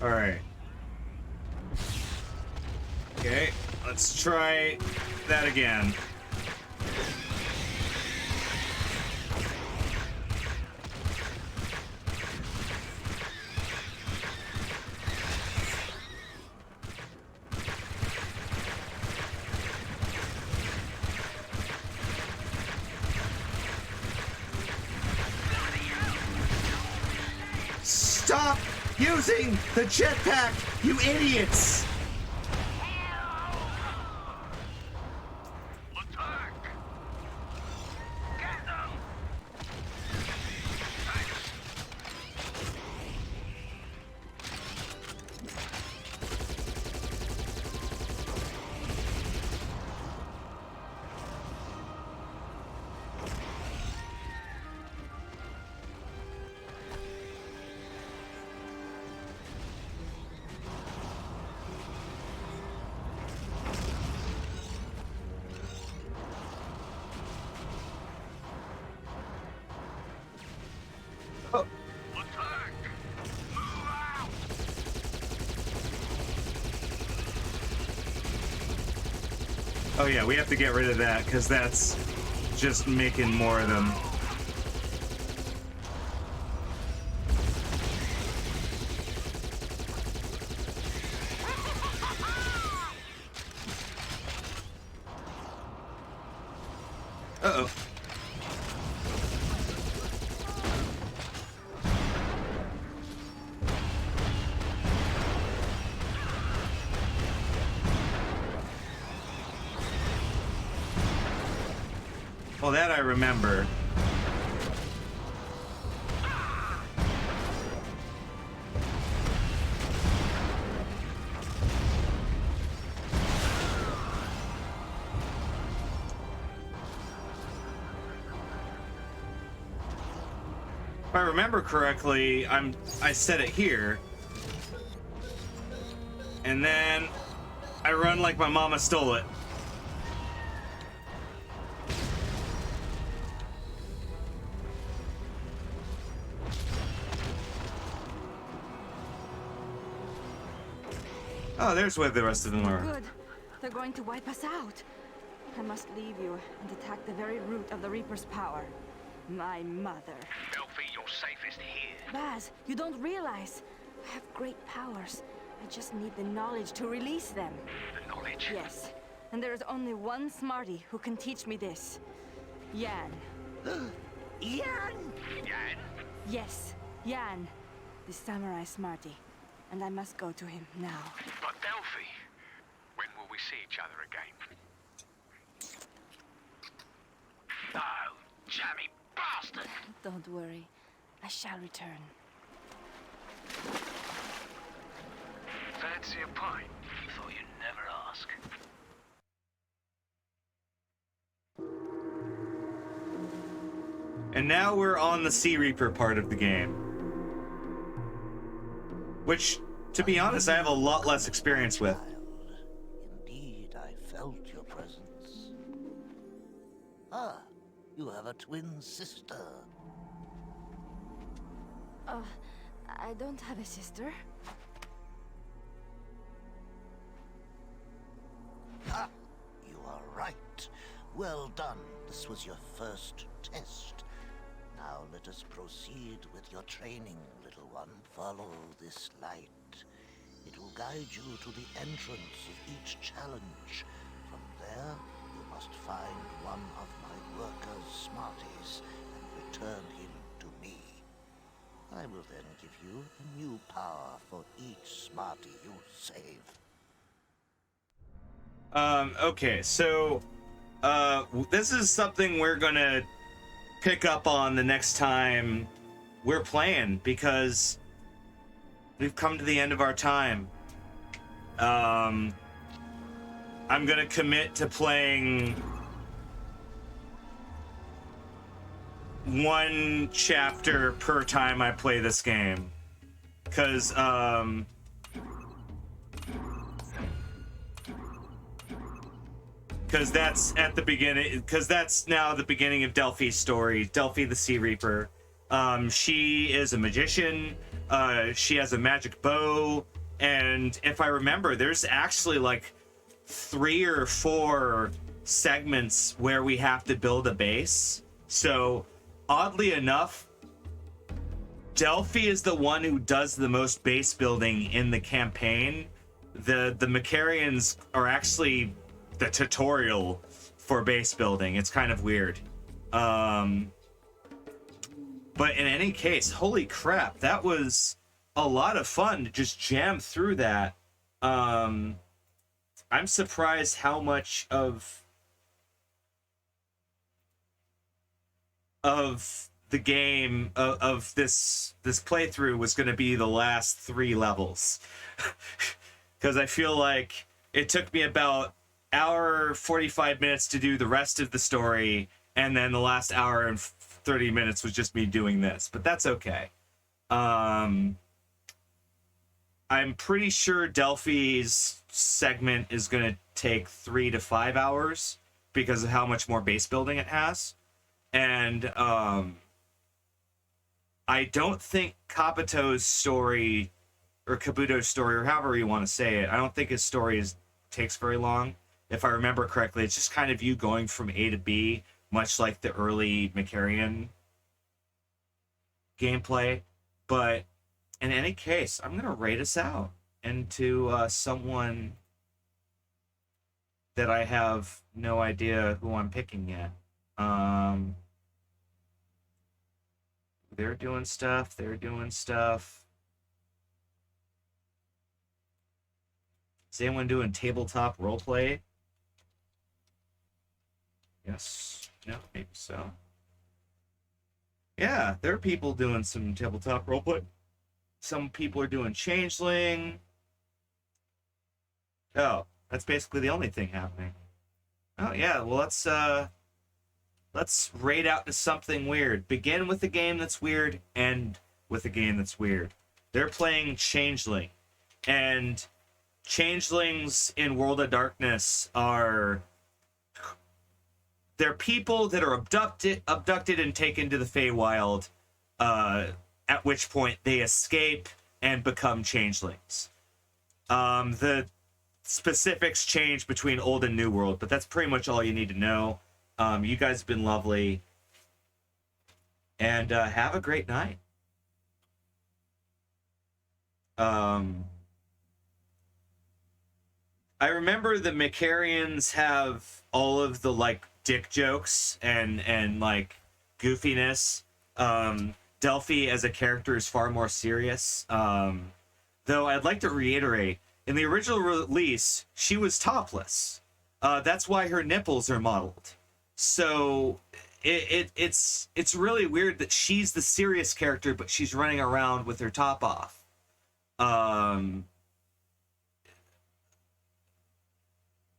All right. Okay, let's try that again. Stop using the jetpack, you idiots! Oh yeah, we have to get rid of that because that's just making more of them. Uh-oh. Well, that I remember. If I remember correctly, I set it here. And then I run like my mama stole it. Oh, there's where the rest of them are. Good. They're going to wipe us out. I must leave you and attack the very root of the Reaper's power. My mother. Delphi, you're safest here. Baz, you don't realize. I have great powers. I just need the knowledge to release them. The knowledge? Yes. And there is only one Smarty who can teach me this. Yan. Yan! Yan? Yes, Yan. The samurai Smarty. And I must go to him now. But Delphi, when will we see each other again? Oh, jammy bastard! Don't worry. I shall return. Fancy a pint? Thought you'd never ask. And now we're on the Sea Reaper part of the game. Which, to be honest, I have a lot less experience with. Indeed, I felt your presence. Ah, you have a twin sister. I don't have a sister. Ah, you are right. Well done. This was your first test. Now let us proceed with your training, little one. Follow this light. It will guide you to the entrance of each challenge. From there, you must find one of my workers' Smarties and return him to me. I will then give you a new power for each Smartie you save. Okay, so, this is something we're gonna pick up on the next time we're playing, because we've come to the end of our time. I'm gonna commit to playing one chapter per time I play this game, because that's at the beginning, because that's now the beginning of Delphi's story. Delphi the Sea Reaper. She is a magician. She has a magic bow, and if I remember, there's actually like 3 or 4 segments where we have to build a base. So oddly enough, Delphi is the one who does the most base building in the campaign. The Macarians are actually the tutorial for base building. It's kind of weird. But in any case, holy crap, that was a lot of fun to just jam through that. I'm surprised how much of the game, of this playthrough was going to be the last 3 levels. Because I feel like it took me about hour 45 minutes to do the rest of the story, and then the last hour and 30 minutes was just me doing this, but that's okay. I'm pretty sure Delphi's segment is going to take 3 to 5 hours because of how much more base building it has. And I don't think Kabuto's story, or Kabuto's story, or however you want to say it, I don't think his story takes very long. If I remember correctly, it's just kind of you going from A to B, much like the early Macarian gameplay. But in any case, I'm going to rate us out into someone that I have no idea who I'm picking yet. They're doing stuff. Is anyone doing tabletop roleplay? Yes. No, maybe so. Yeah, there are people doing some tabletop roleplay. Some people are doing Changeling. Oh, that's basically the only thing happening. Oh yeah, well let's raid out to something weird. Begin with a game that's weird, end with a game that's weird. They're playing Changeling, and changelings in World of Darkness are they're people that are abducted and taken to the Feywild, at which point they escape and become changelings. The specifics change between Old and New World, but that's pretty much all you need to know. You guys have been lovely, and have a great night. I remember the Macarians have all of the like dick jokes and like goofiness. Delphi as a character is far more serious. Though I'd like to reiterate, in the original release, she was topless. That's why her nipples are modeled. So it's really weird that she's the serious character, but she's running around with her top off.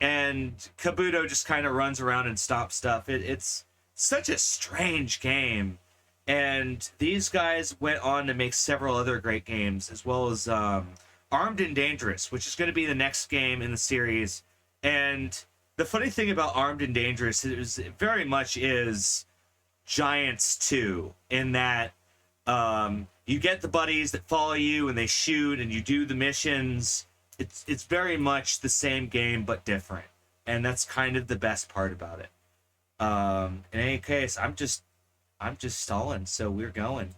And Kabuto just kind of runs around and stops stuff. It's such a strange game. And these guys went on to make several other great games, as well as Armed and Dangerous, which is going to be the next game in the series. And the funny thing about Armed and Dangerous is it very much is Giants 2, in that you get the buddies that follow you and they shoot and you do the missions. It's very much the same game but different, and that's kind of the best part about it. In any case, I'm just stalling, so we're going.